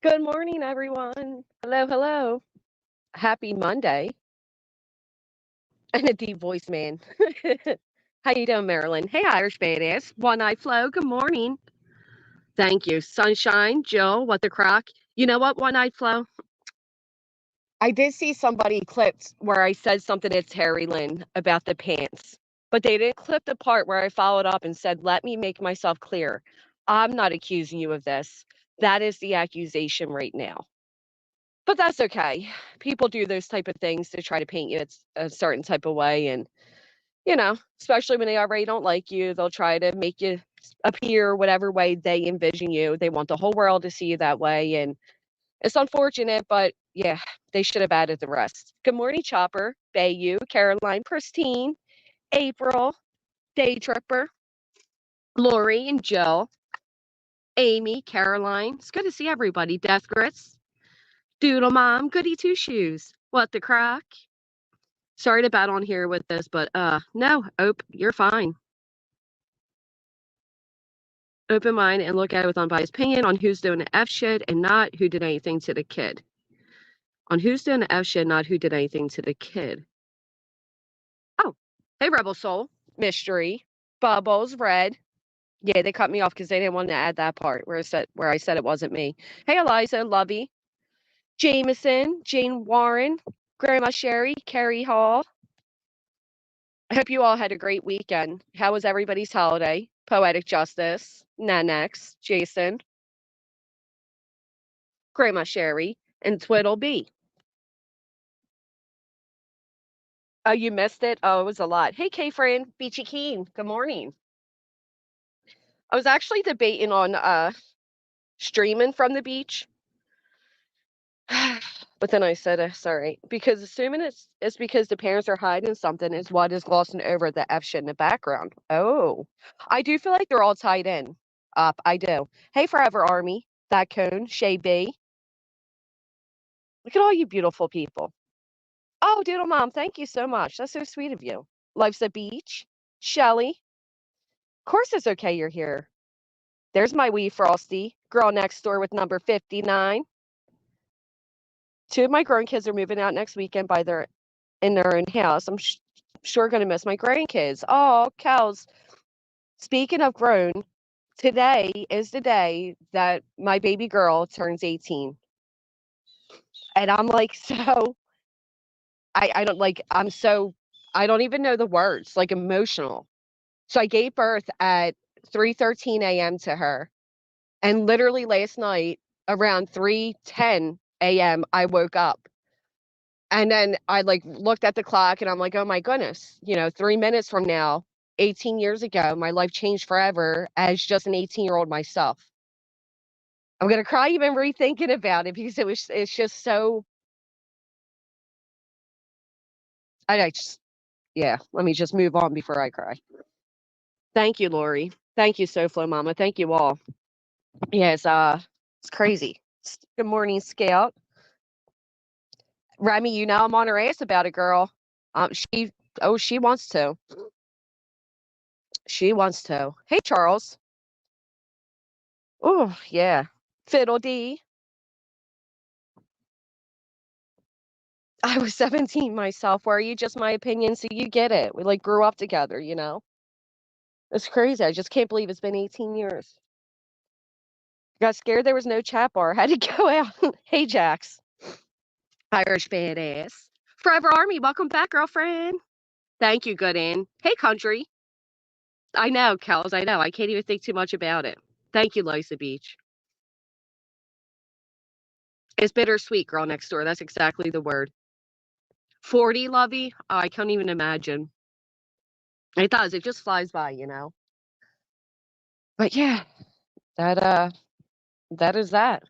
Good morning, everyone. Hello, hello. Happy Monday. And a deep voice, man. How you doing, Marilyn? Hey, Irish badass. One Eye Flow. Good morning. Thank you. Sunshine, Jill, what the crock? You know what, One Eye Flow? I did see somebody clipped where I said something to Terry Lynn about the pants, but they didn't clip the part where I followed up and said, let me make myself clear. I'm not accusing you of this. That is the accusation right now. But that's okay. People do those type of things to try to paint you a certain type of way, and, especially when they already don't like you, they'll try to make you appear whatever way they envision you. They want the whole world to see you that way, and it's unfortunate, but yeah, they should have added the rest. Good morning, Chopper, Bayou, Caroline, Pristine, April, Day Tripper, Lori, and Jill, Amy, Caroline. It's good to see everybody. Death Grits, Doodle Mom, Goody Two Shoes. What the crack? Sorry to bat on here with this, but no, you're fine. Open mind and look at it with unbiased opinion on who's doing the F shit and not who did anything to the kid. On who's doing the F shit, not who did anything to the kid. Oh, hey, Rebel Soul, Mystery, Bubbles, Red. Yeah, they cut me off because they didn't want to add that part where I said it wasn't me. Hey, Eliza, Lovey, Jameson, Jane Warren, Grandma Sherry, Carrie Hall. I hope you all had a great weekend. How was everybody's holiday? Poetic Justice, Nanex, Jason, Grandma Sherry, and Twiddle B. Oh, you missed it? Oh, it was a lot. Hey, K-Fran, Beachy Keen, good morning. I was actually debating on streaming from the beach. But then I said, sorry, because assuming it's because the parents are hiding something is what is glossing over the F shit in the background. Oh, I do feel like they're all tied in. Up, I do. Hey, Forever Army, that cone, Shay B. Look at all you beautiful people. Oh, Doodle Mom, thank you so much. That's so sweet of you. Life's a beach. Shelly, of course it's okay you're here. There's my wee Frosty, girl next door with number 59. Two of my grown kids are moving out next weekend in their own house. I'm sure going to miss my grandkids. Oh, cows. Speaking of grown, today is the day that my baby girl turns 18. And I'm like, so, I don't like, I'm so, I don't even know the words, like emotional. So I gave birth at 3:13 a.m. to her. And literally last night around 3:10 a.m. I woke up. And then I like looked at the clock and I'm like, oh my goodness, 3 minutes from now, 18 years ago, my life changed forever as just an 18-year-old myself. I'm gonna cry even rethinking about it because it's just so I just yeah, let me just move on before I cry. Thank you, Lori. Thank you, SoFlo Mama. Thank you all. Yeah, it's crazy. Good morning, Scout. Remy, I'm on her ass about it, girl. She wants to. She wants to. Hey, Charles. Oh, yeah. Fiddle D. I was 17 myself. Where are you? Just my opinion, so you get it. We like grew up together. It's crazy. I just can't believe it's been 18 years. Got scared there was no chat bar. Had to go out. Hey, Jax. Irish badass. Forever Army, welcome back, girlfriend. Thank you, good in. Hey, country. I know, Kels. I know. I can't even think too much about it. Thank you, Lysa Beach. It's bittersweet, girl next door. That's exactly the word. 40, Lovey? Oh, I can't even imagine. It does. It just flies by. But yeah, that that is that.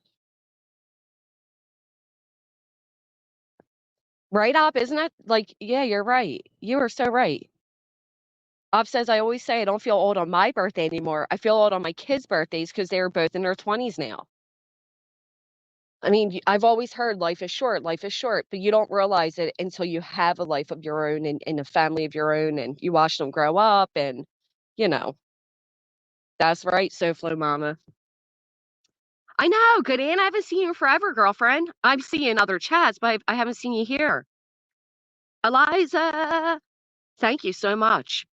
Right up, isn't it? Like, yeah, you're right. You are so right. Op says I always say I don't feel old on my birthday anymore. I feel old on my kids' birthdays because they are both in their 20s now. I mean, I've always heard life is short, but you don't realize it until you have a life of your own and a family of your own and you watch them grow up and, you know, that's right, SoFlo Mama. I know, good Ann, I haven't seen you forever, girlfriend. I'm seeing other chats, but I haven't seen you here. Eliza, thank you so much.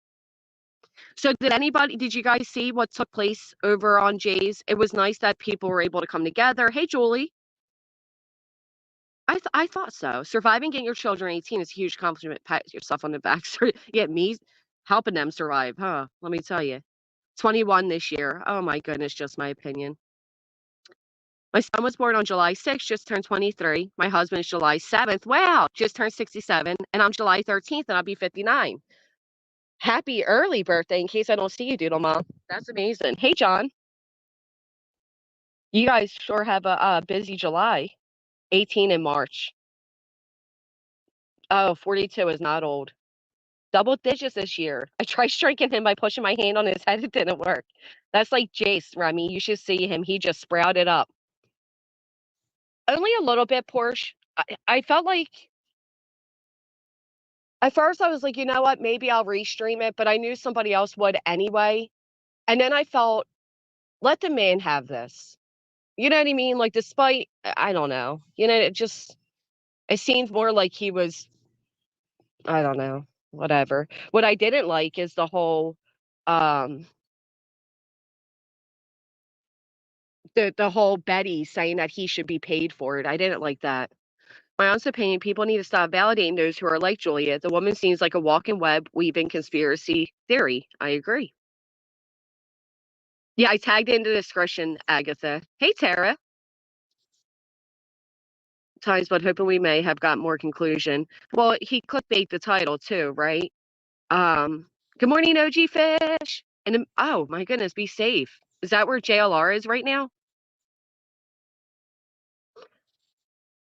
So did you guys see what took place over on Jay's? It was nice that people were able to come together. Hey, Julie. I thought so. Surviving getting your children 18 is a huge accomplishment. Pat yourself on the back. Yeah, me helping them survive, huh? Let me tell you. 21 this year. Oh my goodness, just my opinion. My son was born on July 6th, just turned 23. My husband is July 7th. Wow, just turned 67. And I'm July 13th, and I'll be 59. Happy early birthday in case I don't see you, Doodle Mom. That's amazing. Hey, John. You guys sure have a busy July. 18 in March. Oh, 42 is not old. Double digits this year. I tried striking him by pushing my hand on his head. It didn't work. That's like Jace, Remy. You should see him. He just sprouted up. Only a little bit, Porsche. I felt like at first I was like, you know what? Maybe I'll restream it, but I knew somebody else would anyway. And then I felt, let the man have this. You know what I mean? Like, despite, I don't know. It seemed more like he was, I don't know, whatever. What I didn't like is um, the whole Betty saying that he should be paid for it. I didn't like that. My honest opinion, people need to stop validating those who are like Julia. The woman seems like a walking web weaving conspiracy theory. I agree. Yeah, I tagged into the discretion, Agatha. Hey, Tara. Times, but hoping we may have got more conclusion. Well, he clickbait the title too, right? Um, Good morning, OG Fish. And oh my goodness, be safe. Is that where JLR is right now?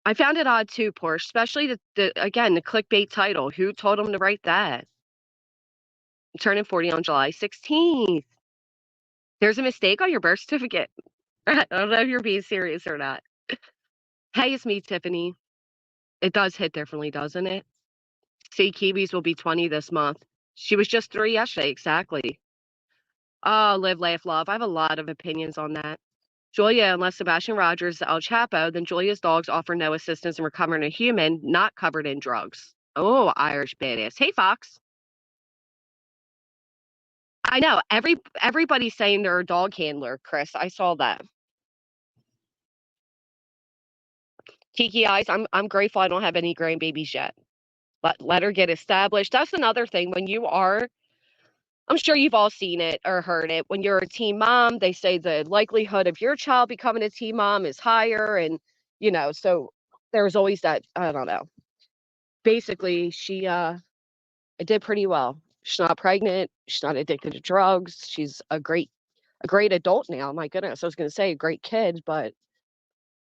I found it odd too, Porsche, especially the clickbait title. Who told him to write that? I'm turning 40 on July 16th. There's a mistake on your birth certificate. I don't know if you're being serious or not. Hey, it's me, Tiffany. It does hit differently, doesn't it? See, Kiwis will be 20 this month. She was just 3 yesterday, exactly. Oh, live, laugh, love. I have a lot of opinions on that. Julia, unless Sebastian Rogers is El Chapo, then Julia's dogs offer no assistance in recovering a human not covered in drugs. Oh, Irish badass. Hey, Fox. I know everybody's saying they're a dog handler, Chris. I saw that. Kiki Eyes, I'm grateful I don't have any grandbabies yet. Let her get established. That's another thing. I'm sure you've all seen it or heard it. When you're a teen mom, they say the likelihood of your child becoming a teen mom is higher. And, so there's always that, I don't know. Basically, she did pretty well. She's not pregnant. She's not addicted to drugs. She's a great adult now. My goodness. I was going to say a great kid, but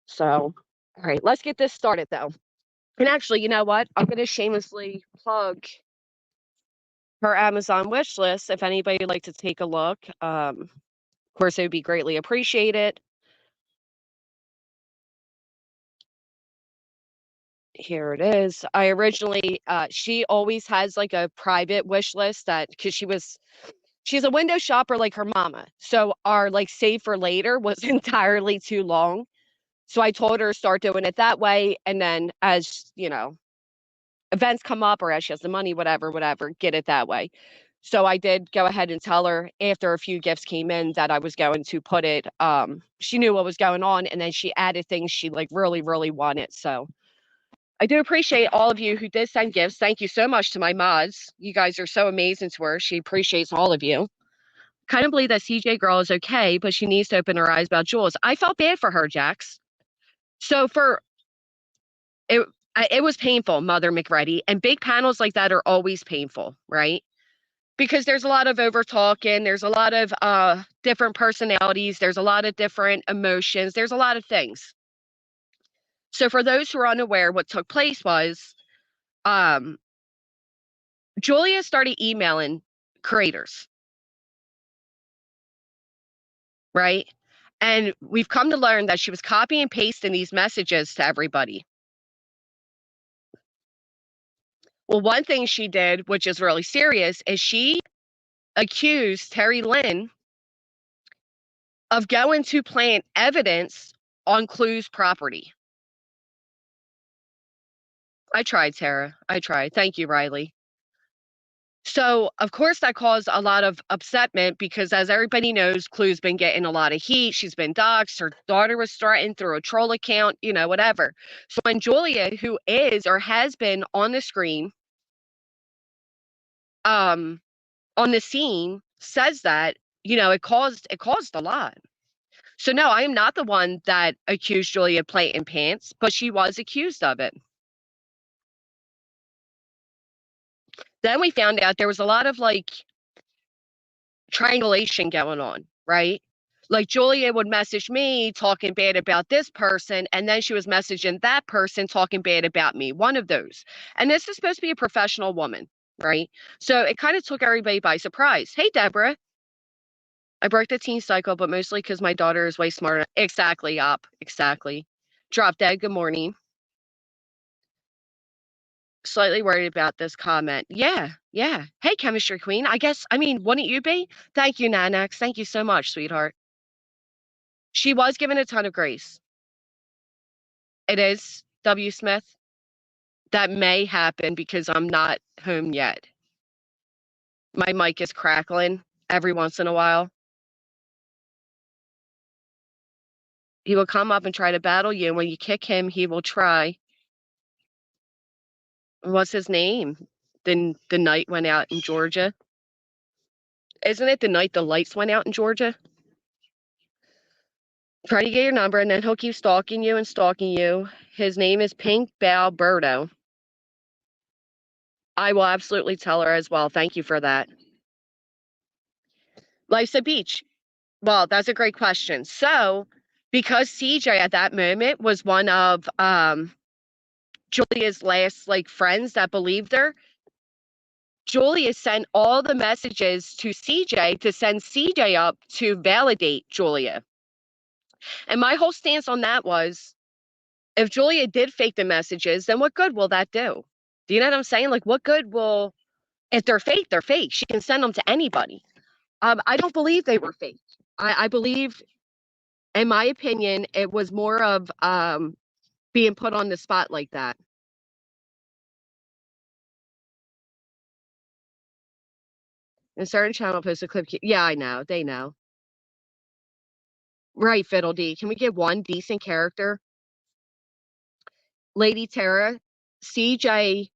so, all right, let's get this started though. And actually, you know what? I'm going to shamelessly plug her Amazon wish list if anybody would like to take a look. Of course, it would be greatly appreciated. Here it is. I originally, she always has like a private wish list because she's a window shopper like her mama. So our like save for later was entirely too long. So I told her to start doing it that way. And then as, events come up or as she has the money, whatever, get it that way. So I did go ahead and tell her after a few gifts came in that I was going to put it, she knew what was going on, and then she added things she like really, really wanted. So I do appreciate all of you who did send gifts. Thank you so much to my mods. You guys are so amazing to her. She appreciates all of you. Kind of believe that CJ girl is okay, but she needs to open her eyes about Jules. I felt bad for her, Jax. So it, it was painful, Mother McReady, and big panels like that are always painful, right? Because there's a lot of over talking, there's a lot of different personalities, there's a lot of different emotions, there's a lot of things. So for those who are unaware, what took place was Julia started emailing creators, right? And we've come to learn that she was copying and pasting these messages to everybody. Well, one thing she did, which is really serious, is she accused Terry Lynn of going to plant evidence on Clue's property. I tried, Tara. I tried. Thank you, Riley. So, of course, that caused a lot of upsetment because, as everybody knows, Clue's been getting a lot of heat. She's been doxxed. Her daughter was threatened through a troll account, whatever. So, when Julia, who is or has been on the screen, on the scene, says that, it caused a lot. So, no, I am not the one that accused Julia of planting pants, but she was accused of it. Then we found out there was a lot of triangulation going on, right? Like Julia would message me talking bad about this person, and then she was messaging that person talking bad about me, one of those. And this is supposed to be a professional woman, right? So it kind of took everybody by surprise. Hey, Deborah, I broke the teen cycle, but mostly because my daughter is way smarter. Exactly, Op. Exactly. Drop dead. Good morning. Slightly worried about this comment. Yeah, yeah. Hey, chemistry queen. Wouldn't you be? Thank you, Nanax. Thank you so much, sweetheart. She was given a ton of grace. It is W. Smith. That may happen because I'm not home yet. My mic is crackling every once in a while. He will come up and try to battle you, and when you kick him, he will try. What's his name? The night went out in Georgia. Isn't it the night the lights went out in Georgia? Try to get your number, and then he'll keep stalking you and stalking you. His name is Pink Balberto. I will absolutely tell her as well. Thank you for that. Life's a beach. Well, that's a great question. So, because CJ at that moment was one of Julia's last friends that believed her, Julia sent all the messages to CJ to send CJ up to validate Julia. And my whole stance on that was, if Julia did fake the messages, then what good will that do? Do you know what I'm saying? What good will, if they're fake, they're fake. She can send them to anybody. I don't believe they were fake. I believe, in my opinion, it was more of being put on the spot like that. And certain channel posts a clip. Yeah, I know. They know. Right, Fiddle D. Can we get one decent character? Lady Tara, CJ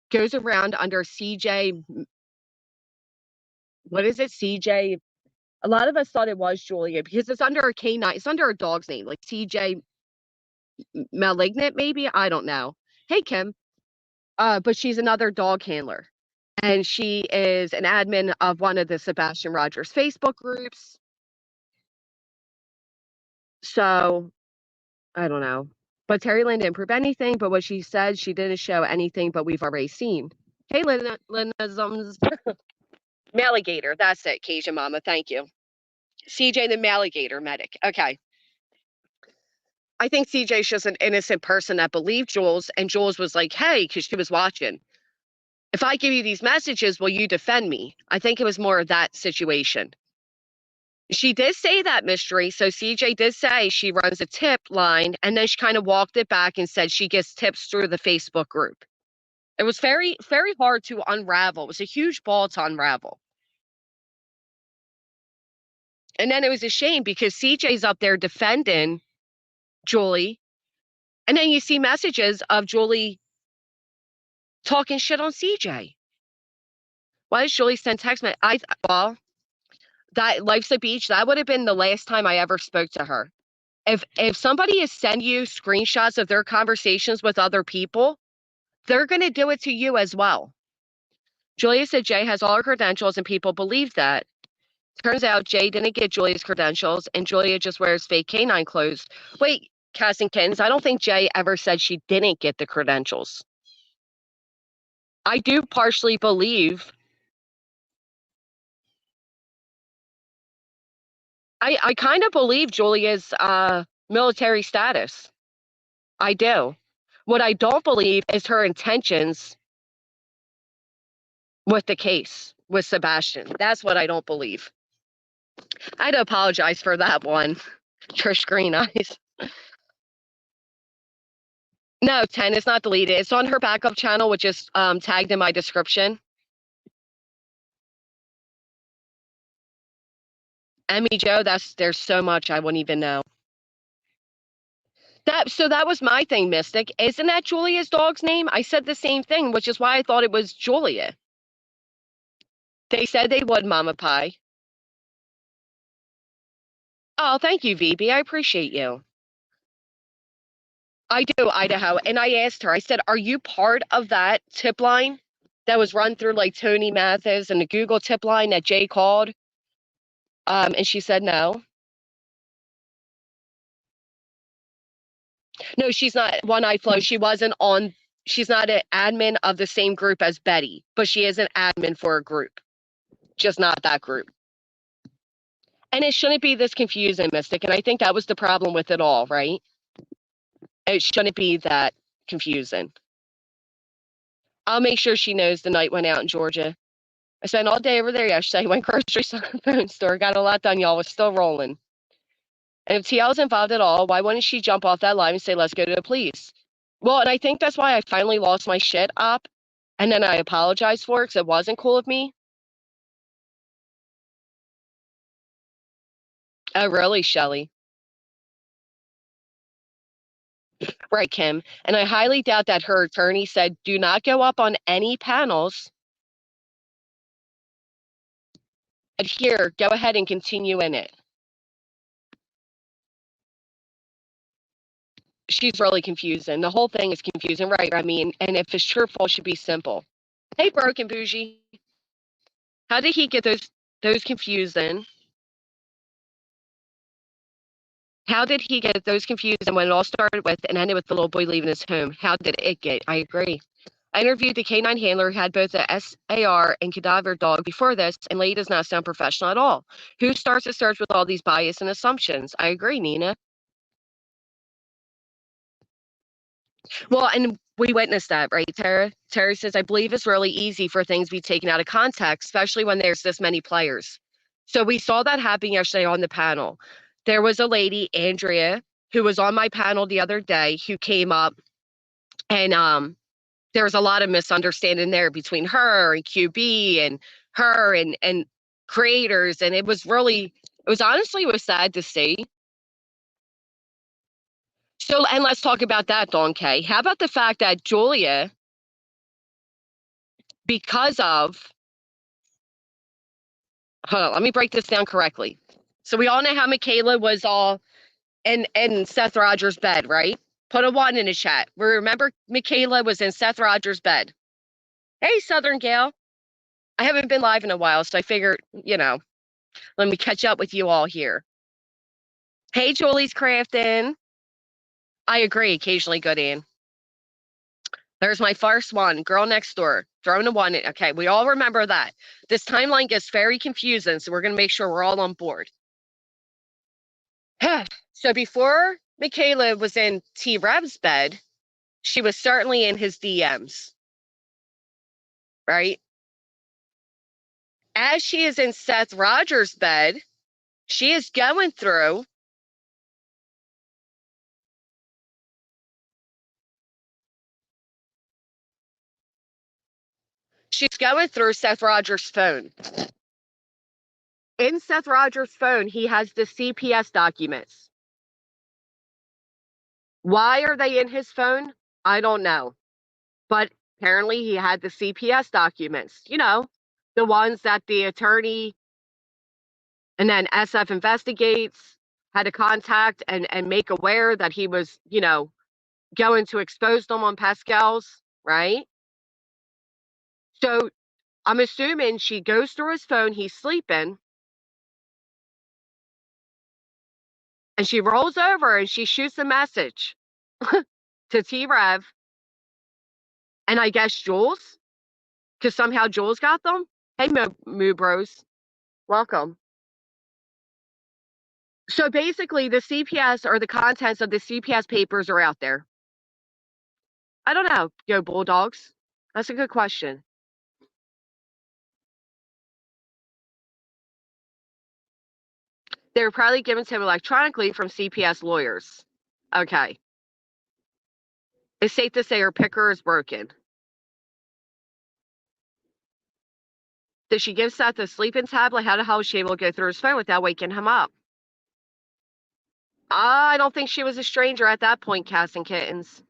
goes around under CJ. What is it? CJ. A lot of us thought it was Julia because it's under a canine. It's under a dog's name, like CJ Malignant, maybe. I don't know. Hey, Kim. But she's another dog handler. And she is an admin of one of the Sebastian Rogers Facebook groups. So I don't know. But Terry Lynn didn't prove anything, but what she said, she didn't show anything, but we've already seen. Hey, Linazums. Maligator. That's it, Cajun Mama. Thank you. CJ the Maligator medic. Okay. I think CJ's just an innocent person that believed Jules, and Jules was like, hey, because she was watching. If I give you these messages, will you defend me? I think it was more of that situation. She did say that, Mystery. So CJ did say she runs a tip line, and then she kind of walked it back and said she gets tips through the Facebook group. It was very, very hard to unravel. It was a huge ball to unravel. And then it was a shame because CJ's up there defending Julie. And then you see messages of Julie talking shit on CJ. Why does Julie send text message? Well, that Life's a Beach, that would have been the last time I ever spoke to her. If somebody is sending you screenshots of their conversations with other people, they're going to do it to you as well. Julia said Jay has all her credentials and people believe that. Turns out Jay didn't get Julia's credentials and Julia just wears fake canine clothes. Wait, Cass and Kittens, I don't think Jay ever said she didn't get the credentials. I do partially believe. I kind of believe Julia's military status. I do. What I don't believe is her intentions with the case with Sebastian. That's what I don't believe. I had to apologize for that one. Trish Green Eyes. No, 10 is not deleted. It's on her backup channel, which is tagged in my description. Emmy Joe, there's so much I wouldn't even know. That was my thing, Mystic. Isn't that Julia's dog's name? I said the same thing, which is why I thought it was Julia. They said they would, Mama Pie. Oh, thank you, VB. I appreciate you. I do, Idaho. And I asked her, I said, are you part of that tip line that was run through like Tony Mathis and the Google tip line that Jay called? And she said no. No, she's not One Eye Flow. She's not an admin of the same group as Betty, but she is an admin for a group, just not that group. And it shouldn't be this confusing, Mystic. And I think that was the problem with it all, right? It shouldn't be that confusing. I'll make sure she knows the night went out in Georgia. I spent all day over there yesterday, went groceries to the phone store, got a lot done, y'all. Was still rolling. And if TL was involved at all, why wouldn't she jump off that line and say, let's go to the police? Well, and I think that's why I finally lost my shit up. And then I apologized for it because it wasn't cool of me. Oh, really, Shelly? Right, Kim. And I highly doubt that her attorney said, do not go up on any panels. But here, go ahead and continue in it. She's really confusing. The whole thing is confusing, right? I mean, and if it's truthful, it should be simple. Hey, Broken Bougie. How did he get those confusing? How did he get those confused? And when it all started with and ended with the little boy leaving his home, how did it get? I agree. I interviewed the canine handler who had both a SAR and cadaver dog before this, and Lee does not sound professional at all. Who starts a search with all these bias and assumptions? I agree, Nina. Well, and we witnessed that, right, Tara? Tara says, I believe it's really easy for things to be taken out of context, especially when there's this many players. So we saw that happen yesterday on the panel. There was a lady, Andrea, who was on my panel the other day, who came up, and there was a lot of misunderstanding there between her and QB and her and creators, and it was honestly, it was sad to see. So, and let's talk about that, Dawn K. How about the fact that Julia, because of, hold on, let me break this down correctly. So we all know how Michaela was all in Seth Rogers' bed, right? Put a 1 in the chat. We remember Michaela was in Seth Rogers' bed. Hey, Southern Gal. I haven't been live in a while, so I figured, let me catch up with you all here. Hey, Julie's crafting. I agree. Occasionally good, Ann. There's my first one. Girl next door. Throwing a 1 in. Okay, we all remember that. This timeline gets very confusing, so we're going to make sure we're all on board. So before Michaela was in T-Rev's bed, she was certainly in his DMs, right? As she is in Seth Rogers' bed, she is going through Seth Rogers' phone. In Seth Rogers' phone, he has the CPS documents. Why are they in his phone? I don't know. But apparently he had the CPS documents, the ones that the attorney and then SF investigates had to contact and make aware that he was, going to expose them on Pascal's, right? So I'm assuming she goes through his phone, he's sleeping, and she rolls over and she shoots a message to T-Rev, and I guess Jules, because somehow Jules got them. Hey, Moo Bros, welcome. So basically, the CPS or the contents of the CPS papers are out there. I don't know, Yo Bulldogs. That's a good question. They were probably given to him electronically from CPS lawyers. Okay. It's safe to say her picker is broken. Did she give Seth a sleeping tablet? How the hell was she able to go through his phone without waking him up? I don't think she was a stranger at that point, cats and kittens.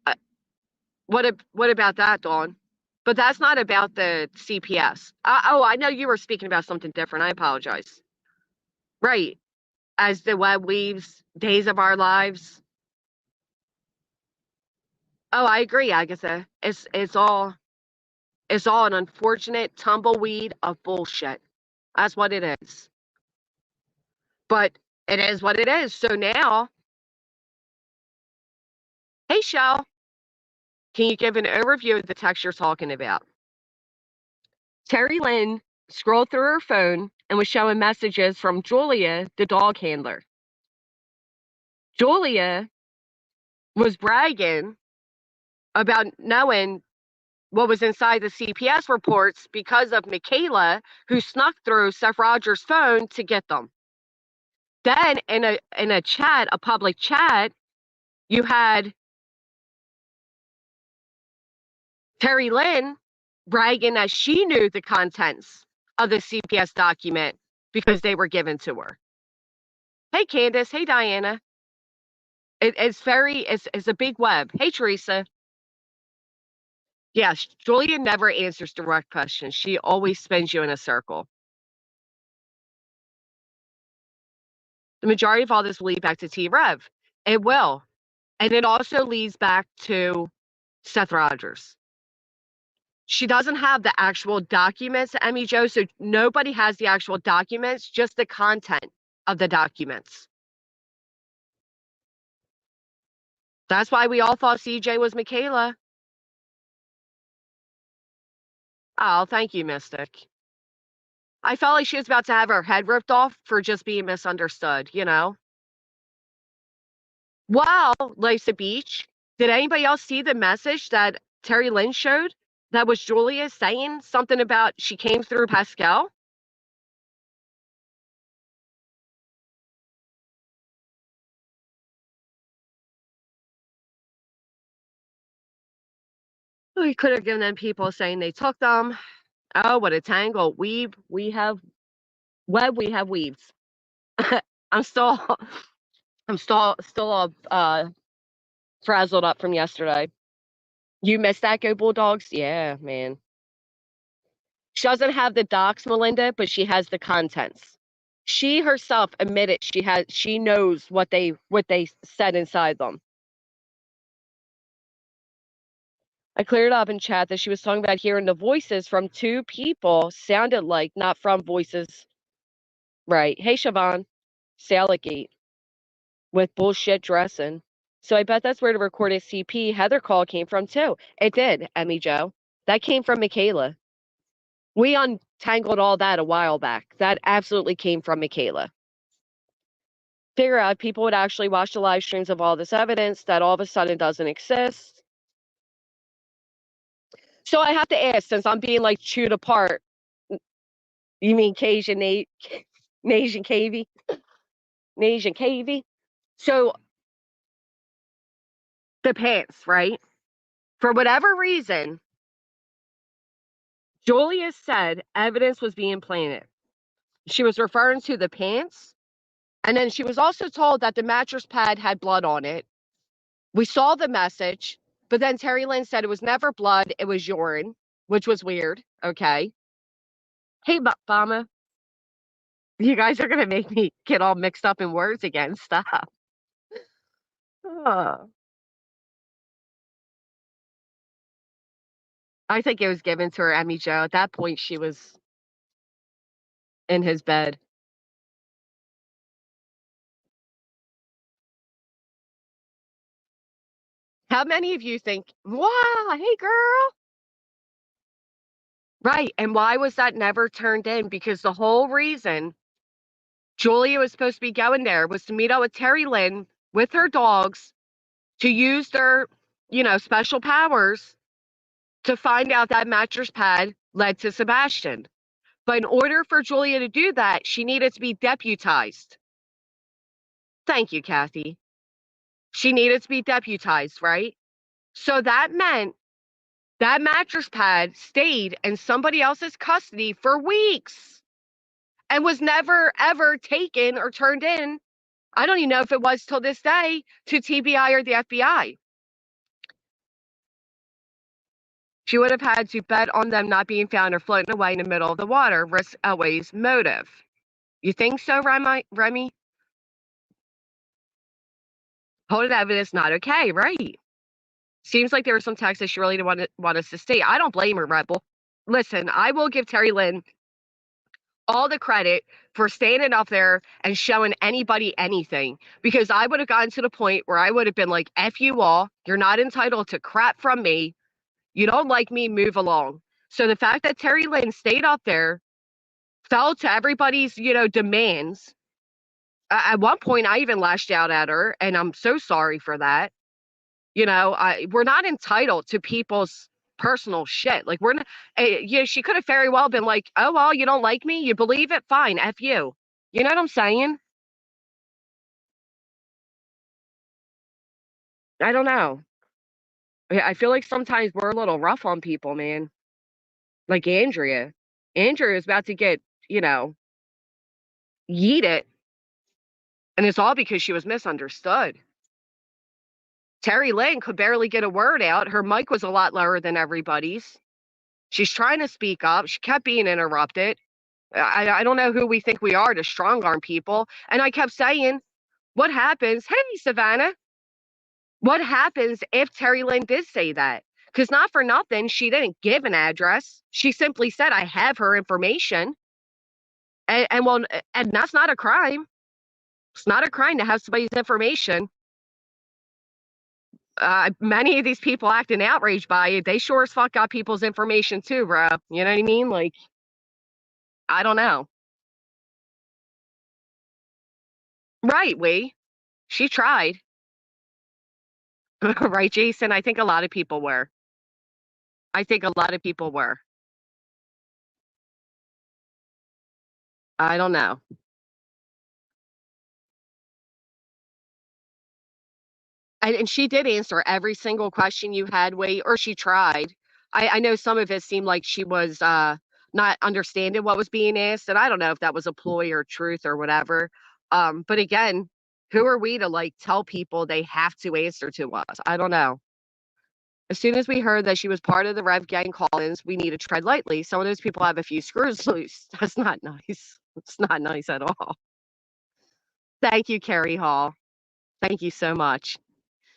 Uh, what about that, Dawn? But that's not about the CPS. Oh, I know you were speaking about something different. I apologize. Right. As the web weaves, days of our lives. Oh, I agree, Agatha. It's all an unfortunate tumbleweed of bullshit. That's what it is. But it is what it is. So now, hey, Shell, can you give an overview of the text you're talking about? Terry Lynn scrolled through her phone and was showing messages from Julia, the dog handler. Julia was bragging about knowing what was inside the CPS reports because of Michaela, who snuck through Seth Rogers' phone to get them. Then in a chat, a public chat, you had Terry Lynn bragging that she knew the contents of the CPS document because they were given to her. Hey, Candace. Hey, Diana. It's a big web. Hey, Teresa. Yes, Julia never answers direct questions. She always spins you in a circle. The majority of all this will lead back to T-Rev. It will. And it also leads back to Seth Rogers. She doesn't have the actual documents, Emmy Joe, so nobody has the actual documents, just the content of the documents. That's why we all thought CJ was Michaela. Oh, thank you, Mystic. I felt like she was about to have her head ripped off for just being misunderstood, you know? Wow, Lisa Beach, did anybody else see the message that Terry Lynn showed? That was Julia saying something about she came through Pascal? We could have given them people saying they took them. Oh, what a tangle. We have web, we have weaves. I'm still I'm still all frazzled up from yesterday. You missed that, Go Bulldogs? Yeah, man. She doesn't have the docs, Melinda, but she has the contents. She herself admitted she knows what they said inside them. I cleared up in chat that she was talking about hearing the voices from two people sounded like, not from voices. Right. Hey, Siobhan. Saligate with bullshit dressing. So I bet that's where the recorded CP Heather call came from too. It did, Emmy Joe. That came from Michaela. We untangled all that a while back. That absolutely came from Michaela. Figure out people would actually watch the live streams of all this evidence that all of a sudden doesn't exist. So I have to ask, since I'm being like chewed apart, you mean Cajun Nasian Cavey? Nasian Cavey? So the pants, right? For whatever reason, Julia said evidence was being planted. She was referring to the pants, and then she was also told that the mattress pad had blood on it. We saw the message, but then Terry Lynn said it was never blood, it was urine, which was weird. Okay. Hey, Bama, you guys are going to make me get all mixed up in words again. Stop. Oh. I think it was given to her, Emmy Joe. At that point, she was in his bed. How many of you think, wow, hey, girl? Right. And why was that never turned in? Because the whole reason Julia was supposed to be going there was to meet up with Terry Lynn with her dogs to use their, special powers to find out that mattress pad led to Sebastian. But in order for Julia to do that, she needed to be deputized. Thank you, Kathy. She needed to be deputized, right? So that meant that mattress pad stayed in somebody else's custody for weeks and was never, ever taken or turned in. I don't even know if it was till this day to TBI or the FBI. She would have had to bet on them not being found or floating away in the middle of the water. Risk outweighs motive. You think so, Remy? Holding evidence not okay, right? Seems like there was some text that she really didn't want us to see. I don't blame her, Rebel. Listen, I will give Terry Lynn all the credit for standing up there and showing anybody anything, because I would have gotten to the point where I would have been like, F you all, you're not entitled to crap from me. You don't like me, move along. So the fact that Terry Lynn stayed up there, fell to everybody's, demands. At one point, I even lashed out at her, and I'm so sorry for that. We're not entitled to people's personal shit. Like, we're not, yeah, she could have very well been like, oh, well, you don't like me? You believe it? Fine, F you. You know what I'm saying? I don't know. I feel like sometimes we're a little rough on people, man. Like Andrea. Andrea is about to get, you know, yeeted, and it's all because she was misunderstood. Terry Lynn could barely get a word out. Her mic was a lot lower than everybody's. She's trying to speak up. She kept being interrupted. I don't know who we think we are to strong arm people. And I kept saying, what happens? Hey, Savannah, what happens if Terry Lynn did say that? Because not for nothing, she didn't give an address. She simply said, I have her information. And that's not a crime. It's not a crime to have somebody's information. Many of these people acting outraged by it, they sure as fuck got people's information too, bro. You know what I mean? Like, I don't know. Right, she tried. Right, Jason? I think a lot of people were. I think a lot of people were. I don't know. And she did answer every single question you had, or she tried. I know some of it seemed like she was not understanding what was being asked, and I don't know if that was a ploy or truth or whatever. But again, who are we to like tell people they have to answer to us? I don't know. As soon as we heard that she was part of the Rev Gang call-ins, we need to tread lightly. Some of those people have a few screws loose. That's not nice. It's not nice at all. Thank you, Carrie Hall. Thank you so much.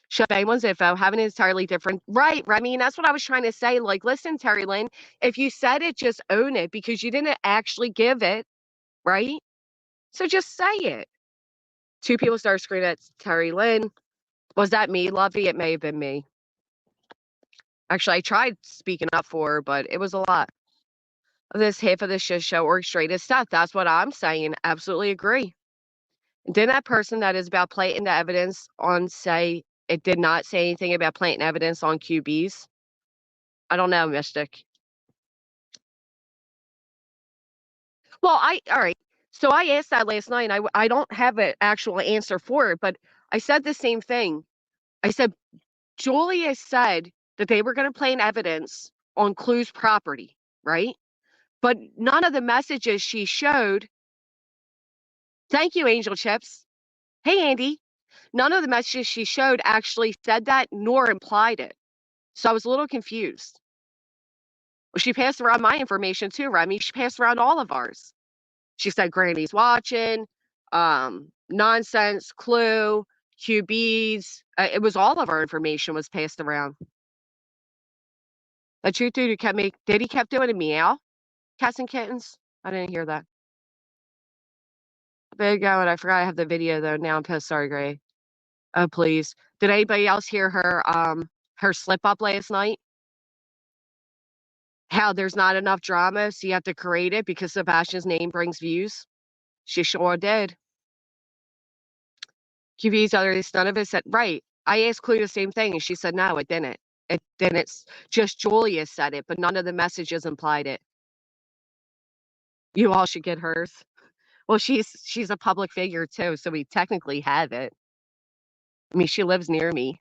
Show anyone's info, have an entirely different right, Remy. And that's what I was trying to say. Like, listen, Terry Lynn, if you said it, just own it because you didn't actually give it, right? So just say it. Two people started screaming at Terry Lynn. Was that me, Lovey? It may have been me. Actually, I tried speaking up for her, but it was a lot. This half of the shit show orchestrated stuff. That's what I'm saying. Absolutely agree. Didn't that person that is about planting the evidence on say it did not say anything about planting evidence on QBs? I don't know, Mystic. Well, all right. So I asked that last night, and I don't have an actual answer for it, but I said the same thing. I said, Julia said that they were going to plant evidence on Clue's property, right? But none of the messages she showed, thank you, Angel Chips. Hey, Andy. None of the messages she showed actually said that nor implied it. So I was a little confused. Well, she passed around my information too, Remy. She passed around all of ours. She said Granny's watching, nonsense, Clue, QBs. It was all of our information was passed around. The truth dude did he kept doing a meow? Cats and kittens? I didn't hear that. There you go, and I forgot I have the video though. Now I'm pissed. Sorry, Gray. Oh, please. Did anybody else hear her slip up last night? How there's not enough drama, so you have to create it because Sebastian's name brings views? She sure did. QB's others, none of it said, right. I asked Clue the same thing, and she said, no, it didn't. It didn't. Just Julia said it, but none of the messages implied it. You all should get hers. Well, she's a public figure too, so we technically have it. I mean, she lives near me.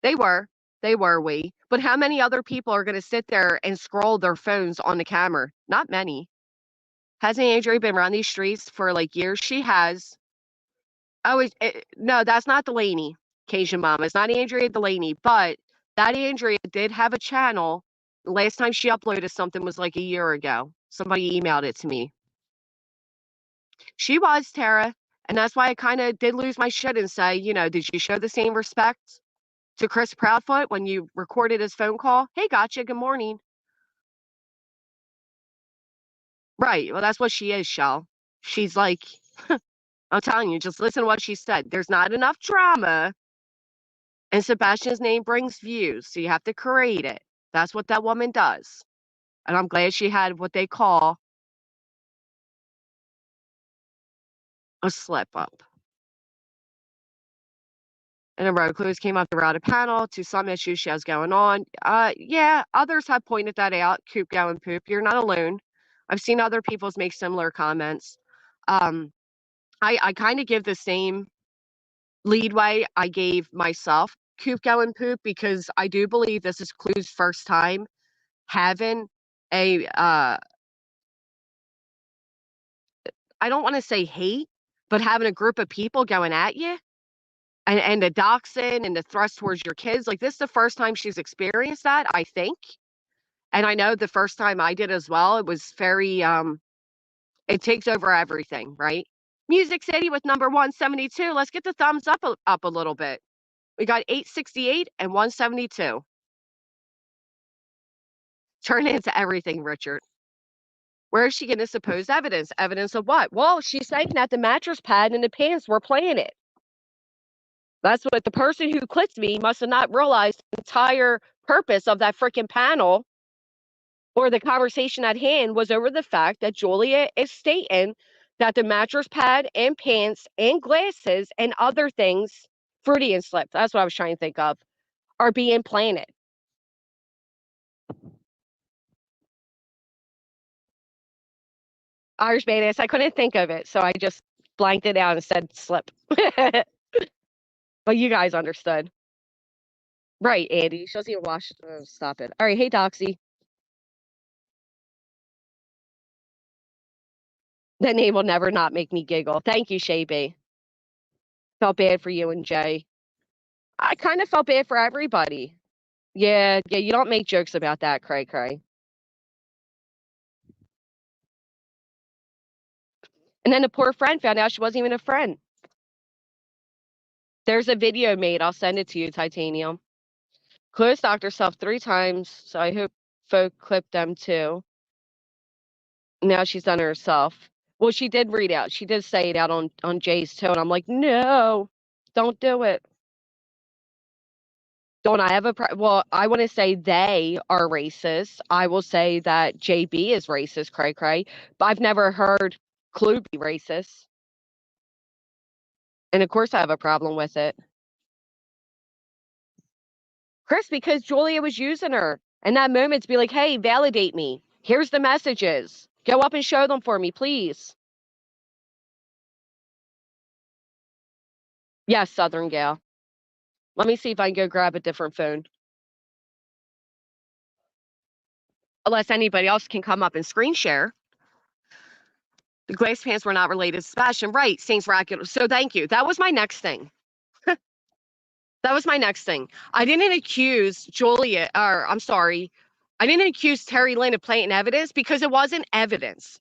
They were. They were we. But how many other people are going to sit there and scroll their phones on the camera? Not many. Hasn't Andrea been around these streets for like years? She has. Oh, no, that's not Delaney, Cajun Mama. It's not Andrea Delaney, but that Andrea did have a channel. The last time she uploaded something was like a year ago. Somebody emailed it to me. She was, Tara. And that's why I kind of did lose my shit and say, did you show the same respect to Chris Proudfoot when you recorded his phone call? Hey, gotcha. Good morning. Right. Well, that's what she is, Shell. She's like, I'm telling you, just listen to what she said. There's not enough drama, and Sebastian's name brings views, so you have to create it. That's what that woman does. And I'm glad she had what they call a slip up. And the road clues came up throughout a panel to some issues she has going on. Yeah, others have pointed that out. Coop, go and poop. You're not alone. I've seen other people make similar comments. I kind of give the same leadway I gave myself, Coop, go and poop, because I do believe this is Clue's first time having a I don't want to say hate, but having a group of people going at you and the doxing and the thrust towards your kids. Like, this is the first time she's experienced that, I think. And I know the first time I did as well, it was very it takes over everything, right? Music City with number 172. Let's get the thumbs up a little bit. We got 868 and 172. Turn it into everything, Richard. Where is she getting supposed evidence? Evidence of what? Well, she's saying that the mattress pad and the pants were playing it. That's what the person who clicked me must have not realized the entire purpose of that freaking panel or the conversation at hand was over the fact that Julia is stating that the mattress pad and pants and glasses and other things, Freudian slip, that's what I was trying to think of, are being planted. Irish badass, I couldn't think of it, so I just blanked it out and said slip. But you guys understood. Right, Andy. She doesn't even watch. Stop it. All right. Hey, Doxy. That name will never not make me giggle. Thank you, Shay B. Felt bad for you and Jay. I kind of felt bad for everybody. Yeah, you don't make jokes about that, cray cray. And then the poor friend found out she wasn't even a friend. There's a video made. I'll send it to you, Titanium. Chloe stalked herself 3 times, so I hope folk clipped them too. Now she's done it herself. Well, she did read out. She did say it out on Jay's tone. I'm like, no, don't do it. Don't I have a well, I want to say they are racist. I will say that JB is racist, cray cray, but I've never heard Clue be racist. And of course I have a problem with it. Chris, because Julia was using her in that moment to be like, hey, validate me. Here's the messages. Go up and show them for me, please. Yes, Southern Gal. Let me see if I can go grab a different phone. Unless anybody else can come up and screen share. The glass pants were not related to Sebastian. Right, Saints Racket. So thank you. That was my next thing. That was my next thing. I didn't accuse Julia, or I'm sorry, I didn't accuse Terry Lynn of planting evidence because it wasn't evidence.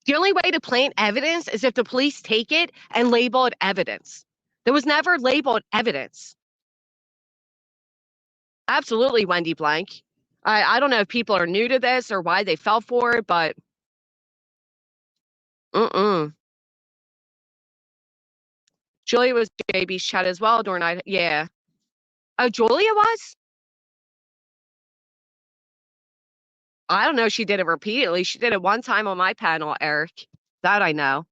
The only way to plant evidence is if the police take it and label it evidence. There was never labeled evidence. Absolutely, Wendy Blank. I don't know if people are new to this or why they fell for it, but Julia was JB's chat as well during night. Yeah. Oh, Julia was? I don't know. She did it repeatedly. She did it one time on my panel, Eric. That I know.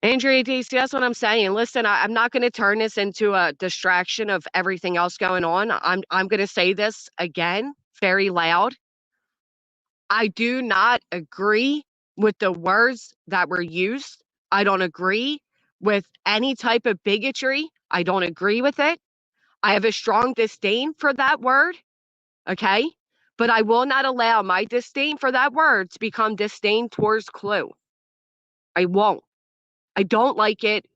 Andrea DC, that's what I'm saying. Listen, I'm not going to turn this into a distraction of everything else going on. I'm going to say this again, very loud. I do not agree with the words that were used. I don't agree with any type of bigotry. I don't agree with it. I have a strong disdain for that word, okay? But I will not allow my disdain for that word to become disdain towards Clue. I won't. I don't like it.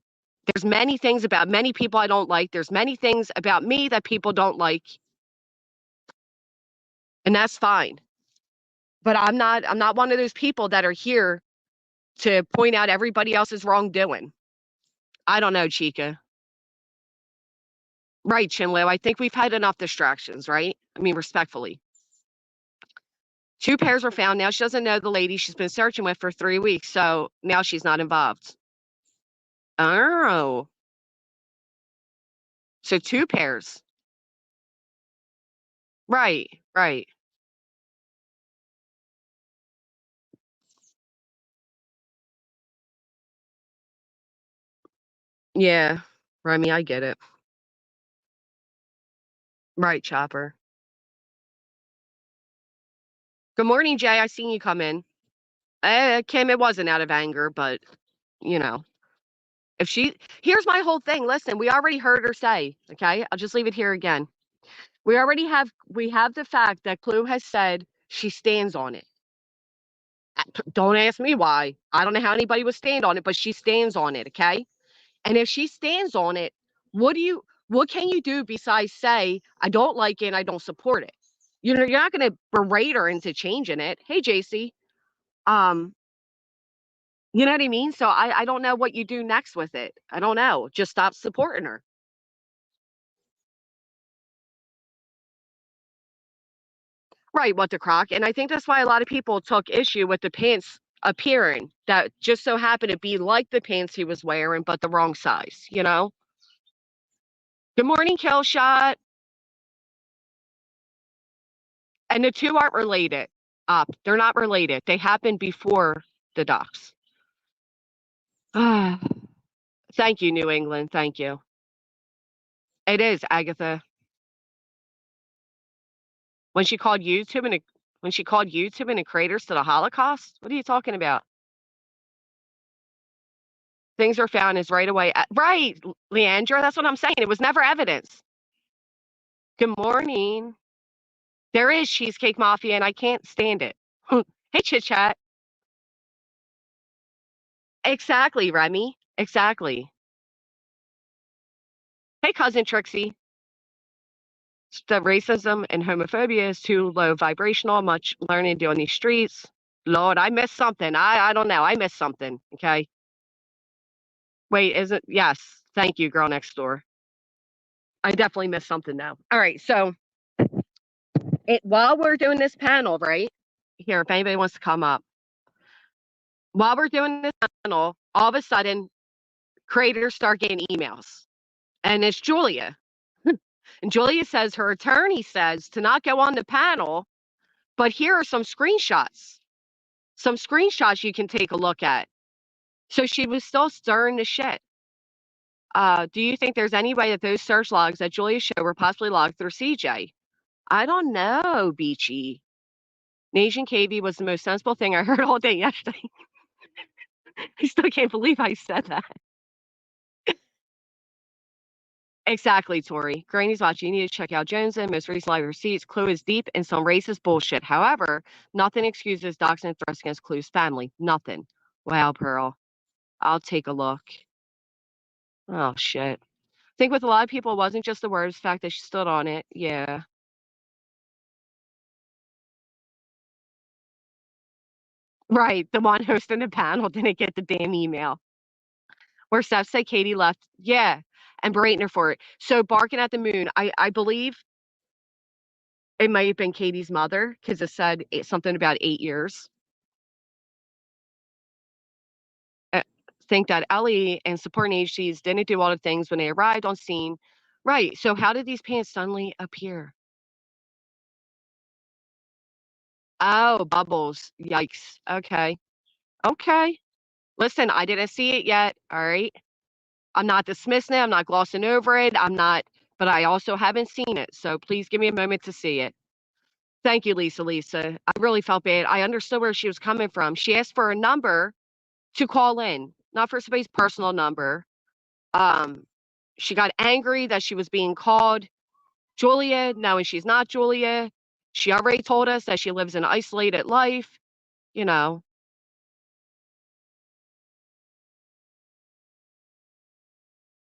There's many things about many people I don't like. There's many things about me that people don't like, and that's fine. But I'm not one of those people that are here to point out everybody else's wrongdoing. I don't know, Chica. Right, Chinlo. I think we've had enough distractions, right? I mean, respectfully. 2 pairs were found. Now she doesn't know the lady she's been searching with for 3 weeks, so now she's not involved. Oh. So 2 pairs. Right, right. Yeah. Remy, I get it. Right, Chopper. Good morning, Jay. I seen you come in. Kim, it wasn't out of anger, but you know, if she here's my whole thing. Listen, we already heard her say, okay? I'll just leave it here again. We have the fact that Clue has said she stands on it. Don't ask me why. I don't know how anybody would stand on it, but she stands on it, okay? And if she stands on it, what can you do besides say, I don't like it and I don't support it? You're not gonna berate her into changing it. Hey, JC. Um, you know what I mean? So I don't know what you do next with it. I don't know. Just stop supporting her. Right, what the crock. And I think that's why a lot of people took issue with the pants appearing that just so happened to be like the pants he was wearing, but the wrong size, you know? Good morning, Kill Shot. And the two aren't related. They're not related. They happened before the docs. Ah, thank you, New England. Thank you. It is, Agatha. When she called YouTube and when she called YouTube and the creators to the Holocaust? What are you talking about? Things are found is right away. Right, Leandra, that's what I'm saying. It was never evidence. Good morning. There is Cheesecake Mafia, and I can't stand it. Hey, Chit Chat. Exactly, Remy. Exactly. Hey, cousin Trixie. The racism and homophobia is too low vibrational, much learning to do on these streets. Lord, I missed something. I don't know. I missed something. Okay. Wait, is it? Yes. Thank you, girl next door. I definitely missed something now. All right. So while we're doing this panel, right? Here, if anybody wants to come up. While we're doing this panel, all of a sudden, creators start getting emails. And it's Julia. And Julia says her attorney says to not go on the panel, but here are some screenshots. Some screenshots you can take a look at. So she was still stirring the shit. Do you think there's any way that those search logs that Julia showed were possibly logged through CJ? I don't know, Beachy. Nation KB was the most sensible thing I heard all day yesterday. I still can't believe I said that. Exactly, Tori. Granny's watching. You need to check out Jones and most recent live receipts. Clue is deep in some racist bullshit. However, nothing excuses doxing and threats against Clue's family. Nothing. Wow, Pearl. I'll take a look. Oh, shit. I think with a lot of people, it wasn't just the words, the fact that she stood on it. Yeah. Right. The one hosting the panel didn't get the damn email. Where Steph said Katie left. Yeah. And berating her for it. So barking at the moon, I believe it might have been Katie's mother because it said something about 8 years. uh, think that Ellie and supporting agencies didn't do all the things when they arrived on scene. Right. So how did these pants suddenly appear? Oh, bubbles. Yikes. Okay. Okay. Listen, I didn't see it yet. All right. I'm not dismissing it. I'm not glossing over it. I'm not, but I also haven't seen it. So please give me a moment to see it. Thank you, Lisa. I really felt bad. I understood where she was coming from. She asked for a number to call in, not for somebody's personal number. Um, she got angry that she was being called Julia, knowing she's not Julia. She already told us that she lives an isolated life, you know.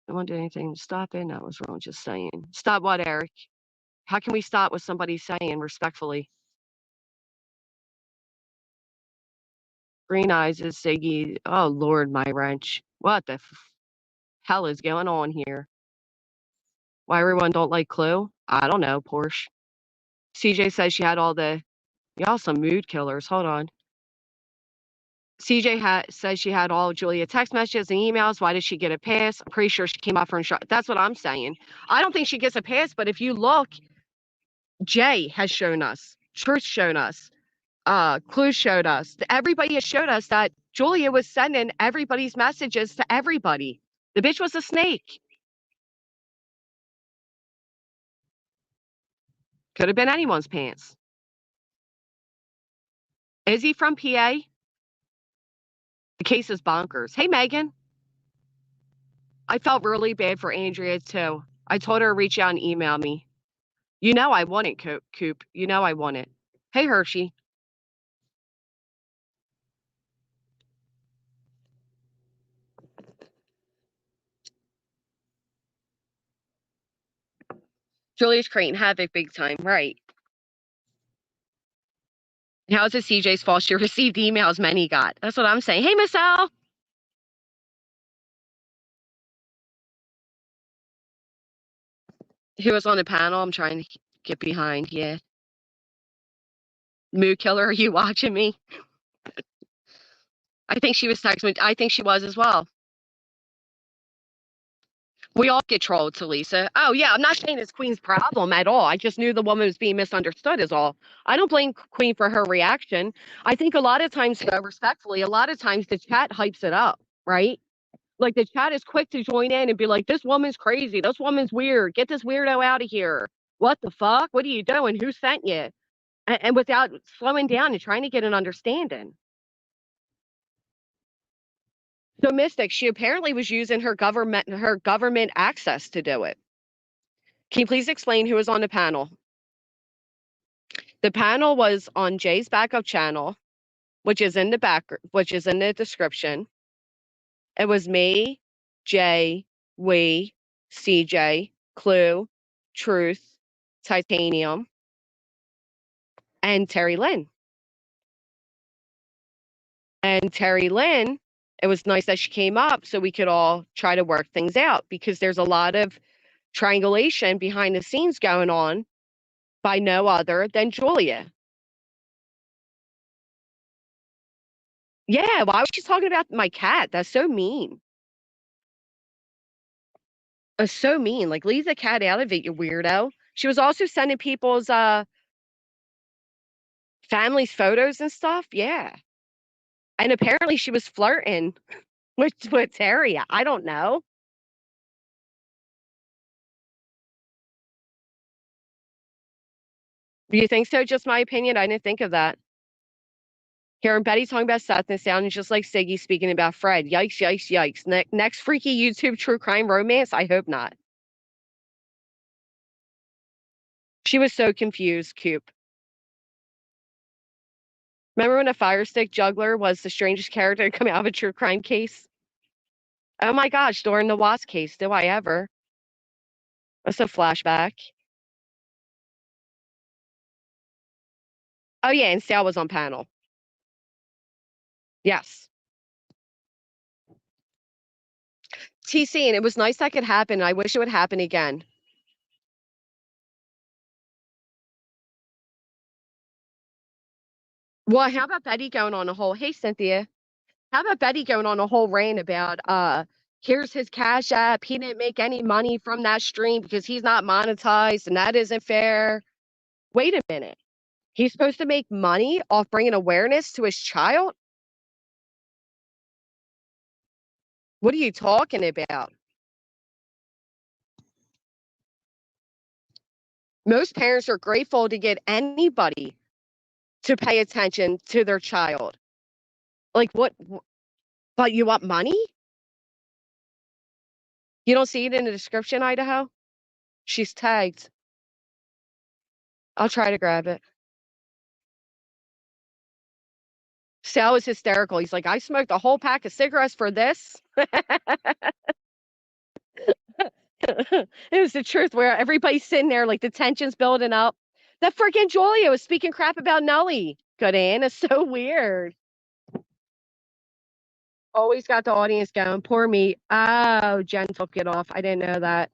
No one did anything to stop it. No, it was wrong just saying. Stop what, Eric? How can we stop what somebody's saying respectfully? Green eyes is Siggy. Oh, Lord, my wrench. What the hell is going on here? Why everyone don't like Clue? I don't know, Porsche. CJ says she had all the y'all some mood killers. Hold on. CJ says she had all Julia text messages and emails. Why did she get a pass? I'm pretty sure she came off her insurance. That's what I'm saying. I don't think she gets a pass, but if you look, Jay has shown us, Truth shown us, Clue showed us, everybody has showed us that Julia was sending everybody's messages to everybody. The bitch was a snake. Could have been anyone's pants. Is he from PA? The case is bonkers. Hey, Megan. I felt really bad for Andrea, too. I told her to reach out and email me. You know I want it, Coop. You know I want it. Hey, Hershey. Julia's creating havoc big time, right? How is it CJ's fault she received emails many got? That's what I'm saying. Hey, Miss L. Who was on the panel? I'm trying to get behind. Yeah. Mood killer, are you watching me? I think she was texting me. I think she was as well. We all get trolled, Talisa. Oh, yeah, I'm not saying it's Queen's problem at all. I just knew the woman was being misunderstood is all. I don't blame Queen for her reaction. I think a lot of times, respectfully, a lot of times the chat hypes it up, right? Like the chat is quick to join in and be like, this woman's crazy. This woman's weird. Get this weirdo out of here. What the fuck? What are you doing? Who sent you? And without slowing down and trying to get an understanding. So Mystic, she apparently was using her government access to do it. Can you please explain who was on the panel? The panel was on Jay's backup channel, which is in the description. It was me, Jay, CJ, Clue, Truth, Titanium, and Terry Lynn. And Terry Lynn, it was nice that she came up so we could all try to work things out because there's a lot of triangulation behind the scenes going on by no other than Julia. Yeah, why was she talking about my cat? That's so mean. That's so mean. Like, leave the cat out of it, you weirdo. She was also sending people's family's photos and stuff. Yeah. And apparently she was flirting with Terry. I don't know. Do you think so? Just my opinion. I didn't think of that. Hearing Betty talking about Seth and sounding just like Siggy speaking about Fred. Yikes, yikes, yikes. Next freaky YouTube true crime romance? I hope not. She was so confused, Coop. Remember when a fire stick juggler was the strangest character to come out of a true crime case? Oh my gosh, during the Wasp case, do I ever? That's a flashback. Oh yeah, and Sal was on panel. Yes. TC, and it was nice that could happen. I wish it would happen again. Well, how about Betty going on a whole, hey Cynthia, how about Betty going on a whole rant about here's his cash app. He didn't make any money from that stream because he's not monetized and that isn't fair. Wait a minute. He's supposed to make money off bringing awareness to his child? What are you talking about? Most parents are grateful to get anybody to pay attention to their child. Like, what? But you want money? You don't see it in the description, Idaho? She's tagged. I'll try to grab it. Sal was hysterical. He's like, I smoked a whole pack of cigarettes for this. It was the truth where everybody's sitting there, like the tension's building up. That freaking Julia was speaking crap about Nelly. Good Ann. It's so weird. Always got the audience going. Poor me. Oh, Jen took it off. I didn't know that.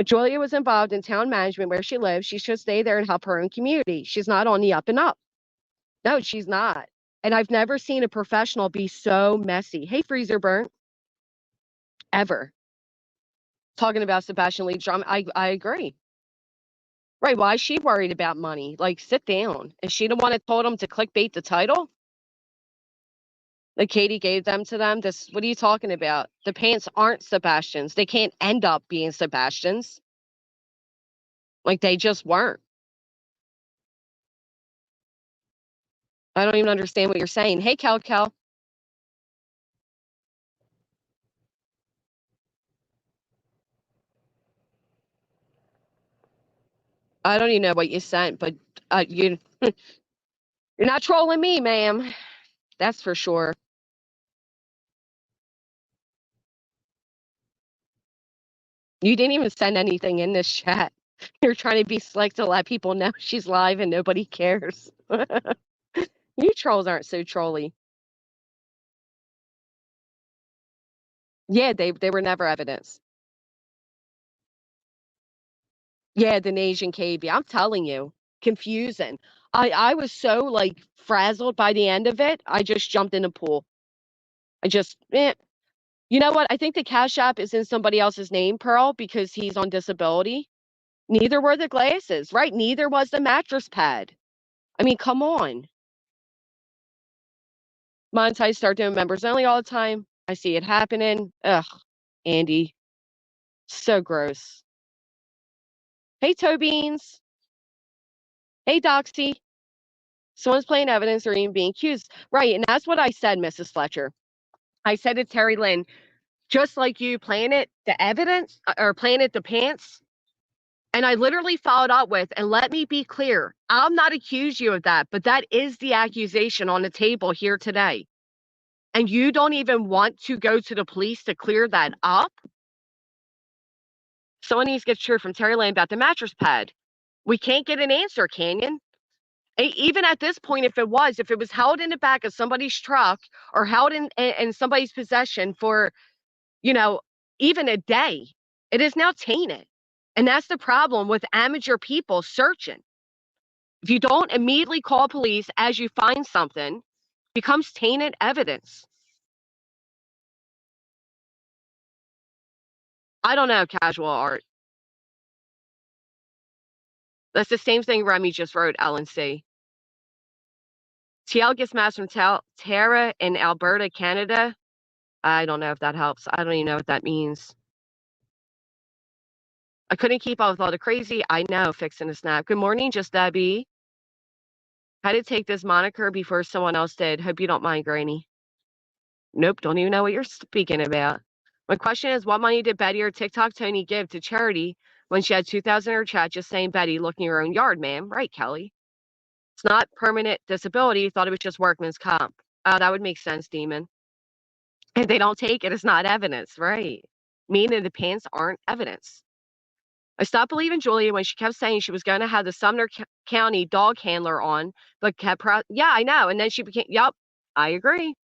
Julia was involved in town management where she lives. She should stay there and help her own community. She's not on the up and up. No, she's not. And I've never seen a professional be so messy. Hey, Freezer Burnt. Ever. Talking about Sebastian Leach. I agree. Right. Why is she worried about money? Like, sit down. Is she the one that told him to clickbait the title? Like Katie gave them to them? This, what are you talking about? The pants aren't Sebastian's. They can't end up being Sebastian's. Like, they just weren't. I don't even understand what you're saying. Hey, Kel. I don't even know what you sent, but you're not trolling me, ma'am. That's for sure. You didn't even send anything in this chat. You're trying to be slick to let people know she's live and nobody cares. You trolls aren't so trolly. Yeah, they were never evidence. Yeah, the Asian KB. I'm telling you, confusing. I was so like frazzled by the end of it. I just jumped in the pool. I just You know what? I think the Cash App is in somebody else's name, Pearl, because he's on disability. Neither were the glasses, right? Neither was the mattress pad. I mean, come on. Monetize start doing members only all the time. I see it happening. Ugh, Andy. So gross. Hey, Toe Beans. Hey, Doxy. Someone's playing evidence or even being accused. Right. And that's what I said, Mrs. Fletcher. I said to Terry Lynn, just like you playing it, the evidence or playing it, the pants. And I literally followed up with, and let me be clear, I'm not accusing you of that, but that is the accusation on the table here today. And you don't even want to go to the police to clear that up? Someone needs to get sure from Terry Lane about the mattress pad. We can't get an answer, Canyon. Even at this point, if it was held in the back of somebody's truck or held in somebody's possession for, you know, even a day, it is now tainted. And that's the problem with amateur people searching. If you don't immediately call police as you find something, it becomes tainted evidence. I don't know, casual art. That's the same thing Remy just wrote, LNC. TL gets mass from Tara in Alberta, Canada. I don't know if that helps. I don't even know what that means. I couldn't keep up with all the crazy. I know, fixing a snap. Good morning, just Debbie. Had to take this moniker before someone else did. Hope you don't mind, Granny. Nope, don't even know what you're speaking about. My question is, what money did Betty or TikTok Tony give to charity when she had 2,000 in her chat just saying, Betty, look in your own yard, ma'am? Right, Kelly. It's not permanent disability. Thought it was just workman's comp. Oh, that would make sense, Demon. If they don't take it, it's not evidence, right? Meaning the pants aren't evidence. I stopped believing Julia when she kept saying she was going to have the Sumner County dog handler on, but kept yeah, I know. And then she became, yep, I agree.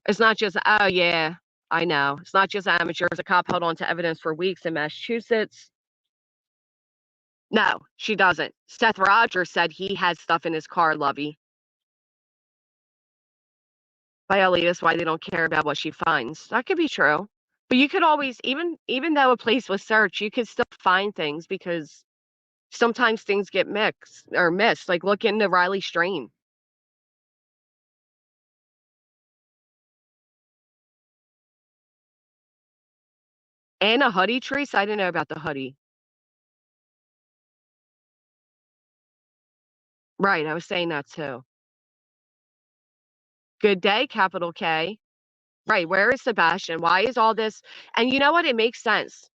It's not just, oh, yeah, I know. It's not just amateurs. A cop held on to evidence for weeks in Massachusetts. No, she doesn't. Seth Rogers said he had stuff in his car, Lovey. Violetus, why they don't care about what she finds. That could be true. But you could always, even though a place was searched, you could still find things because sometimes things get mixed or missed. Like look into Riley Strain. And a hoodie, Trace. I didn't know about the hoodie. Right, I was saying that too. Good day, capital K. Right, where is Sebastian? Why is all this and you know what? It makes sense.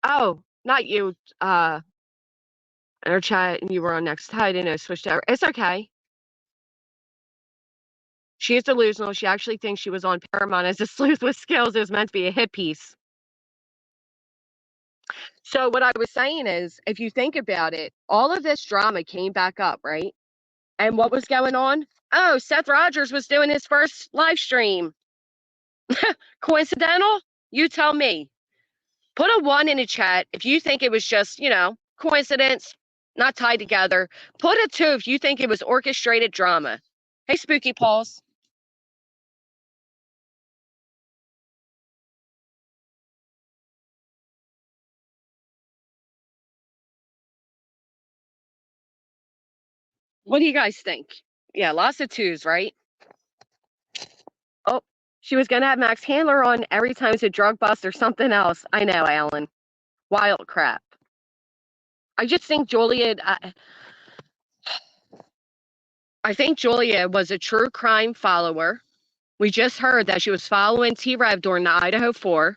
Oh, not you, in our chat, and you were on next. I didn't know, switched over. It's okay. She is delusional. She actually thinks she was on Paramount as a sleuth with skills. It was meant to be a hit piece. So what I was saying is, if you think about it, all of this drama came back up, right? And what was going on? Oh, Seth Rogers was doing his first live stream. Coincidental? You tell me. Put a 1 in the chat if you think it was just, coincidence, not tied together. Put a 2 if you think it was orchestrated drama. Hey, Spooky Pauls. What do you guys think? Yeah, lots of 2s, right? Oh, she was going to have Max Handler on every time it's a drug bust or something else. I know, Alan. Wild crap. I just think I think Julia was a true crime follower. We just heard that she was following T-Rev during the Idaho 4.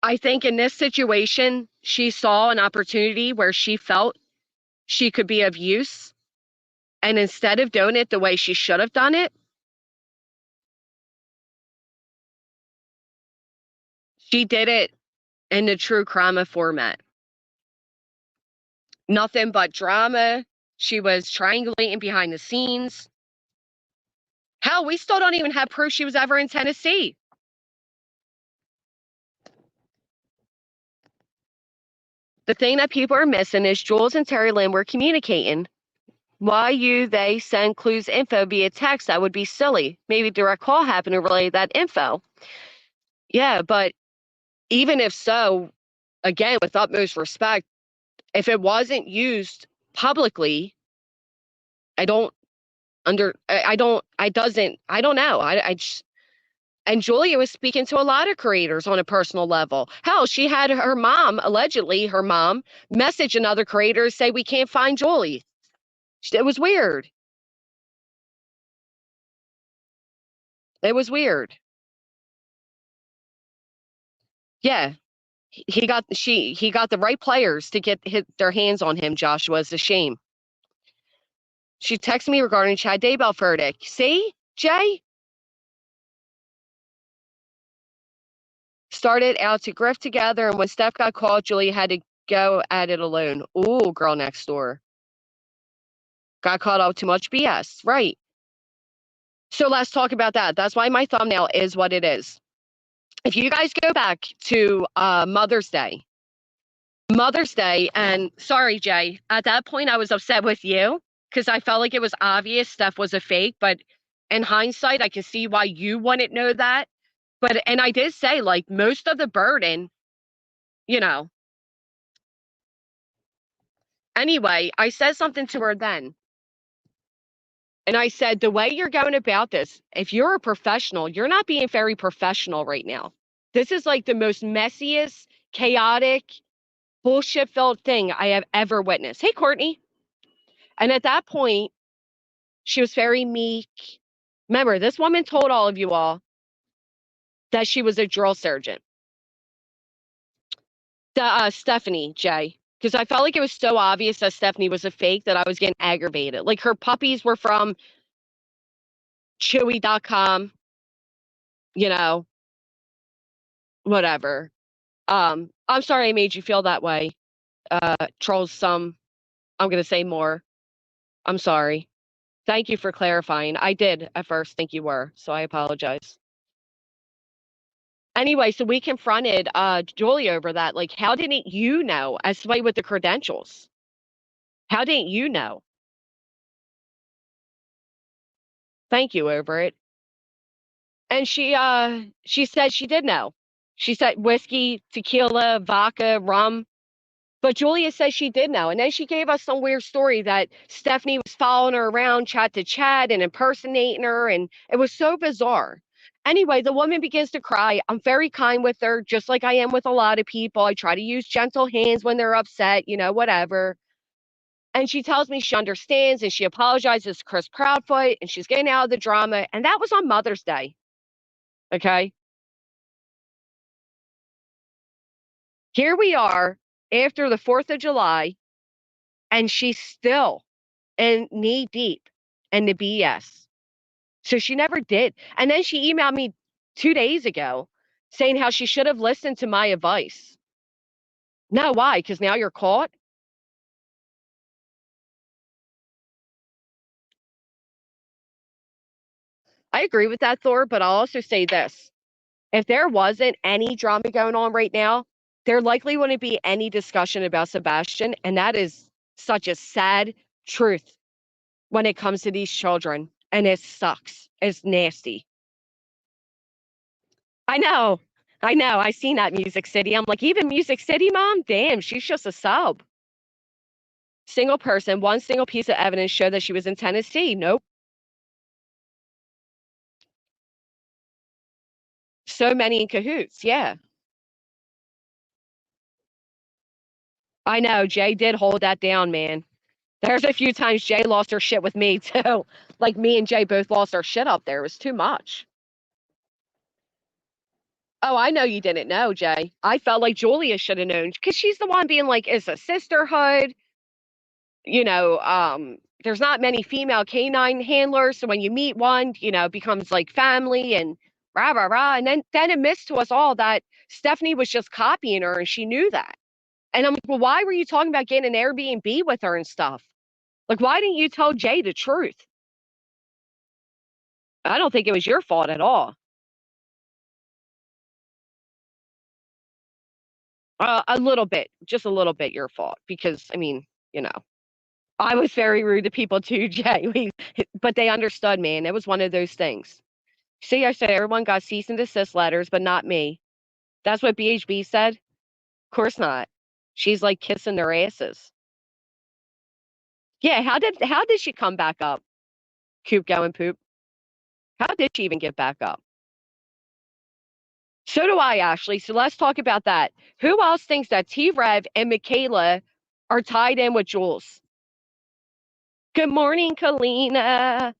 I think in this situation, she saw an opportunity where she felt she could be of use. And instead of doing it the way she should have done it, she did it in the true crime format. Nothing but drama. She was triangulating behind the scenes. Hell, we still don't even have proof she was ever in Tennessee. The thing that people are missing is Jules and Terry Lynn were communicating. Why they send clues info via text? That would be silly. Maybe direct call happened to relay that info. Yeah, but even if so, again, with utmost respect, if it wasn't used publicly, I don't know. I just, and Julia was speaking to a lot of creators on a personal level. Hell, she had her mom, allegedly her mom, message another creator, say, we can't find Julie. It was weird. It was weird. Yeah. He got the right players to get their hands on him, Joshua. It's a shame. She texted me regarding Chad Daybell verdict. See, Jay? Started out to grift together, and when Steph got called, Julia had to go at it alone. Ooh, girl next door. Got caught up too much BS. Right. So let's talk about that. That's why my thumbnail is what it is. If you guys go back to Mother's Day, and sorry, Jay, at that point I was upset with you because I felt like it was obvious Steph was a fake, but in hindsight, I can see why you wouldn't know that. And I did say, like, most of the burden, you know. Anyway, I said something to her then. And I said, the way you're going about this, if you're a professional, you're not being very professional right now. This is like the most messiest, chaotic, bullshit-filled thing I have ever witnessed. Hey, Courtney. And at that point, she was very meek. Remember, this woman told all of you all that she was a drill sergeant. Stephanie, Jay, because I felt like it was so obvious that Stephanie was a fake that I was getting aggravated. Like, her puppies were from Chewy.com, whatever. I'm sorry I made you feel that way. Trolls some. I'm going to say more. I'm sorry. Thank you for clarifying. I did at first think you were, so I apologize. Anyway, so we confronted Julie over that. Like, how didn't you know as somebody with the credentials? How didn't you know? Thank you over it. And she said she did know. She said whiskey, tequila, vodka, rum. But Julia says she did know. And then she gave us some weird story that Stephanie was following her around chat to chat and impersonating her. And it was so bizarre. Anyway, the woman begins to cry. I'm very kind with her, just like I am with a lot of people. I try to use gentle hands when they're upset, whatever. And she tells me she understands and she apologizes to Chris Proudfoot and she's getting out of the drama. And that was on Mother's Day. Okay. Here we are after the 4th of July, and she's still in knee deep in the BS. So she never did. And then she emailed me 2 days ago saying how she should have listened to my advice. No, why? Because now you're caught? I agree with that, Thor, but I'll also say this. If there wasn't any drama going on right now, there likely wouldn't be any discussion about Sebastian. And that is such a sad truth when it comes to these children. And it sucks. It's nasty. I know. I know. I seen that Music City. I'm like, even Music City, mom? Damn, she's just a sub. Single person, one single piece of evidence showed that she was in Tennessee. Nope. So many in cahoots. Yeah. I know. Jay did hold that down, man. There's a few times Jay lost her shit with me, too. Like, me and Jay both lost our shit up there. It was too much. Oh, I know you didn't know, Jay. I felt like Julia should have known because she's the one being like, it's a sisterhood. There's not many female canine handlers. So when you meet one, it becomes like family and rah, rah, rah. And then it missed to us all that Stephanie was just copying her and she knew that. And I'm like, well, why were you talking about getting an Airbnb with her and stuff? Like, why didn't you tell Jay the truth? I don't think it was your fault at all. A little bit, just a little bit your fault because, I mean, you know. I was very rude to people too, Jay. But they understood me, and it was one of those things. See, I said everyone got cease and desist letters, but not me. That's what BHB said. Of course not. She's like kissing their asses. Yeah, how did she come back up? Coop going poop. How did she even get back up? So do I, Ashley. So let's talk about that. Who else thinks that T Rev and Michaela are tied in with Jules? Good morning, Kalina.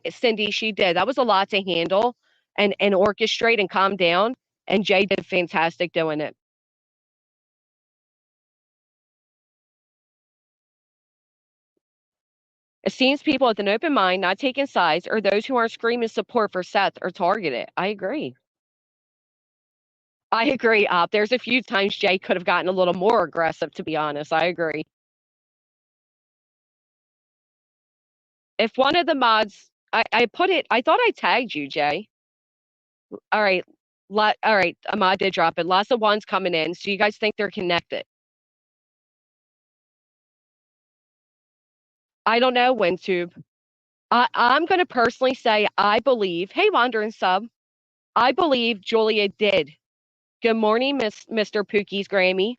Cindy, she did. That was a lot to handle and orchestrate and calm down. And Jay did fantastic doing it. It seems people with an open mind, not taking sides, or those who aren't screaming support for Seth are targeted. I agree. I agree. There's a few times Jay could have gotten a little more aggressive, to be honest. I agree. If one of the mods, I put it, I thought I tagged you, Jay. All right. All right. A mod did drop it. Lots of ones coming in. So you guys think they're connected? I don't know, WinTube. I'm going to personally say I believe, hey, Wandering Sub, I believe Julia did. Good morning, Mr. Pookie's Grammy.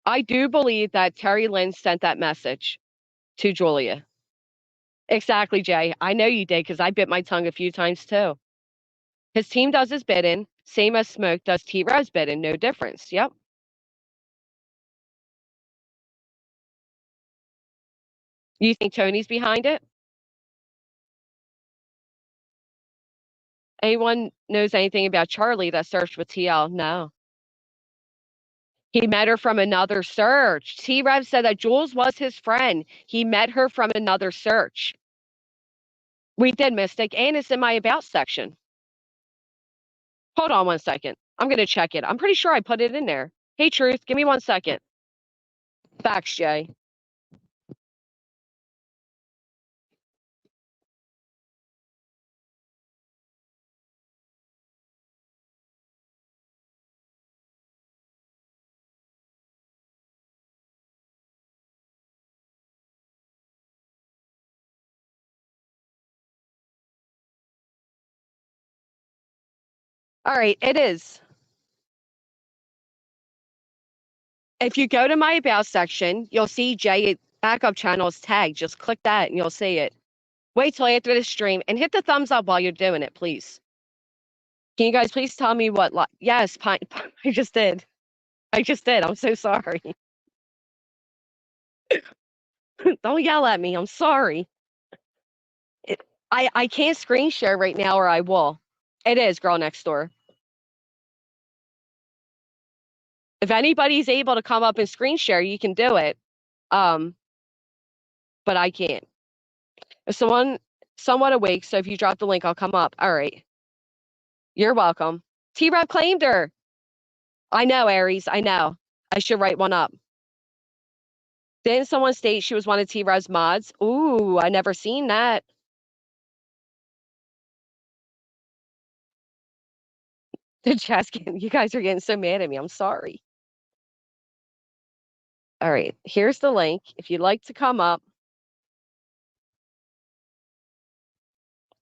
I do believe that Terry Lynn sent that message to Julia. Exactly, Jay. I know you did because I bit my tongue a few times too. His team does his bidding, same as Smoke does T-Rev's bidding, no difference. Yep. You think Tony's behind it? Anyone knows anything about Charlie that searched with TL? No. He met her from another search. T Rev said that Jules was his friend. He met her from another search. We did, Mystic, and it's in my about section. Hold on one second. I'm going to check it. I'm pretty sure I put it in there. Hey, Truth, give me 1 second. Facts, Jay. All right, it is. If you go to my about section, you'll see Jay backup channel is tagged. Just click that and you'll see it. Wait till after the stream and hit the thumbs up while you're doing it, please. Can you guys please tell me what? Yes, Pine. I just did. I just did. I'm so sorry. Don't yell at me. I'm sorry. It, I can't screen share right now or I will. It is girl next door. If anybody's able to come up and screen share, you can do it. Um, but I can't. If someone somewhat awake, so if you drop the link, I'll come up. All right. You're welcome. T-Rev claimed her. I know, Aries. I know. I should write one up. Didn't someone state she was one of T-Rev's mods? Ooh, I never seen that. The chat's getting, you guys are getting so mad at me. I'm sorry. All right, here's the link. If you'd like to come up,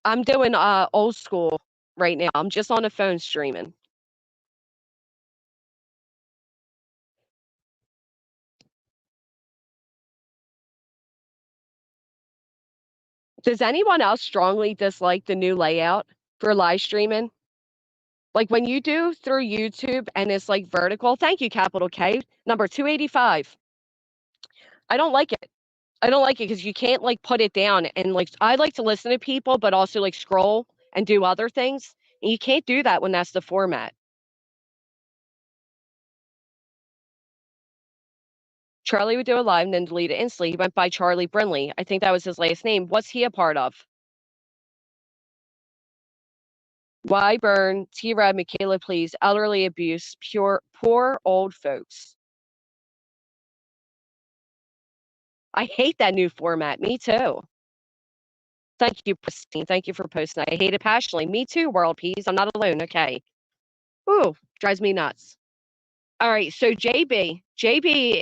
I'm doing old school right now. I'm just on the phone streaming. Does anyone else strongly dislike the new layout for live streaming? Like when you do through YouTube and it's like vertical, thank you, capital K, number 285. I don't like it. I don't like it because you can't like put it down and like I like to listen to people, but also like scroll and do other things. And you can't do that when that's the format. Charlie would do a live and then delete it instantly. He went by Charlie Brinley. I think that was his last name. What's he a part of? Why burn? T-Rad, Michaela, please. Elderly abuse. Poor old folks. I hate that new format. Me too. Thank you, Christine. Thank you for posting. I hate it passionately. Me too, World Peace. I'm not alone. Okay. Ooh, drives me nuts. All right. So JB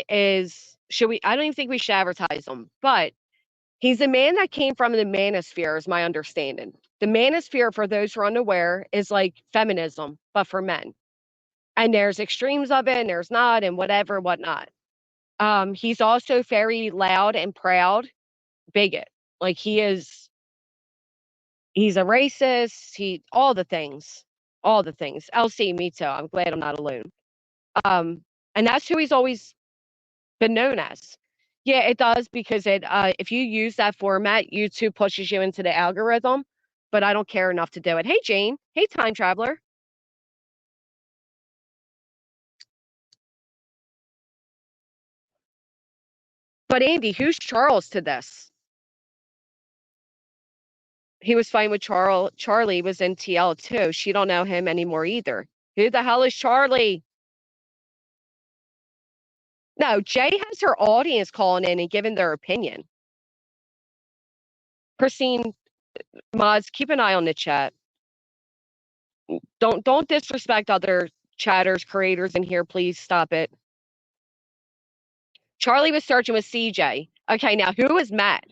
is, should we, I don't even think we should advertise him, but he's a man that came from the manosphere, is my understanding. The manosphere, for those who are unaware, is like feminism, but for men. And there's extremes of it, and there's not, and whatever, whatnot. He's also very loud and proud bigot. Like he's a racist. All the things, all the things. LC, me too. I'm glad I'm not alone. Um, and that's who he's always been known as. Yeah, it does because if you use that format, YouTube pushes you into the algorithm, but I don't care enough to do it. Hey, Jane. Hey, time traveler. But Andy, who's Charles to this? He was fine with Charles. Charlie was in TL too. She don't know him anymore either. Who the hell is Charlie? No, Jay has her audience calling in and giving their opinion. Christine, mods, keep an eye on the chat. Don't disrespect other chatters, creators in here. Please stop it. Charlie was searching with CJ. Okay, now who is Matt?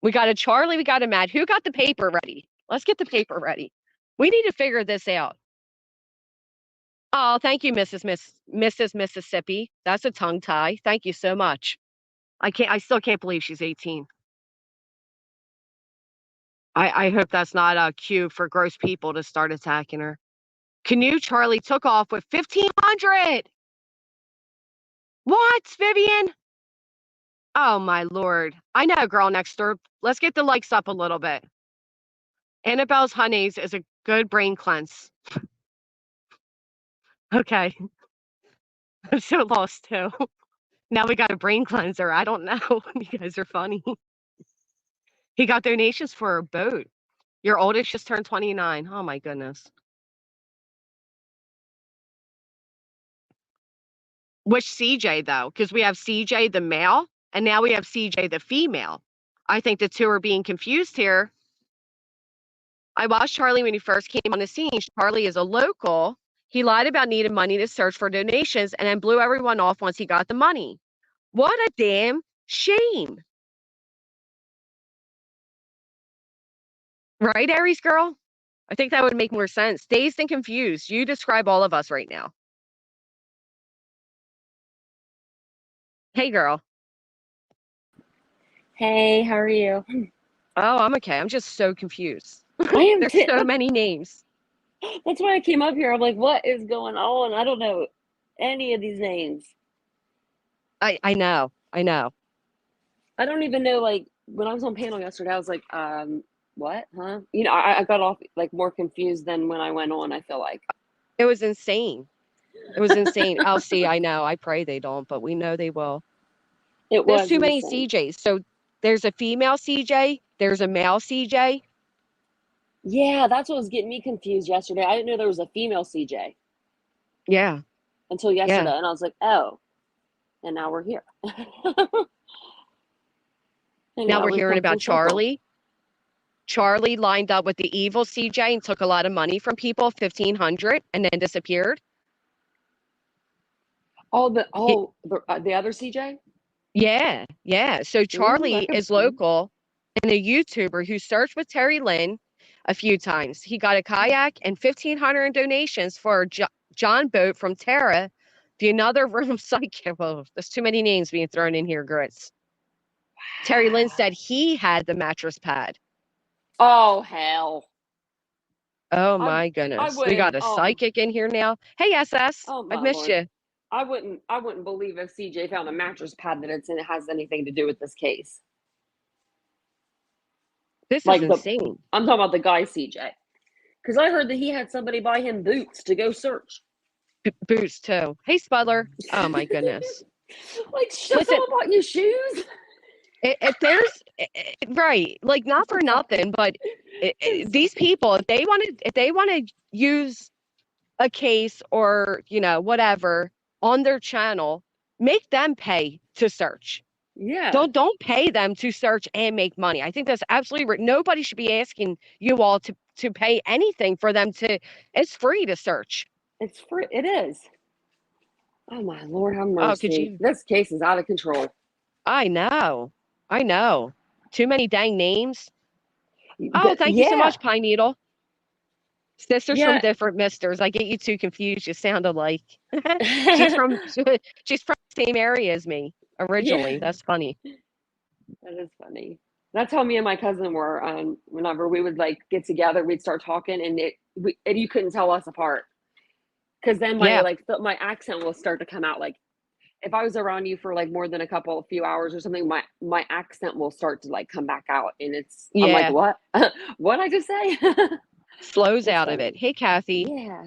We got a Charlie, we got a Matt. Who got the paper ready? Let's get the paper ready. We need to figure this out. Oh, thank you, Mrs. Mississippi. That's a tongue tie. Thank you so much. I still can't believe she's 18. I hope that's not a cue for gross people to start attacking her. Canoe Charlie took off with 1,500. What, Vivian? Oh my lord. I know, girl next door. Let's get the likes up a little bit. Annabelle's Honeys is a good brain cleanse. Okay. I'm so lost too. Now we got a brain cleanser. I don't know. You guys are funny. He got donations for a boat. Your oldest just turned 29. Oh my goodness. Which CJ though? Because we have CJ the male and now we have CJ the female. I think the two are being confused here. I watched Charlie when he first came on the scene. Charlie is a local. He lied about needing money to search for donations and then blew everyone off once he got the money. What a damn shame. Right, Aries girl? I think that would make more sense. Dazed and confused. You describe all of us right now. Hey, girl. Hey, how are you? Oh, I'm okay. I'm just so confused. I am There's too. so many names. That's why I came up here. I'm like, what is going on? I don't know any of these names. I know. I know. I don't even know, like, when I was on panel yesterday, I was like, what? Huh? You know, I got off like more confused than when I went on, I feel like. It was insane. It was insane. I'll see. I know. I pray they don't, but we know they will. It There's was too many insane. CJs. So there's a female CJ, there's a male CJ. Yeah, that's what was getting me confused yesterday. I didn't know there was a female CJ Yeah. until Yeah. yesterday, and I was like, oh, and now we're here. And Now now we're we've hearing come full about circle. Charlie. Charlie lined up with the evil CJ and took a lot of money from people, 1,500, and then disappeared. He, The other CJ? yeah, yeah. So Ooh, that Charlie could. is local and a YouTuber who searched with Terry Lynn a few times. He got a kayak and 1,500 in donations for a John boat from Tara, the another room psychic. Well, there's too many names being thrown in here, Grits. Terry Lynn said he had the mattress pad. Oh hell. Oh I my I goodness. We wouldn't. got a psychic in here now. Hey, SS. Oh I've my missed lord. you. I wouldn't believe if CJ found a mattress pad that it has anything to do with this case. This is Like insane. I'm talking about the guy CJ. Because I heard that he had somebody buy him boots to go search. Boots, too. Hey, Spudler. Oh my goodness. Like, Listen, someone bought you shoes? if there's right, like not for nothing, but these people, if they want to use a case or whatever on their channel, make them pay to search. Yeah, Don't pay them to search and make money. I think that's absolutely right. Nobody should be asking you all to pay anything for them to. It's free to search. it's free. It is. Oh my Lord, have Oh, could mercy. you? This case is out of control. I know. I know. Too many dang names. Oh, thank you so Yeah, much, Pine Needle. Sisters from yeah. different misters. I get you two confused. You sound alike. she's from she's from the same area as me Yeah, originally. That's funny. that is funny. That's how me and my cousin were. Whenever we would like get together, we'd start talking, and you couldn't tell us apart. Because then Yeah, my accent will start to come out. Like if I was around you for like more than a few hours or something, my accent will start to like come back out, and I'm like, yeah. what? What I just say? Flows It's out of it. funny. Hey, Kathy. Yeah.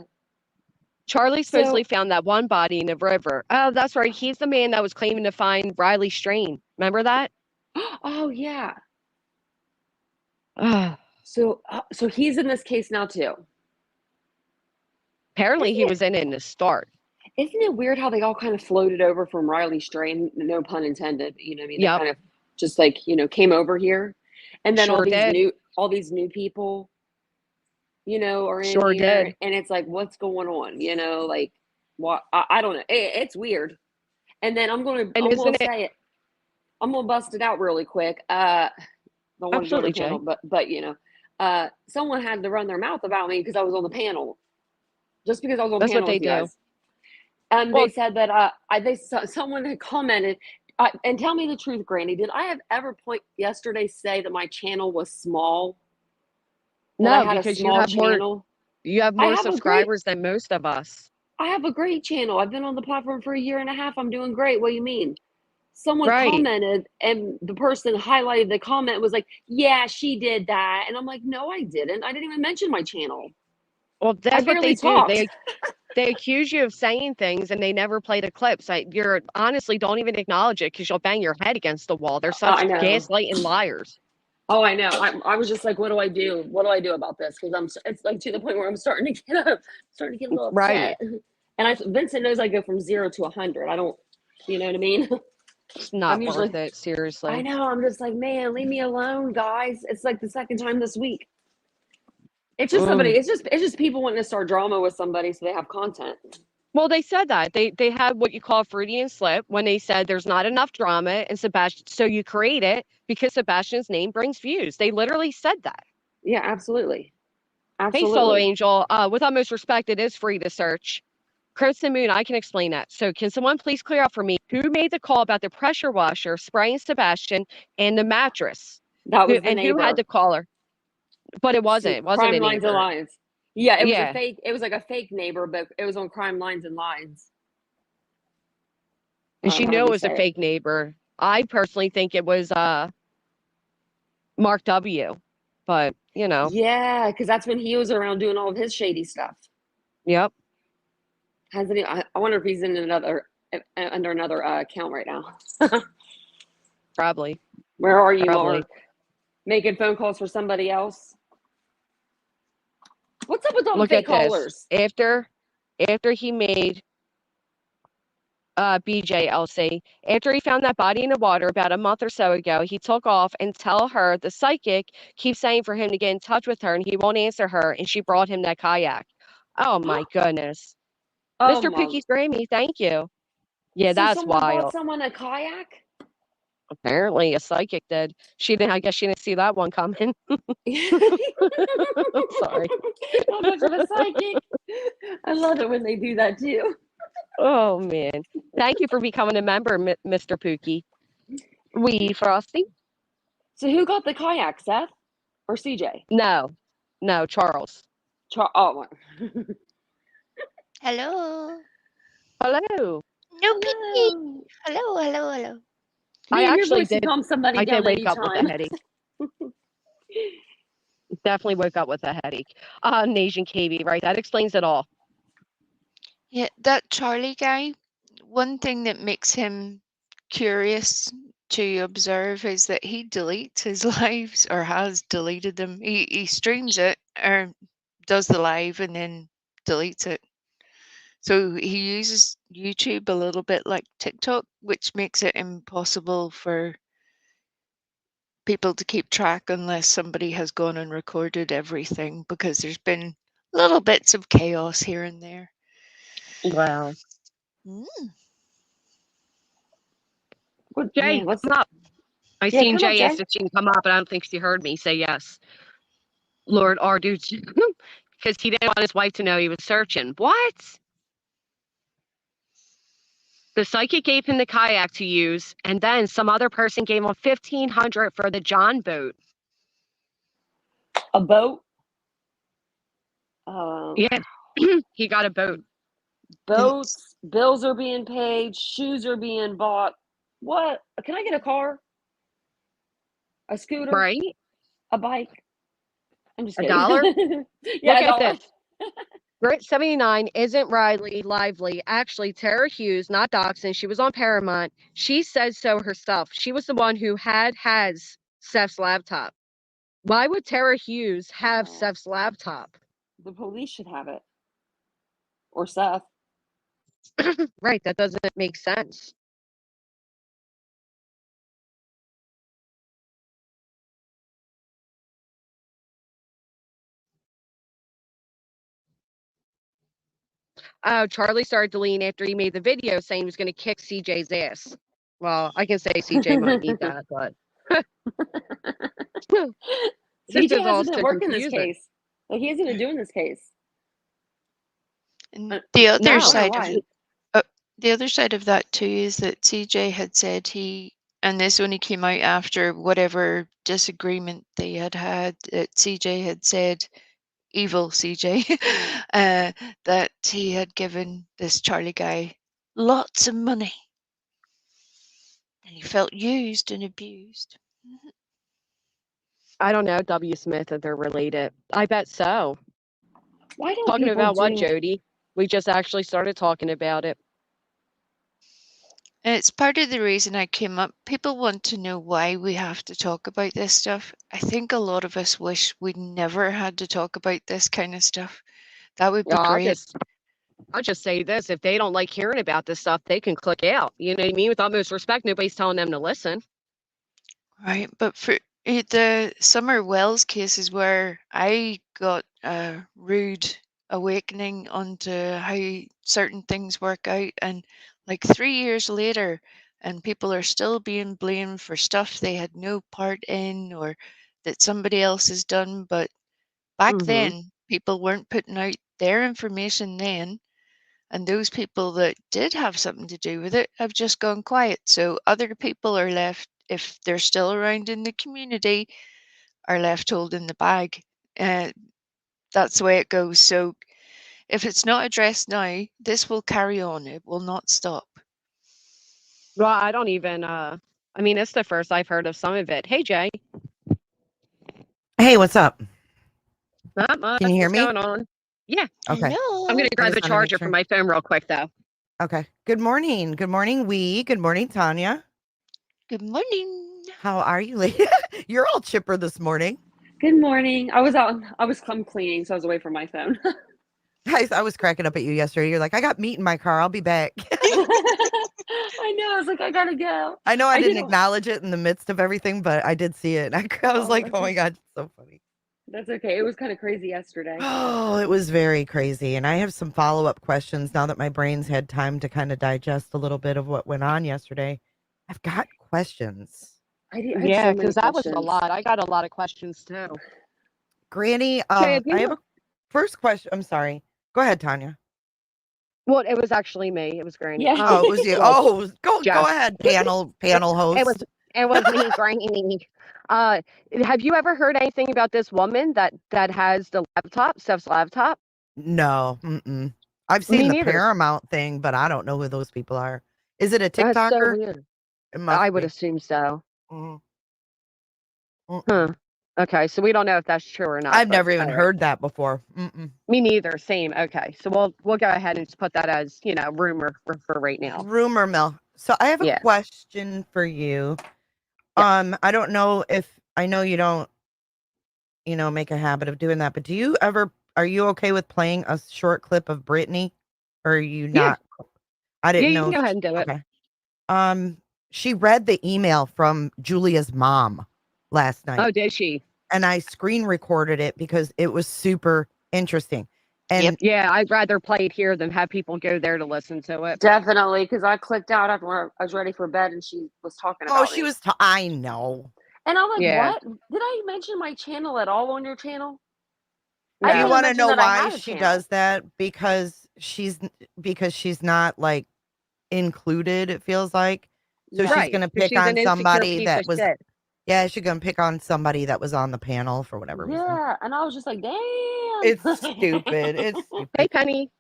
Charlie supposedly So, found that one body in the river. Oh, that's right. He's the man that was claiming to find Riley Strain. Remember that? oh yeah. Ah, So he's in this case now too. apparently, Isn't he it? was in the start. Isn't it weird how they all kind of floated over from Riley Strain? No pun intended. You know what I mean? They Yep, kind of just like came over here, and then sure did. all these new people, are in Sure here, did. and it's like, what's going on? Like what? I don't know. It's weird. And then And I'm gonna isn't it say it. I'm gonna bust it out really quick. Don't want to go to absolutely, panel, Jay? but someone had to run their mouth about me because I was on the panel. Just because I was on That's what panel they with you do. guys, they Well, said that someone had commented. And tell me the truth, Granny. Did I have ever point yesterday say that my channel was small? That I no, had a because small channel? you have I more have a great subscribers than most of us. I have a great channel. I've been on the platform for a year and a half. I'm doing great. What do you mean? Someone Right. commented, and the person highlighted the comment was like, yeah, she did that. And I'm like, no, I didn't. I didn't even mention my channel. Well, I that's what barely they do. talked. They accuse you of saying things and they never play the clips. You're honestly don't even acknowledge it because you'll bang your head against the wall. They're I such know. gaslighting liars. Oh, I know. I was just like, what do I do? What do I do about this? Because it's like to the point where I'm starting to get a little Right. upset. And Vincent knows I go from 0 to 100. I don't, you know what I mean? It's I'm not worth usually, it, I seriously. know. I'm just like, man, leave me alone, guys. It's like the second time this week. It's just somebody. Mm. It's just people wanting to start drama with somebody so they have content. Well, they said that. They had what you call a Freudian slip when they said there's not enough drama and Sebastian, so you create it because Sebastian's name brings views. They literally said that. Yeah, absolutely, Hey, Solo absolutely. Angel, with utmost respect, it is free to search. Crimson Moon, I can explain that. So, can someone please clear up for me who made the call about the pressure washer spraying Sebastian and the mattress? That was the Who had neighbor. the caller? But it wasn't. See, It wasn't crime a lines and neighbor. lines. Yeah, it was a Yeah, fake. It was like a fake neighbor, but it was on crime lines and lines. and she However knew it you was a say it. fake neighbor. I personally think it was Mark W. But, Yeah, because that's when he was around doing all of his shady stuff. yep, Hasn't he? I wonder if he's in under another account right now. probably. Where are you, Probably. Mark? Making phone calls for somebody else? What's up with all the Look fake at this. callers? After he made BJLC, after he found that body in the water about a month or so ago, he took off and tell her the psychic keeps saying for him to get in touch with her and he won't answer her, and she brought him that kayak. Oh my goodness. Oh Mr. my! Pookie's Grammy, thank you. Yeah, So that's someone bought wild. someone a kayak? Apparently a psychic did. She didn't, I guess she didn't see that one coming. Sorry. Not much of a psychic. I love it when they do that too. Oh man. Thank you for becoming a member, Mr. Pookie. We Frosty? So who got the kayak, Seth or CJ? No. No, Charles. Oh, Hello. Hello. No pee. hello. Hello, hello, hello. I Man, your actually voice can did calm somebody I did down wake up with a anytime. headache. Definitely woke up with a headache. Asian KB, right? That explains it all. Yeah, that Charlie guy, one thing that makes him curious to observe is that he deletes his lives or has deleted them. He streams it or does the live and then deletes it. So he uses YouTube a little bit like TikTok, which makes it impossible for people to keep track unless somebody has gone and recorded everything because there's been little bits of chaos here and there. Wow. Mm. Jay, What's come up. I yeah? seen Come up, Jay Jay. asked if she can come up, but I don't think she heard me say yes. Lord R dude, because he didn't want his wife to know he was searching. What? The psychic gave him the kayak to use, and then some other person gave him 1,500 for the John boat. A boat. Yeah, he got a boat. Boats. Bills are being paid. Shoes are being bought. What? Can I get a car? A scooter? Right? A bike? I'm just A kidding. dollar? Yeah, Look a at dollar. this. Grit 79 isn't Riley Lively. Actually, Tara Hughes, not Dachshund. She was on Paramount. She says so herself. She was the one who has Seth's laptop. Why would Tara Hughes have Oh, Seth's laptop? the police should have it. Or Seth. Right, that doesn't make sense. Charlie started deleting after he made the video saying he was going to kick CJ's ass. Well, I can say CJ might need that, but this CJ is all hasn't been so working this confusing. case. Like he hasn't been doing this case. And the other No. side why. of the other side of that too is that CJ had said and this only came out after whatever disagreement they had had. That CJ had said, evil CJ, that he had given this Charlie guy lots of money, and he felt used and abused. I don't know, W. Smith, if they're related. I bet so. Why don't Talking people about what, do Jody? We just actually started talking about it. And it's part of the reason I came up. People want to know why we have to talk about this stuff. I think a lot of us wish we never had to talk about this kind of stuff. That would be Yeah, great. I'll just say this. If they don't like hearing about this stuff, they can click out. You know what I mean? With utmost respect, nobody's telling them to listen. Right, but for the Summer Wells cases where I got a rude awakening onto how certain things work out, and like 3 years later, and people are still being blamed for stuff they had no part in or that somebody else has done. But back Mm-hmm. then, people weren't putting out their information then, and those people that did have something to do with it have just gone quiet. So other people are left, if they're still around in the community, are left holding the bag. Uh, that's the way it goes. So if it's not addressed now, this will carry on. It will not stop. Well, I don't even I mean, it's the first I've heard of some of it. Hey, Jay. Hey, what's up? Not much. Can you hear What's me? going on? Yeah. Okay. I'm Hello. going to I grab just a want to make charger sure. from my phone real quick, though. Okay. Good morning. Good morning, Wee. Good morning, Tanya. Good morning. How are you, lady? You're all chipper this morning. Good morning. I'm cleaning, so I was away from my phone. Guys, I was cracking up at you yesterday. You're like, I got meat in my car. I'll be back. I know. I was like, I gotta go. I know I didn't didn't. acknowledge it in the midst of everything, but I did see it. And I was like, oh my God, it's so funny. That's okay. It was kind of crazy yesterday. Oh, it was very crazy. And I have some follow-up questions now that my brain's had time to kind of digest a little bit of what went on yesterday. I've got questions. I have Yeah, so many because that was a questions. lot. I got a lot of questions, too. Granny, Jay, I have a first question. I'm sorry. Go ahead, Tanya. Well, it was actually me. It was Granny. Yeah. Oh, it was you. Well, Oh, go Jess. ahead, panel It host. was me, Granny. Have you ever heard anything about this woman that has the laptop, Steph's laptop? No, mm-mm. I've Me seen the neither. Paramount thing, but I don't know who those people are. Is it a That's so TikToker? weird. It must I would be. assume so. Mm, Huh. Okay, so we don't know if that's true or not. I've But never even all right. heard that before. Mm-mm. Me neither. Same. Okay, so we'll go ahead and just put that as rumor for right now. Rumor mill. So I have a Yeah. question for you. Yes. I don't know if I know you don't, make a habit of doing that, but are you okay with playing a short clip of Britney? Or are you Yeah. not? I Yeah, didn't you know. can go ahead and do it. Okay. She read the email from Julia's mom last night. Oh, did she? And I screen recorded it because it was super interesting. And Yeah, I'd rather play it here than have people go there to listen to it. Definitely, because I clicked out after I was ready for bed, and she was talking about she me. was I know. And I'm like, Yeah. what? Did I mention my channel at all on your channel? No. I Do you didn't even want to mention know that I why had a she channel. does that? Because she's not like included, it feels like. So Yeah. she's Right. gonna 'Cause pick she's on an insecure somebody piece that of was shit. she's gonna pick on somebody that was on the panel for whatever reason. Yeah, and I was just like, damn. It's stupid. It's Hey, stupid. Penny.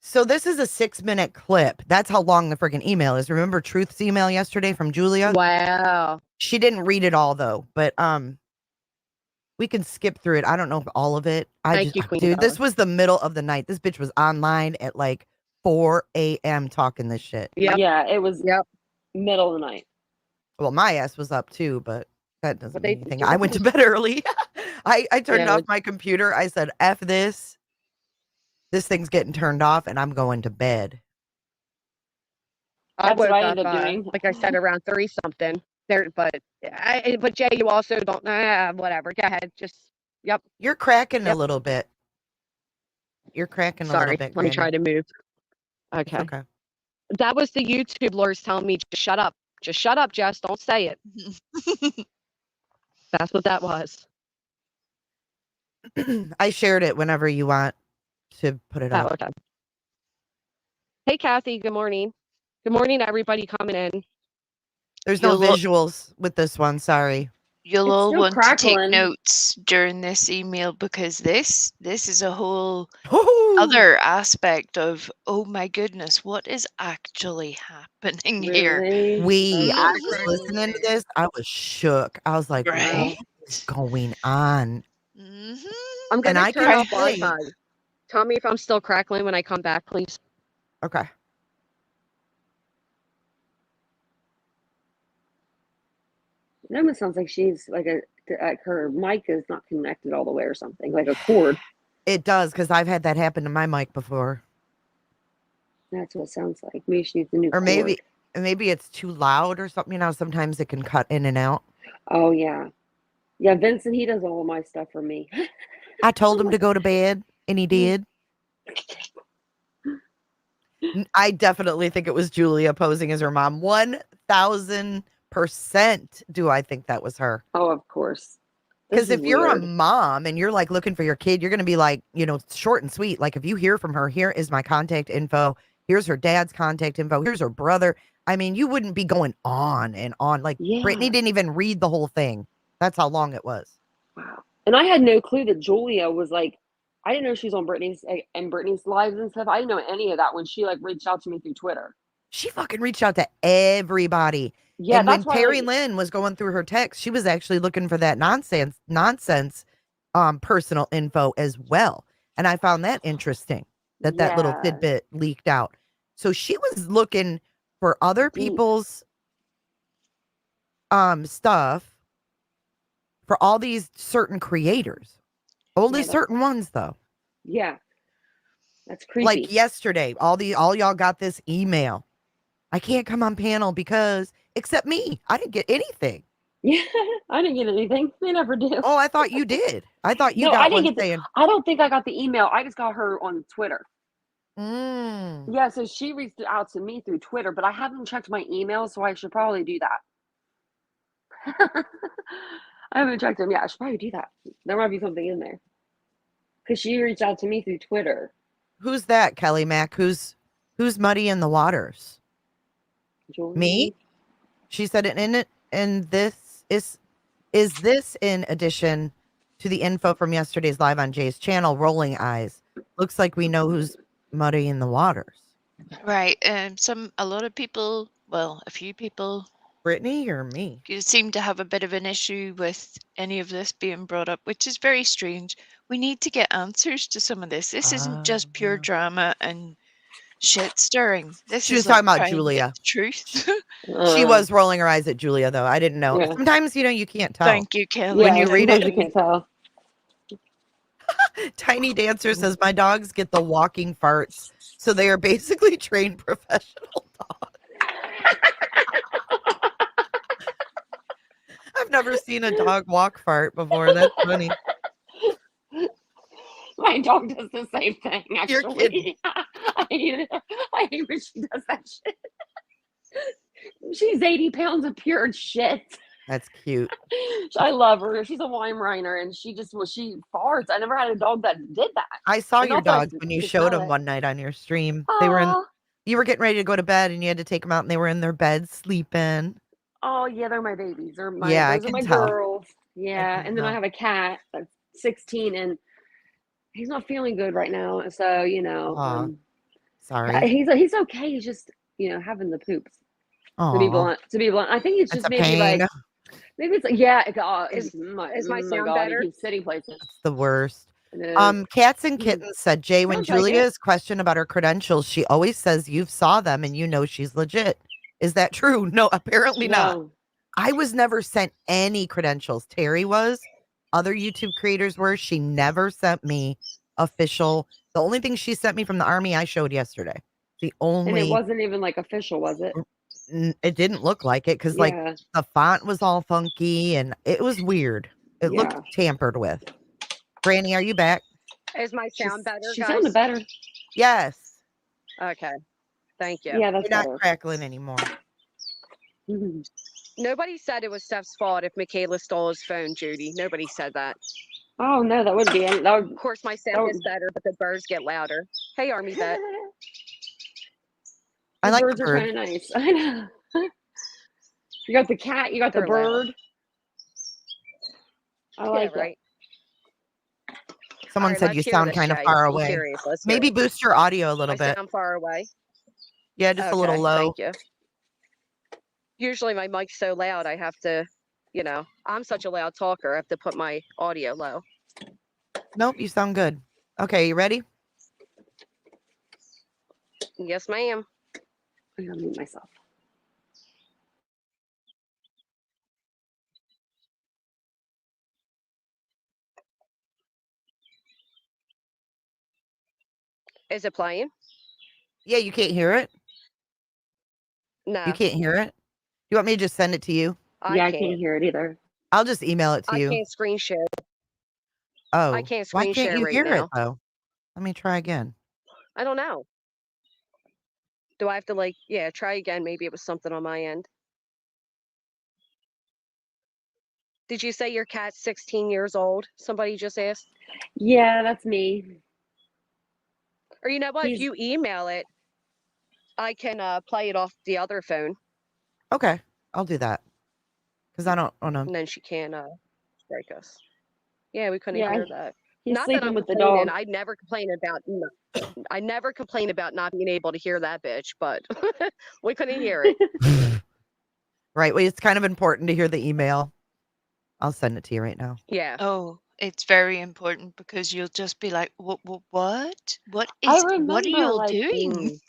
So this is a 6-minute clip. That's how long the freaking email is. Remember Truth's email yesterday from Julia? Wow. She didn't read it all though, but we can skip through it. I don't know if all of it. Thank you, Queen Dude, Bella. this was the middle of the night. This bitch was online at like 4 a.m. talking this shit. Yep. Yeah, it was Yep. middle of the night. Well, my ass was up too, but that doesn't But mean they anything. do I it went to because bed early. I turned Yeah, off my computer. I said, F this. This thing's getting turned off and I'm going to bed. I That's what woke I up, ended up doing. like I said, around 30 something. There, but Jay, you also don't. Whatever. Go ahead. Just. Yep. You're cracking a Yep. little bit. You're cracking a little Sorry. bit, Let me try Granny. to move. It's Okay. okay. That was the YouTube lawyers telling me, just shut up. Just shut up, Jess. Don't say it. That's what that was. I shared it whenever you want to put it Oh, up. okay. Hey, Kathy. Good morning. Good morning, everybody coming in. There's no You'll all- visuals with this one. Sorry. You'll It's all still want to take crackling. notes during this email because this is a whole Woo-hoo! other aspect of, oh my goodness, what is actually happening here? Really? I Mhm. was listening to this. I was shook. I was like, what Right. is going on? Mhm. I'm And going to I turn can off say, Wi-Fi. Tell me if I'm still crackling when I come back, please. okay. It almost sounds like she's like her mic is not connected all the way or something, like a cord. It does because I've had that happen to my mic before. That's what it sounds like. Maybe she needs a new Or cord. maybe it's too loud or something. Sometimes it can cut in and out. Oh yeah, yeah. Vincent, he does all of my stuff for me. I told him to go to bed and he did. I definitely think it was Julia posing as her mom. 1000% do I think that was her. Oh, of course. Because This if is you're a weird. mom and you're like looking for your kid, you're going to be like, short and sweet. Like if you hear from her, here is my contact info. Here's her dad's contact info. Here's her brother. I mean, you wouldn't be going on and on. Like Yeah. Brittany didn't even read the whole thing. That's how long it was. Wow. And I had no clue that Julia was like, I didn't know she was on Brittany's lives and stuff. I didn't know any of that when she like reached out to me through Twitter. She fucking reached out to everybody. Yeah, And when that's why, Terry like, Lynn was going through her text, she was actually looking for that nonsense, personal info as well. And I found that interesting that little yeah, tidbit leaked out. So she was looking for other deep. people's stuff for all these certain creators. Only Yeah, certain ones though. yeah, that's Like creepy. yesterday, all y'all got this email. I can't come on panel because except me. I didn't get anything. Yeah, I didn't get anything. They never do. Oh, I thought you did. I thought you No, I got didn't one get the. saying, I don't think I got the email. I just got her on Twitter. mm. Yeah, so she reached out to me through Twitter, but I haven't checked my email, so I should probably do that. I haven't checked them. Yeah, I should probably do that. There might be something in there because she reached out to me through Twitter. Who's that, Kelly Mack? Who's muddy in the waters? Me? Julie. She said it in it, and this is this in addition to the info from yesterday's live on Jay's channel, Rolling Eyes. Looks like we know who's muddy in the waters. Right. A lot of people, well, a few people Brittany or me? seem to have a bit of an issue with any of this being brought up, which is very strange. We need to get answers to some of this. This isn't just pure Yeah. drama and shit stirring. This She is was talking about trying to get Julia. the truth. She was rolling her eyes at Julia, though. I didn't know. Yeah. Sometimes, you can't tell. Thank you, Kelly. When Yeah, you read sometimes it, you can't tell. Tiny Dancer says, my dogs get the walking farts, so they are basically trained professional dogs. I've never seen a dog walk fart before. That's funny. My dog does the same thing, You're kidding. actually. I hate when she does that shit. She's 80 pounds of pure shit. That's cute. I love her. She's a Weimaraner, and she farts. I never had a dog that did that. I saw And your also I dogs when you can showed smell them it. one night on your stream. They were in. Aw. You were getting ready to go to bed, and you had to take them out, and they were in their bed sleeping. Oh yeah, they're my babies. Yeah, I Those are can my tell. girls. Yeah, can and then I tell. have a cat that's 16, and he's not feeling good right now. So Aw, sorry. he's okay. He's just having the poops. To be Aw, blunt, I think it's that's just a maybe pain. maybe it's yeah. Is my sound God, better? he keeps sitting places. It's the worst. It is. Cats and Kittens said, Jay, when Sounds like Julia it. is questioned about her credentials, she always says you've saw them and you know she's legit. Is that true? No, apparently not. No. I was never sent any credentials. Terry was. Other YouTube creators were. She never sent me official. The only thing she sent me from the army I showed yesterday. The And it only wasn't even like official, was it? it didn't look like it because like Yeah. the font was all funky and it was weird. It looked Yeah. tampered with. Granny, are you back? Is my sound better, She guys? sounded better. Yes. Okay. Thank you. Yeah, that's You're not better. crackling anymore. Mhm. Nobody said it was Steph's fault if Michaela stole his phone, Judy. Nobody said that. Oh no, that wouldn't be any. That would. Of course, my sound is better, but the birds get louder. Hey, Army Vet. I The like birds the are bird. kind of nice. I know. You got the cat. You got the They're loud. bird. I like Yeah, right. Someone Alright, said let's you hear sound this, kind of Jay. far I'm away. curious. Let's hear Maybe it. boost your audio a little I bit. sound far away. Yeah, just a little Okay, low. thank you. Usually my mic's so loud I have to, I'm such a loud talker. I have to put my audio low. Nope, you sound good. Okay, you ready? Yes, ma'am. I gotta mute myself. Is it playing? Yeah, you can't hear it? No, You can't hear it? You want me to just send it to you? Yeah, I can't. can't hear it either. I'll just email it to I you. can't screen share. Oh, I can't why screen can't share you right hear it now. though? Let me try again. I don't know. Do I have to try again? Maybe it was something on my end. Did you say your cat's 16 years old? Somebody just asked. Yeah, that's me. Or you know what? If He's you email it, I can play it off the other phone, Okay, I'll do that. Because I don't want to. and then she can strike us. Yeah, we couldn't yeah, hear that. he's Not that sleeping I'm with the complaining. dog. I never complain about I never complain about not being able to hear that bitch, but we couldn't hear it. Right. Well, it's kind of important to hear the email. I'll send it to you right now. Yeah. Oh, it's very important because you'll just be like, what? What I are you remember, all like, doing?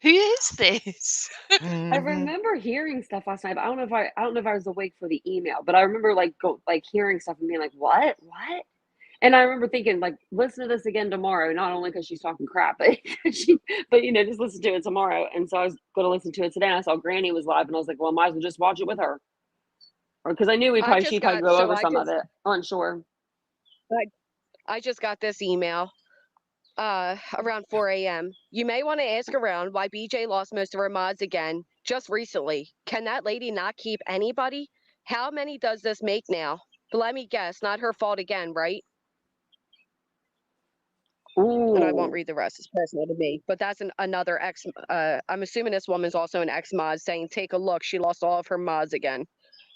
Who is this? I Mhm. remember hearing stuff last night, but I don't know if I was awake for the email, but I remember like hearing stuff and being like, what? And I remember thinking, like, listen to this again tomorrow, not only because she's talking crap, but but just listen to it tomorrow. And so I was going to listen to it today. And I saw Granny was live, and I was like, well, I might as well just watch it with her, or because I knew she'd probably go over some of it. Unsure. I just got this email around 4 a.m. You may want to ask around why BJ lost most of her mods again just recently. Can that lady not keep anybody? How many does this make now? But let me guess, not her fault again, right? And I won't Ooh, read the rest. It's personal to me. But that's another ex. I'm assuming this woman's also an ex mod saying, take a look. She lost all of her mods again.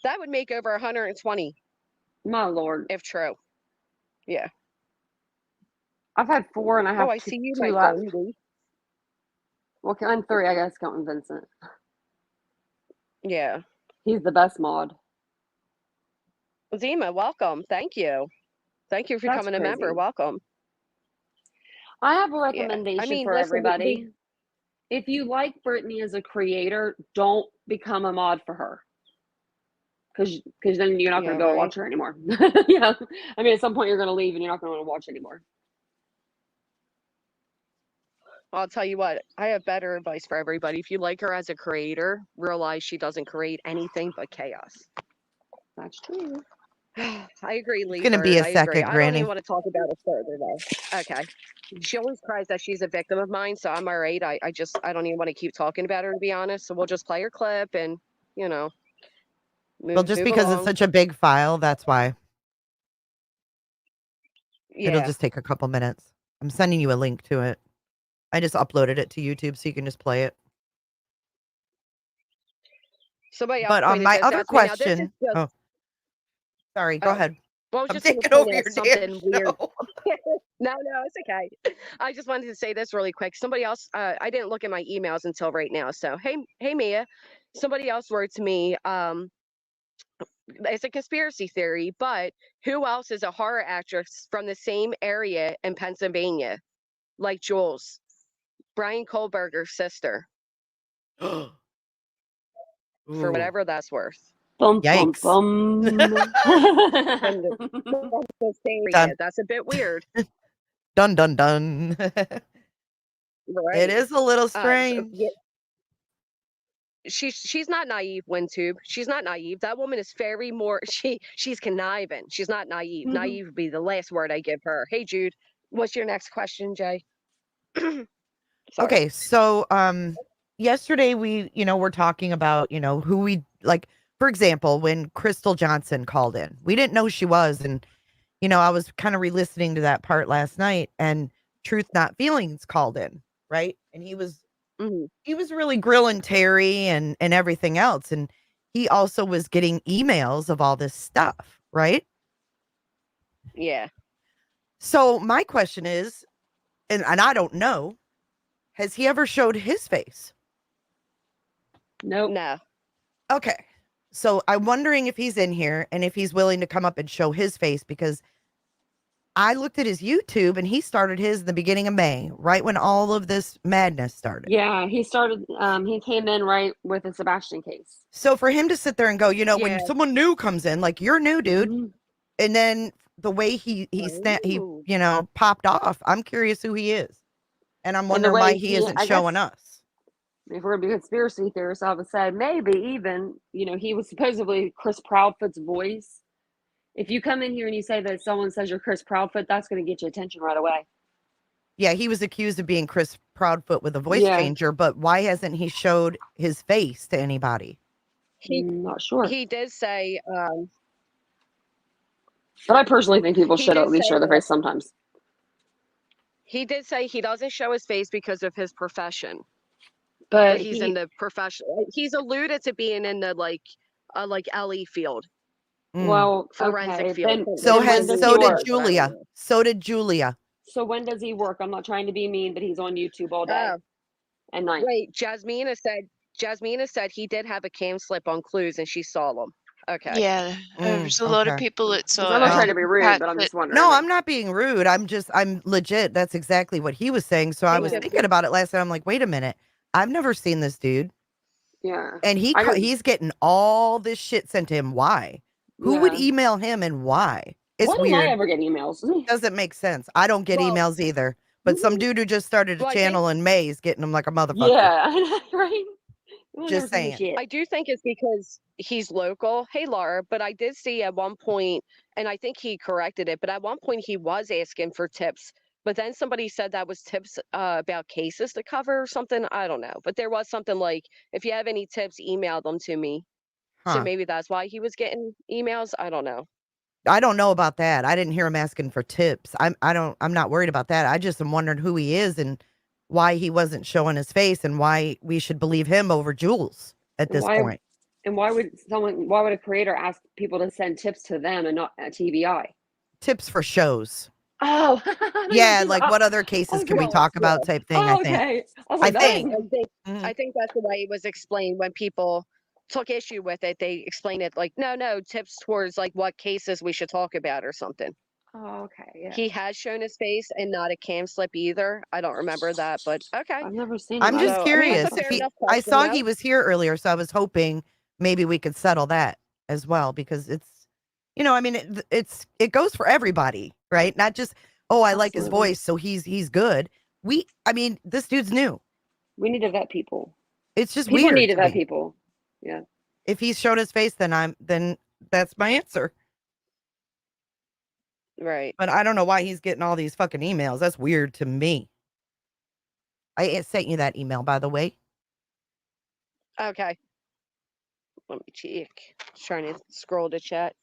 That would make over 120 my lord! if true. Yeah. I've had 4, and I have Oh, I see you, two my left. friend. Well, I'm 3, I guess, counting Vincent. Yeah. He's the best mod. Zima, welcome. Thank you. Thank you for That's becoming a member. crazy. Welcome. I have a Yeah. recommendation I mean, for listen, everybody. If you like Brittany as a creator, don't become a mod for her. Because then you're not going to go watch her anymore. Yeah. I mean, at some point you're going to leave and you're not going to want to watch anymore. I'll tell you what, I have better advice for everybody. If you like her as a creator, realize she doesn't create anything but chaos. That's true. I agree, It's Lee going to be Bird. a I agree. second, I don't Granny. even want to talk about it further, though. Okay. She always cries that she's a victim of mine, so I'm all right. I don't even want to keep talking about her, to be honest. So we'll just play her clip and, Well, move just because it's along. such a big file, that's why. It'll Yeah. just take a couple minutes. I'm sending you a link to it. I just uploaded it to YouTube so you can just play it. Somebody else But on pointed my this other out to me. Now, this is question, just, oh, sorry, go oh, ahead. well, I was I'm just going to taking point over out your damn something weird. show. No, it's okay. I just wanted to say this really quick. Somebody else, I didn't look at my emails until right now. So, hey, Mia. Somebody else wrote to me. It's a conspiracy theory, but who else is a horror actress from the same area in Pennsylvania, like Jules, Brian Kohlberger's sister, for Ooh, whatever that's worth. Bum, bum, yikes. bum. From the same Dun, area. That's a bit weird, dun, dun, dun. right? It is a little So, strange. yeah, she's not naive, Wintube. She's not naive. That woman is very more she's conniving. She's not naive. Naive would be the last word I give her. Hey Jude, what's your next question, Jay? Sorry. Okay, so yesterday we, we're talking about, who we like, for example, when Crystal Johnson called in. We didn't know who she was, and I was kind of re-listening to that part last night, and Truth Not Feelings called in, right? And he was Mhm. really grilling Terry and everything else, and he also was getting emails of all this stuff, right? Yeah. So my question is, and I don't know, has he ever showed his face? Nope. No. Okay. So I'm wondering if he's in here and if he's willing to come up and show his face, because I looked at his YouTube and he started his in the beginning of May, right when all of this madness started. Yeah, he started. He came in right with the Sebastian case. So for him to sit there and go, Yeah. when someone new comes in, like you're new, dude, Mhm. and then the way he Ooh. popped off, I'm curious who he is, and I'm And the wondering way why he isn't I showing guess, us. if we're gonna be conspiracy theorists, I would say maybe even, he was supposedly Chris Proudfoot's voice. If you come in here and you say that someone says you're Chris Proudfoot, that's going to get you attention right away. Yeah, he was accused of being Chris Proudfoot with a voice Yeah, changer, but why hasn't he showed his face to anybody? not sure. He did say But I personally think people he should did at least say show their that face sometimes. he did say he doesn't show his face because of his profession. But He's in the profession. He's alluded to being in the like LE field, well, forensic okay. field. So when does he work? Julia. So did Julia. So when does he work? I'm not trying to be mean, but he's on YouTube all day Oh, and night. wait. Jasmina said Jasmina said he did have a cam slip on clues and she saw them. Okay. Yeah, there's a lot of Okay. people that saw I'm not it. trying to be rude, Pat but I'm just that- wondering. No, like, I'm not being rude. I'm legit. That's exactly what he was saying. So I was Yeah. thinking about it last night. I'm like, wait a minute. I've never seen this dude. yeah. And I just- he's getting all this shit sent to him. Why? Who would Yeah. email him and why? It's Why don't I weird. ever get emails? Doesn't make sense. I don't get Well, emails either. But some dude who just started a Well, I think- channel in May is getting them like a motherfucker. Yeah, I know, right? Well, I Just never seen saying. shit. I do think it's because he's local. Hey, Laura, but I did see at one point, and I think he corrected it, but at one point he was asking for tips. But then somebody said that was tips about cases to cover or something. I don't know. But there was something like, if you have any tips, email them to me. So Huh. maybe that's why he was getting emails. I don't know. I don't know about that. I didn't hear him asking for tips. I'm not worried about that. I just am wondering who he is and why he wasn't showing his face and why we should believe him over Jules at this point. And why would a creator ask people to send tips to them and not a TBI? Tips for shows. Oh, Yeah, like what other cases can we well, talk about yeah. type thing, I think. okay. I was I like, think. I think that's the way it was explained when people took issue with it. They explained it like, no, tips towards like what cases we should talk about or something. Oh, okay. Yeah. He has shown his face and not a cam slip either. I don't remember that, but okay. I've never seen. I'm just So, I mean, curious. that's a If fair enough I question, saw though. he was here earlier, so I was hoping maybe we could settle that as well because it's, I mean, it goes for everybody, right? Not just, oh, I like his Absolutely. voice, so he's good. I mean, this dude's new. We need to vet people. It's just People weird need to to vet me. people. Yeah. If he's shown his face, then that's my answer. Right. But I don't know why he's getting all these fucking emails. That's weird to me. I sent you that email, by the way. Okay. Let me check. Trying to scroll to chat.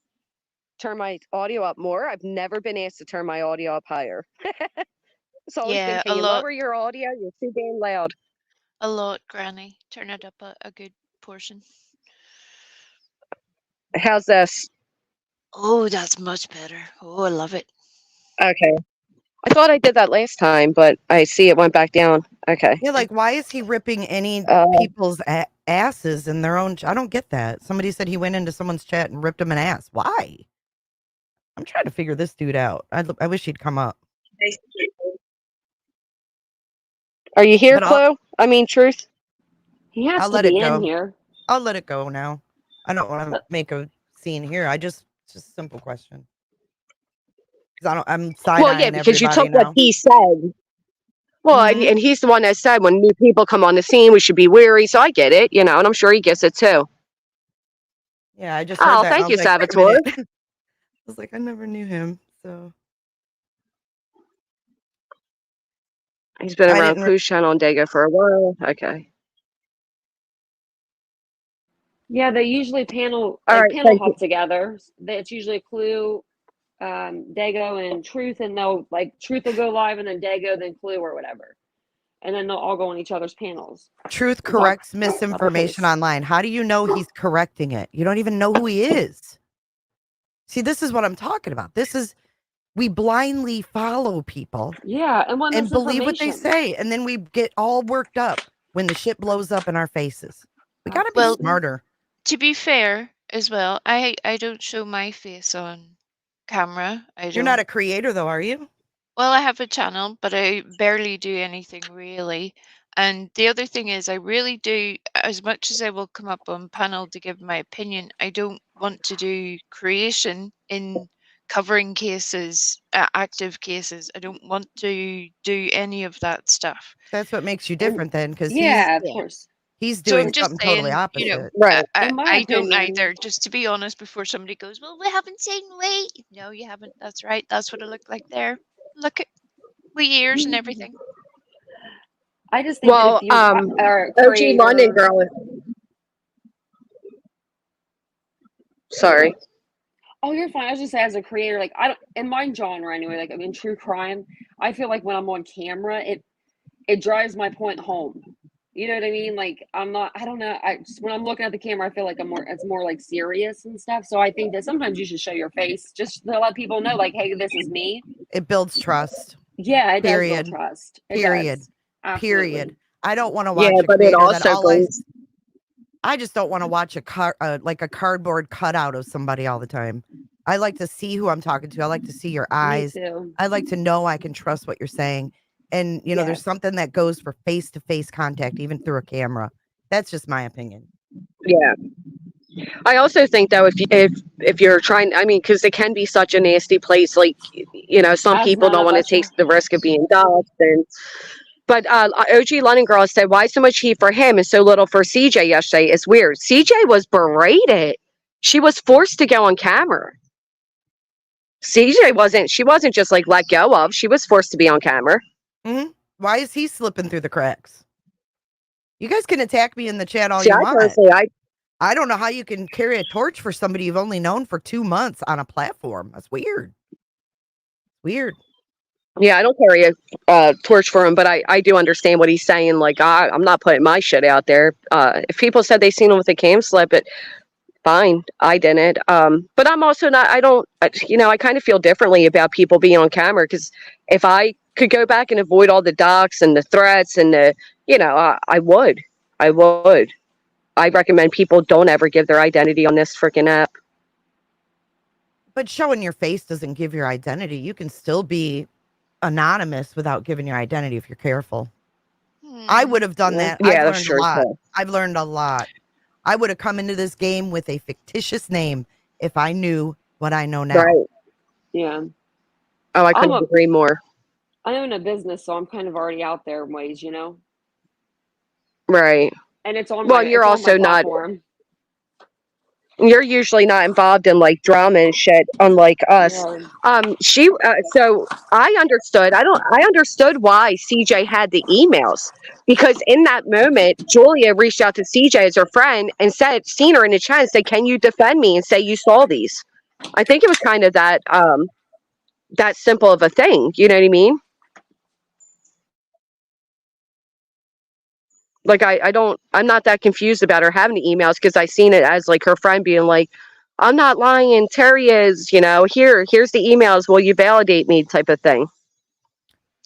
Turn my audio up more. I've never been asked to turn my audio up higher. It's always been, Yeah, can a you lot, lower your audio? You're too damn loud. Granny. Turn it up a good portion. How's this? Oh, that's much better. Oh, I love it. Okay. I thought I did that last time, but I see it went back down. Okay. Yeah, like why is he ripping any people's asses in their own? I don't get that. Somebody said he went into someone's chat and ripped him an ass. Why? I'm trying to figure this dude out. I wish he'd come up. Are you here, But I'll- Chloe? I mean, Truth? He has I'll to let it be go. in here. I'll let it go now. I don't want to make a scene here. It's just a simple question. Because I'm side Well, yeah, eyeing because you everybody took what now. he said. Well, Mhm. and he's the one that said when new people come on the scene, we should be wary. So I get it, and I'm sure he gets it too. Yeah, I just heard Oh, that. And thank I you, was like, wait a Saboteur. minute. I was like, I never knew him. So He's been I around didn't. Clue's channel and Dago for a while. Okay. Yeah, they usually panel All right, panel thank hop together. It's usually Clue, Dago, and Truth, and they'll Truth will go live, and then Dago, then Clue, or whatever, and then they'll all go on each other's panels. Truth Talk corrects about their misinformation case. online. How do you know he's correcting it? You don't even know who he is. See, this is what I'm talking about. We blindly follow people Yeah, and believe what they say. And then we get all worked up when the shit blows up in our faces. We got to be Well, smarter. To be fair as well, I don't show my face on camera. You're not a creator though, are you? Well, I have a channel, but I barely do anything really. And the other thing is, I really do, as much as I will come up on panel to give my opinion, I don't want to do creation in covering cases, active cases. I don't want to do any of that stuff. That's what makes you different then, because Yeah, of Yeah. course. he's So doing I'm just something totally saying, opposite. Right. In my I don't opinion- either, just to be honest, before somebody goes, well, we haven't seen weight. No, you haven't. That's right. That's what it looked like there. Look at with ears and everything. I just think that Well, if you are a OG creator, London girl. Sorry. Oh, you're fine. I was just say, as a creator, I don't, in my genre anyway, in true crime, I feel like when I'm on camera, it drives my point home. You know what I mean? I don't know. When I'm looking at the camera, I feel like it's more serious and stuff. So I think that sometimes you should show your face just to let people know, hey, this is me. It builds trust. Yeah, it Period. does build trust. It Period. does. Absolutely. Period. I don't want to watch Yeah, a but it creator that also brings. I just don't want to watch like a cardboard cutout of somebody all the time. I like to see who I'm talking to. I like to see your Me eyes. too. I like to know I can trust what you're saying. And, you know, there's Yes. something that goes for face-to-face contact, even through a camera. That's just my opinion. Yeah. I also think though, if you're trying, I mean, because it can be such a nasty place. Like, you know, some As people none don't of want to us take are. the risk of being doxxed. And but OG London Girl said, "Why so much heat for him and so little for CJ yesterday?" It's weird. CJ was berated. She was forced to go on camera. CJ wasn't. She wasn't just like let go of. She was forced to be on camera. Why is he slipping through the cracks? You guys can attack me in the chat all See, you I want. personally, I don't know how you can carry a torch for somebody you've only known for 2 months on a platform. That's weird. Weird. yeah, I don't carry a torch for him, but I do understand what he's saying. Like, I'm not putting my shit out there. If people said they seen him with a cam slip, fine, I didn't. But I'm also not. I don't. You know, I kind of feel differently about people being on camera because if I could go back and avoid all the docs and the threats and the, you know, I would. I would. I recommend people don't ever give their identity on this freaking app. But showing your face doesn't give your identity. You can still be anonymous without giving your identity if you're careful. I would have done that. Yeah, I've that's learned a true. lot. I've learned a lot. I would have come into this game with a fictitious name if I knew what I know now. Right. Yeah. Oh, I couldn't agree more. I own a business, so I'm kind of already out there in ways, you know. Right. And it's on Well, my you're also not. platform. You're usually not involved in like drama and shit, unlike us. Yeah. So I understood. I understood why CJ had the emails because in that moment, Julia reached out to CJ as her friend and said, seen her in the chat and said, "Can you defend me and say you saw these?" I think it was kind of that simple of a thing. You know what I mean? Like I'm not that confused about her having the emails because I seen it as like her friend being like, "I'm not lying. Terry is, you know, here's the emails. Will you validate me?" type of thing.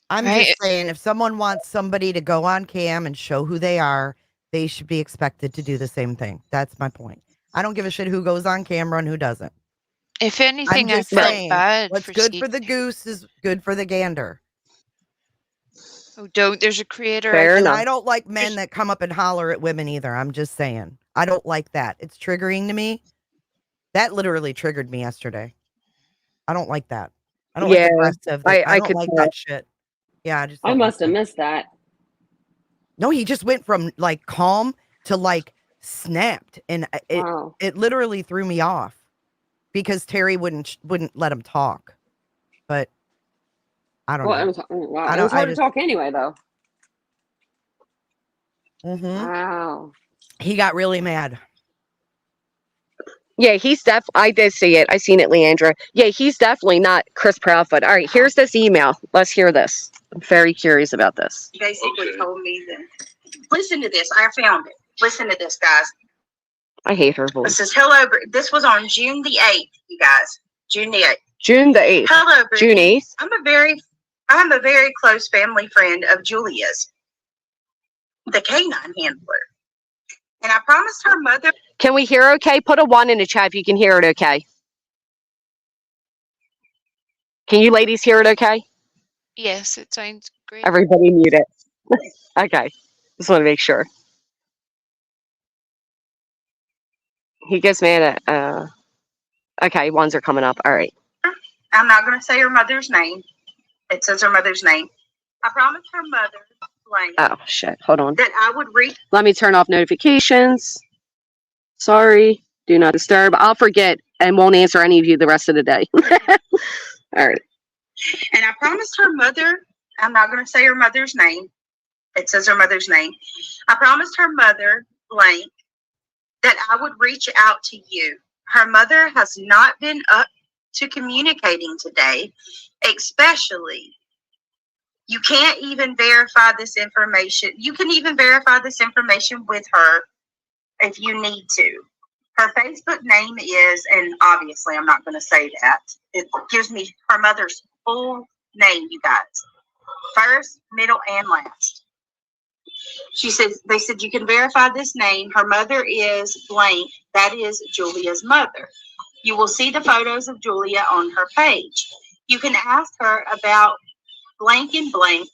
I'm just saying, if someone wants somebody to go on cam and show who they are, they should be expected to do the same thing. That's my point. I don't give a shit who goes on camera and who doesn't. If I'm anything, I just felt saying, bad what's for good for the CJ. goose is good for the gander. Oh, don't. There's a creator. Fair And enough. I don't like men that come up and holler at women either. I'm just saying. I don't like that. It's triggering to me. That literally triggered me yesterday. I don't like that. I don't like Yeah, aggressive. I don't could like tell. that shit. Yeah, I just I don't like must have that. missed that. No, he just went from like calm to like snapped, and it literally threw me off because Terry wouldn't let him talk. But I don't know. It was, wow. I It don't. was hard to talk anyway, though. Wow. He got really mad. Yeah, he's I did see it. I seen it, Leandra. Yeah, he's definitely not Chris Proudfoot. All right, here's this email. Let's hear this. I'm very curious about this. He basically told me that. Listen to this. I found it. Listen to this, guys. I hate her It voice. says, hello. This was on June the 8th, you guys. June the 8th. June the 8th. Hello, Brittany. June 8th. I'm a very close family friend of Julia's, the canine handler. And I promised her mother. Can we hear okay? Put a 1 in the chat if you can hear it okay. Can you ladies hear it okay? Yes, it sounds great. Everybody mute it. Okay. Just want to make sure. He gets mad at, okay, 1s are coming up. All right. I'm not going to say her mother's name. It says her mother's name. I promised her mother, blank. Oh, shit. Hold on. That I would reach. Let me turn off notifications. Sorry. Do not disturb. I'll forget and won't answer any of you the rest of the day. All right. And I promised her mother, I'm not going to say her mother's name. It says her mother's name. I promised her mother, blank, that I would reach out to you. Her mother has not been up to communicating today, especially. You can't even verify this information. You can even verify this information with her if you need to. Her Facebook name is, and obviously I'm not going to say that. It gives me her mother's full name, you guys. First, middle, and last. She says, they said, you can verify this name. Her mother is blank. That is Julia's mother. You will see the photos of Julia on her page. You can ask her about blank and blank,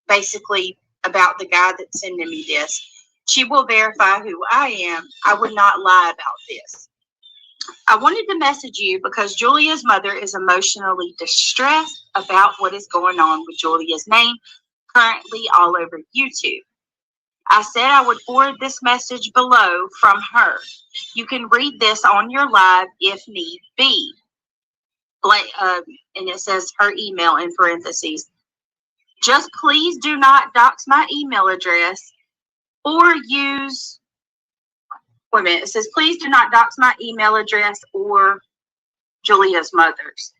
basically about the guy that's sending me this. She will verify who I am. I would not lie about this. I wanted to message you because Julia's mother is emotionally distressed about what is going on with Julia's name currently all over YouTube. I said I would forward this message below from her. You can read this on your live if need be. And it says her email in parentheses. Just please do not dox my email address or use, wait a minute, it says please do not dox my email address or Julia's mother's.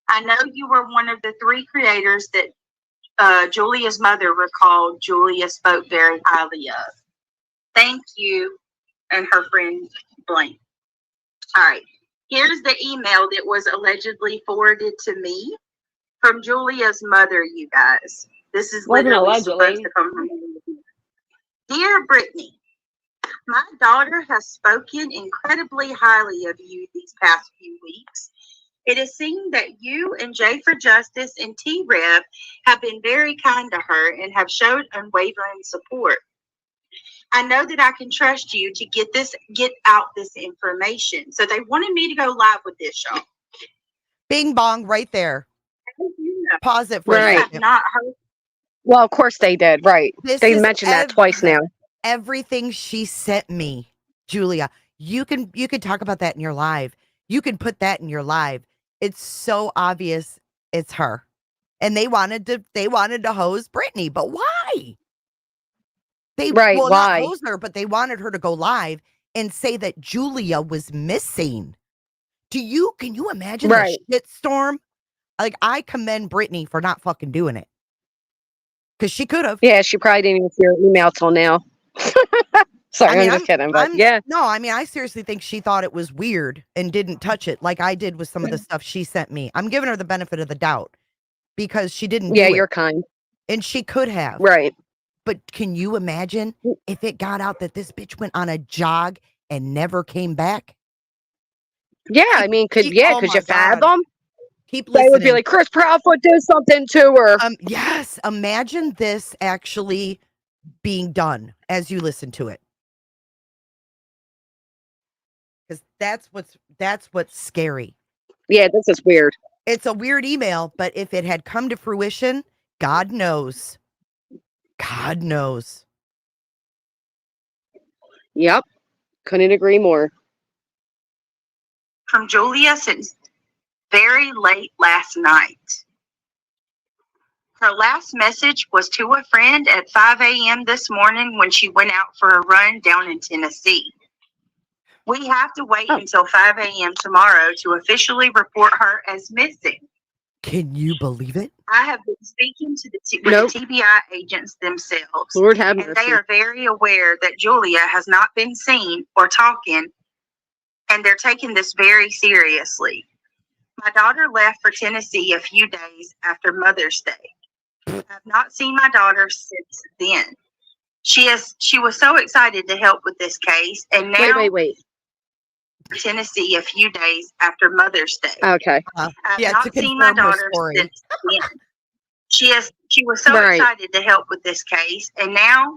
I know you were one of the 3 creators that Julia's mother recalled Julia spoke very highly of. Thank you, and her friend Blank. All right, here's the email that was allegedly forwarded to me from Julia's mother, you guys. This is Wasn't literally supposed allegedly. to come from Dear Brittany, my daughter has spoken incredibly highly of you these past few weeks. It is seen that you and Jay for Justice and T-Rev have been very kind to her and have showed unwavering support. I know that I can trust you to get out this information. So they wanted me to go live with this, y'all. Bing bong right there. Pause it for Right. a I have second. not heard. Well, of course they did. Right. This They is mentioned that twice now. Everything she sent me, Julia, you can talk about that in your live. You can put that in your live. It's so obvious it's her. And they wanted to hose Brittany, but why? Right, Not why? hose her, but they wanted her to go live and say that Julia was missing. Can you imagine Right. the shitstorm? Like, I commend Brittany for not fucking doing it. Because she could have. Yeah, she probably didn't even see her email till now. Sorry, I'm just kidding, but yeah. No, I mean, I seriously think she thought it was weird and didn't touch it like I did with some of the stuff she sent me. I'm giving her the benefit of the doubt because she didn't Yeah, do you're it. kind. And she could have. Right. But can you imagine if it got out that this bitch went on a jog and never came back? Yeah, I mean, could oh you my God. fathom? Keep They would be listening. like, Chris Proudfoot did something to her. Yes, imagine this actually being done as you listen to it. Because that's what's scary. Yeah, this is weird. It's a weird email, but if it had come to fruition, God knows. God knows. Yep. Couldn't agree more. From Julia since very late last night. Her last message was to a friend at 5 a.m. this morning when she went out for a run down in Tennessee. We have to wait until 5 a.m. tomorrow to officially report her as missing. Can you believe it? I have been speaking to the TBI agents themselves, Lord have and mercy. they are very aware that Julia has not been seen or talking, and they're taking this very seriously. My daughter left for Tennessee a few days after Mother's Day. I have not seen my daughter since then. She was so excited to help with this case, and now Wait. Tennessee a few days after Mother's Day. Okay. I have Yeah, to not seen my confirm her daughter story. since then. She was so Right. excited to help with this case, and now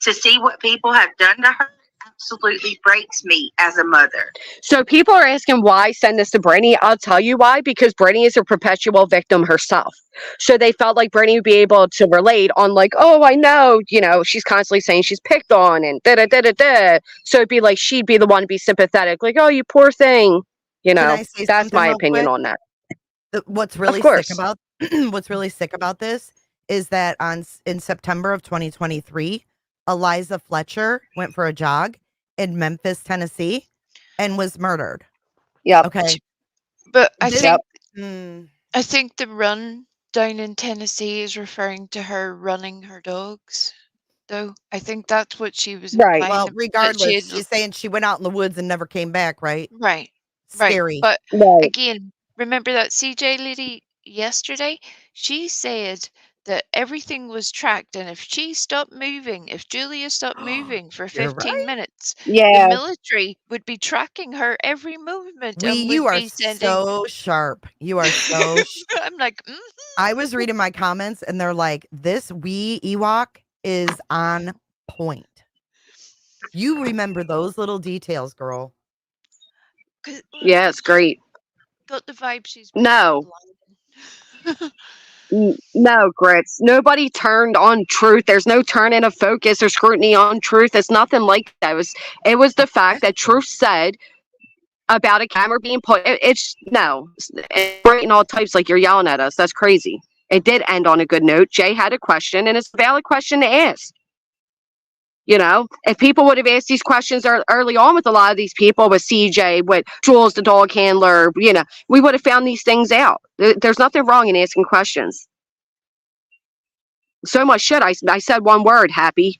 to see what people have done to her absolutely breaks me as a mother. So people are asking why send this to Brittany. I'll tell you why, because Brittany is a perpetual victim herself. So they felt like Brittany would be able to relate on like, oh, I know, she's constantly saying she's picked on and da-da-da-da-da. So it'd be like she'd be the one to be sympathetic, like, oh, you poor thing. Can I say That's something my real opinion quick? on that. What's really course. sick about this is that in September of 2023, Eliza Fletcher went for a jog in Memphis, Tennessee, and was murdered. Yep. Okay. But I This- think the run down in Tennessee is referring to her running her dogs, though. I think that's what she was Right. implying. Well, that regardless, she had- she's saying she went out in the woods and never came back, right? right. Scary. But Right. again, remember that CJ lady yesterday? She said that everything was tracked, and if she stopped moving, if Julia stopped moving for You're 15 right. minutes, the Yeah. military would be tracking her every movement and You would are be sending. so sharp. You are so I'm like, I was reading my comments and they're like, this wee Ewok is on point. You remember those little details, girl. Yeah, it's great. Got the vibe she's No. lying. No, Grits. Nobody turned on truth. There's no turn in of focus or scrutiny on truth. It's nothing like that. It was the fact that truth said about a camera being put. It's no, it's and all types like you're yelling at us. That's crazy. It did end on a good note. Jay had a question, and it's a valid question to ask. You know, if people would have asked these questions early on with a lot of these people, with CJ, with Jules, the dog handler, we would have found these things out. There's nothing wrong in asking questions. So much shit. I said one word, happy.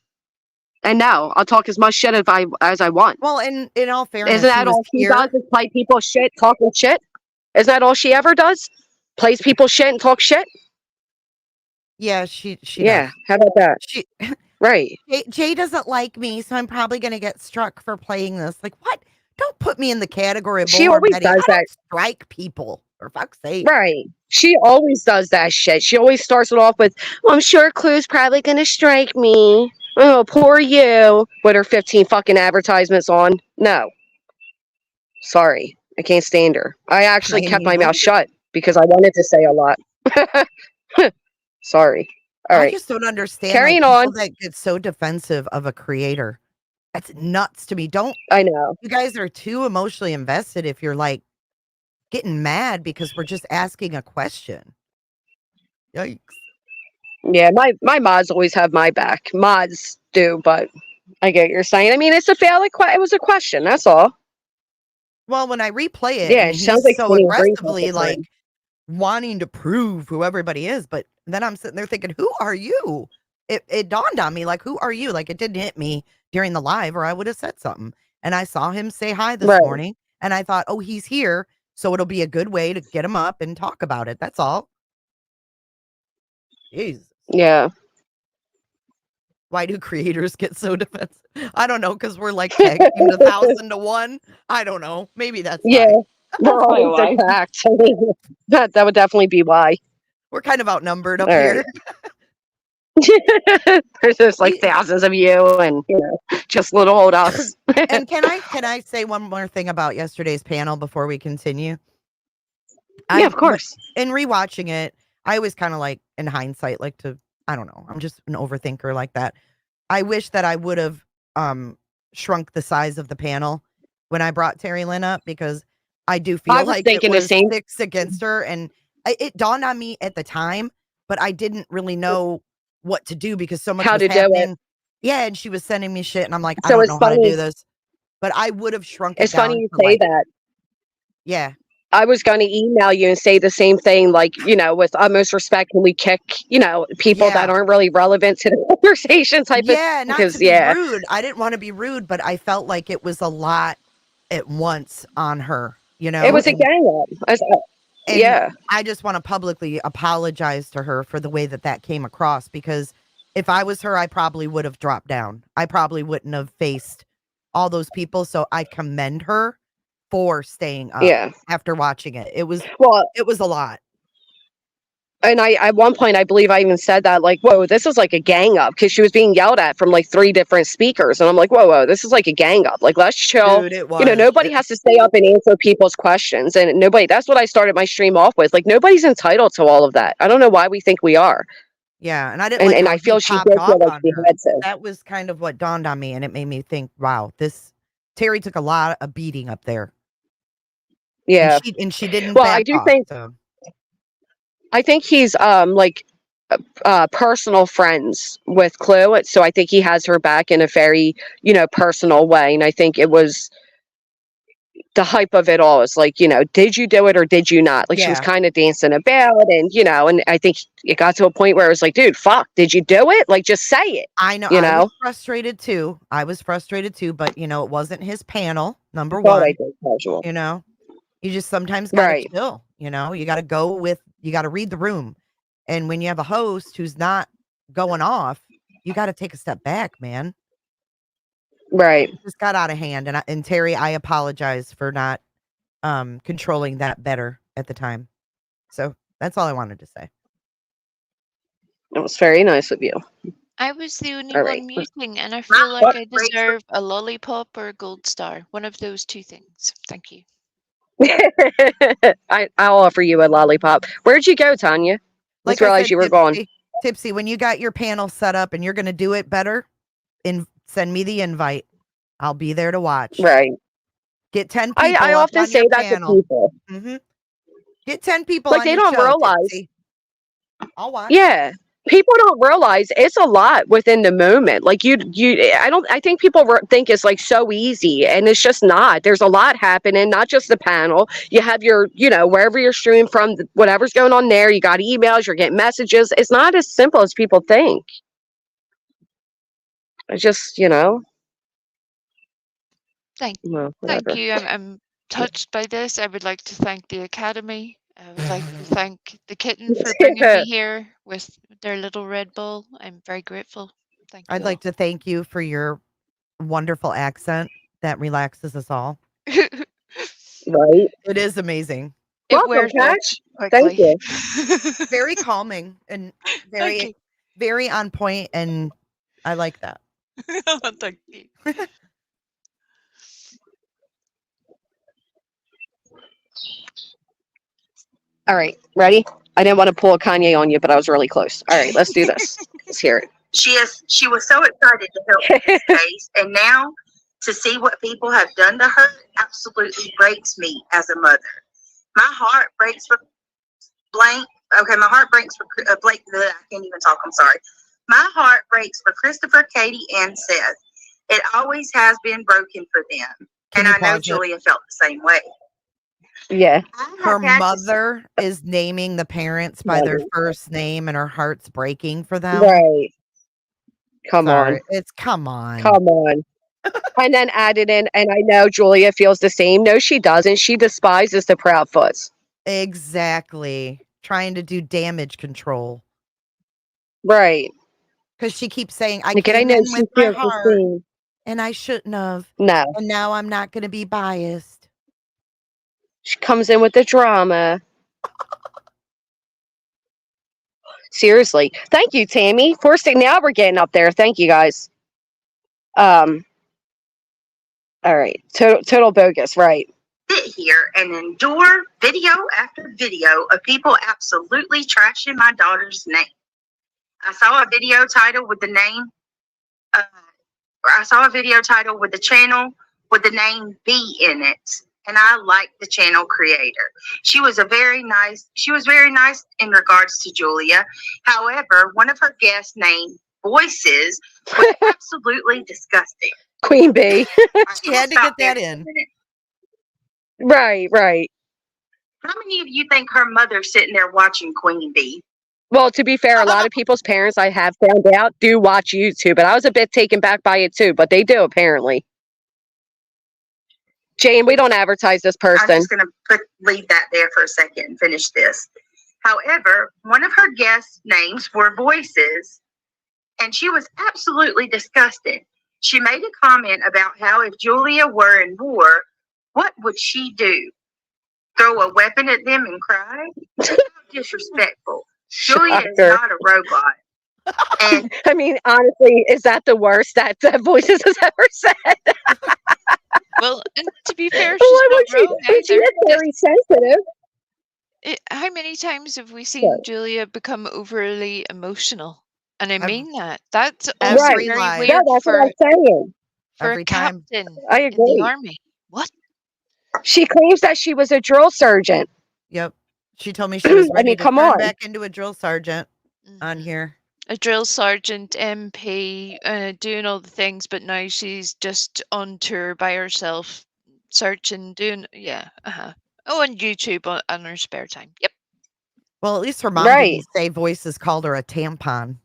And no, I'll talk as much shit as I want. Well, in all fairness, Isn't that all she does? Is play people shit, talking shit? Isn't that all she ever does? Plays people shit and talk shit? Yeah, she Yeah, does. how about that? She Right. Jay doesn't like me, so I'm probably gonna get struck for playing this. Like, what? Don't put me in the category of She Bull or always Betty. does I that. don't strike people, for fuck's sake. Right. She always does that shit. She always starts it off with, well, I'm sure Clue's probably going to strike me. Oh, poor you. With her 15 fucking advertisements on. No. Sorry. I can't stand her. I actually kept my mouth shut because I wanted to say a lot. Sorry. All I right. just don't understand Carrying people on. that get so defensive of a creator. That's nuts to me. I know. You guys are too emotionally invested if you're like getting mad because we're just asking a question. Yikes. Yeah, my mods always have my back. Mods do, but I get what you're saying. I mean, it's a valid it was a question. That's all. Well, when I replay it Yeah, and it sounds he's like so 20 agrees half aggressively the like time. wanting to prove who everybody is, but then I'm sitting there thinking, who are you? It dawned on me, like, who are you? Like, it didn't hit me during the live or I would have said something. And I saw him say hi this Right. morning and I thought, oh, he's here. So it'll be a good way to get him up and talk about it. That's all. Jeez. Yeah. Why do creators get so defensive? I don't know, because we're like tag teamed 1,000 to 1. I don't know. Maybe that's Yeah. why. We're probably always why. attacked. That would definitely be why. We're kind of outnumbered up All here. There's just like thousands of you and just little old us. And can I say one more thing about yesterday's panel before we continue? Yeah, of course. In rewatching it, I always kind of like in hindsight like to, I don't know, I'm just an overthinker like that. I wish that I would have shrunk the size of the panel when I brought Terry Lynn up, because I do feel I was like it thinking the was same. 6 against her, and it dawned on me at the time, but I didn't really know what to do because so much How was to do it. happening. Yeah, and she was sending me shit and I'm like, I So don't it's know how to funny. do this. But I would have shrunk it It's funny down you to say like, that. yeah. I was going to email you and say the same thing, like, with utmost respect, can we kick, people that aren't really relevant to the conversation type of Yeah, not because, to be rude. I didn't want to be rude, but I felt like it was a lot at once on her, it was a gang up. And Yeah. I just want to publicly apologize to her for the way that came across, because if I was her, I probably would have dropped down. I probably wouldn't have faced all those people. So I commend her for staying up after watching it. It was a lot. And I, at one point, I believe I even said that, like, whoa, this is like a gang up, because she was being yelled at from like 3 different speakers. And I'm like, whoa, this is like a gang up. Like, let's chill. Dude, it was. Nobody has to stay up and answer people's questions. And that's what I started my stream off with. Like, nobody's entitled to all of that. I don't know why we think we are. Yeah. And I didn't and I feel she did feel like she had to. That was kind of what dawned on me. And it made me think, wow, Terry took a lot of beating up there. Yeah. And she didn't. Well, I do think. I think he's personal friends with Clue, so I think he has her back in a very personal way, and I think it was the hype of it all is like, did you do it or did you not? Like, she was kind of dancing about, and and I think it got to a point where it was like, dude, fuck, did you do it? Like, just say it. I know. I was frustrated too. But it wasn't his panel. Number one. I did casual. You just sometimes gotta chill. You gotta go with, you gotta read the room. And when you have a host who's not going off, you got to take a step back, man. Right. It just got out of hand. And Terry, I apologize for not controlling that better at the time. So that's all I wanted to say. It was very nice of you. I was the only All one right. muting, and I My feel like heart I breaks for deserve a lollipop or a gold star. One of those two things. Thank you. I'll offer you a lollipop. Where'd you go, Tanya? Like Just I realized said, you were gone. Tipsy, when you got your panel set up and you're going to do it better, send me the invite. I'll be there to watch. Right. Get 10 people I up often on say your that to panel. people. Mm-hmm. Get 10 people Like on they your don't show, realize. Tipsy. I'll watch. Yeah. People don't realize it's a lot within the moment. Like I think people think it's like so easy, and it's just not. There's a lot happening, not just the panel. You have your, wherever you're streaming from, whatever's going on there, you got emails, you're getting messages. It's not as simple as people think. It's just, Thank whatever. you. I'm touched by this. I would like to thank the Academy. I would like to thank the kitten for bringing me here with their little red ball. I'm very grateful. Thank you. I'd like to thank you for your wonderful accent that relaxes us all. Right. It is amazing. It Welcome, wears off Patch. quickly. Thank you. Very calming and very, very on point, and I like that. Thank you. All right. Ready? I didn't want to pull a Kanye on you, but I was really close. All right, let's do this. Let's hear it. She was so excited to help in this case, and now to see what people have done to her absolutely breaks me as a mother. My heart breaks for blank. Okay, my heart breaks for Blake. I can't even talk. I'm sorry. My heart breaks for Christopher, Katie, and Seth. It always has been broken for them, and I know Julia felt the same way. Yeah. Her mother is naming the parents by their first name, and her heart's breaking for them. Right. Come on. Come on. Come on. And then added in, and I know Julia feels the same. No, she doesn't. She despises the Proudfoots. Exactly. Trying to do damage control. Right. Because she keeps saying, I Like, came I know in she with my feels the heart, same. and I shouldn't have. No. And now I'm not going to be biased. She comes in with the drama. Seriously. Thank you, Tammy. First thing, now we're getting up there. Thank you, guys. All right. Total bogus, right. Sit here and endure video after video of people absolutely trashing my daughter's name. I saw a video title with the name, I saw a video title with the channel with the name B in it. And I liked the channel creator. She was very nice in regards to Julia. However, one of her guests named Voices was absolutely disgusting. Queen Bee. She had to get that in. Right. How many of you think her mother's sitting there watching Queen Bee? Well, to be fair, a lot of people's parents, I have found out, do watch YouTube. But I was a bit taken back by it too. But they do, apparently. Jane, we don't advertise this person. I'm just going to leave that there for a second and finish this. However, one of her guest names were Voices, and she was absolutely disgusted. She made a comment about how if Julia were in war, what would she do? Throw a weapon at them and cry? How disrespectful. Julia is not a robot. And I mean, honestly, is that the worst that Voices has ever said? Well, and to be fair, she's not wrong either. She is very sensitive. How many times have we seen Julia become overly emotional? And I mean that. That's also Every very live. weird Yeah, that's what I'm saying. for Every a time. captain I in agree. the army. What? She claims that she was a drill sergeant. Yep. She told me she was ready to come turn on. back into a drill sergeant on here. A drill sergeant, MP, doing all the things, but now she's just on tour by herself, searching, doing, on YouTube on her spare time. Yep. Well, at least her mom didn't say Voices called her a tampon.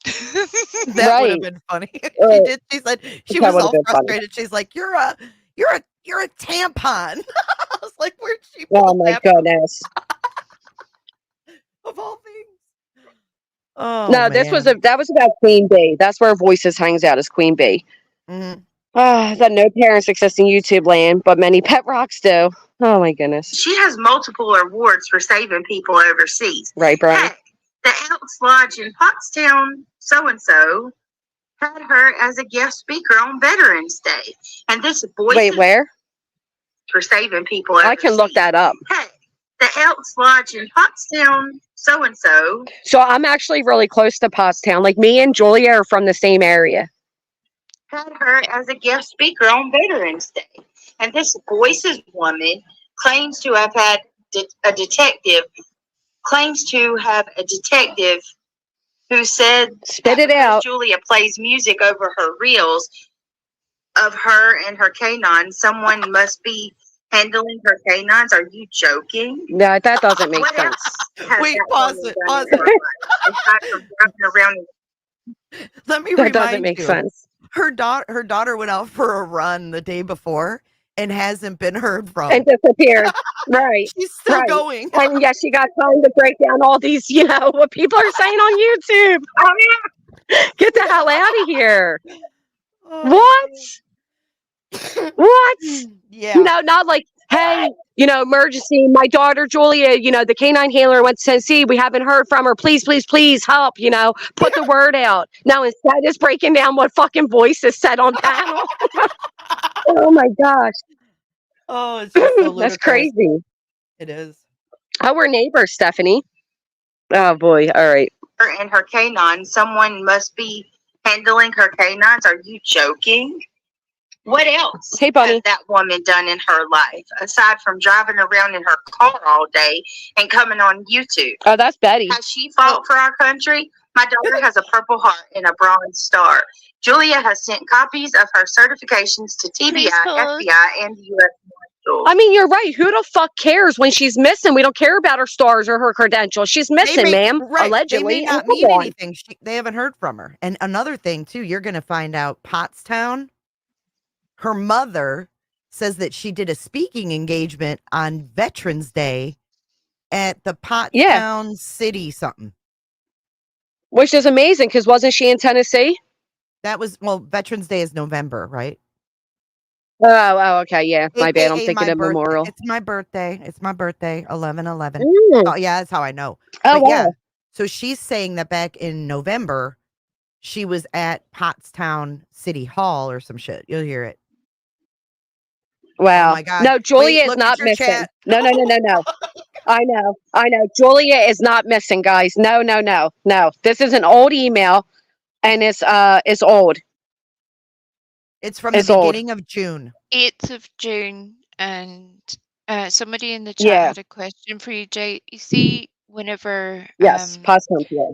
That would have been funny. She did. She said she was all frustrated. She's like, "You're a tampon." I was like, "Where'd she?" Oh my goodness! Of all things. Oh, No, this was man. that was about Queen Bee. That's where Voices hangs out, is Queen Bee. Mhm. That no parents exist in YouTube land, but many pet rocks do. Oh my goodness. She has multiple awards for saving people overseas. Right, Brian? Heck, the Elks Lodge in Pottstown so-and-so had her as a guest speaker on Veterans Day. And this voice Wait, where? for saving people overseas. I can look that up. Heck, the Elks Lodge in Pottstown so-and-so So I'm actually really close to Pottstown. Like, me and Julia are from the same area. had her as a guest speaker on Veterans Day. And this Voices woman claims to have had a detective who said Spit that it because out. Julia plays music over her reels of her and her canines, someone must be handling her canines. Are you joking? No, that doesn't make What sense. else has Wait, that pause woman it, done pause in her it. life, aside from driving around in Let me That doesn't remind make you. sense. Her daughter went out for a run the day before and hasn't been heard from. And disappeared. Right. She's still Right. going. And yes, she got time to break down all these, what people are saying on YouTube. Get the hell out of here. What? What? Yeah. Not like, hey, emergency. My daughter, Julia, the canine handler went to Tennessee. We haven't heard from her. Please, please, please help, put the word out. Now, instead, it's breaking down what fucking Voices said on panel. Oh, my gosh. Oh, it's just so ludicrous. That's crazy. It is. Oh, we're neighbors, Stephanie. Oh, boy. All right. her and her canines. Someone must be handling her canines. Are you joking? What else Hey, Bunny. has that woman done in her life aside from driving around in her car all day and coming on YouTube? Oh, that's Betty. Has she fought for our country? My daughter has a Purple Heart and a Bronze Star. Julia has sent copies of her certifications to TBI, Please pause. FBI, and the U.S. Marshals. I mean, you're right. Who the fuck cares when she's missing? We don't care about her stars or her credentials. She's missing, ma'am. Right. Allegedly. They may not Come mean on. anything. They haven't heard from her. And another thing, too, you're going to find out Pottstown, her mother says that she did a speaking engagement on Veterans Day at the Pottstown City something. Which is amazing because wasn't she in Tennessee? That was, well, Veterans Day is November, right? Oh, okay. Yeah. My bad. I'm AKA thinking my of birthday. Memorial. It's my birthday. It's my birthday, 11/11. Mm. Oh, yeah, that's how I know. Oh, But yeah, wow. so she's saying that back in November, she was at Pottstown City Hall or some shit. You'll hear it. Wow. Oh my God. No, Julia Wait, is look not at your missing. chat. No. I know. Julia is not missing, guys. No. This is an old email, and it's old. It's from It's the old. beginning of June. 8th of June, and somebody in the chat Yeah. had a question for you, Jay. You see, whenever Yes. Past tense. Yeah.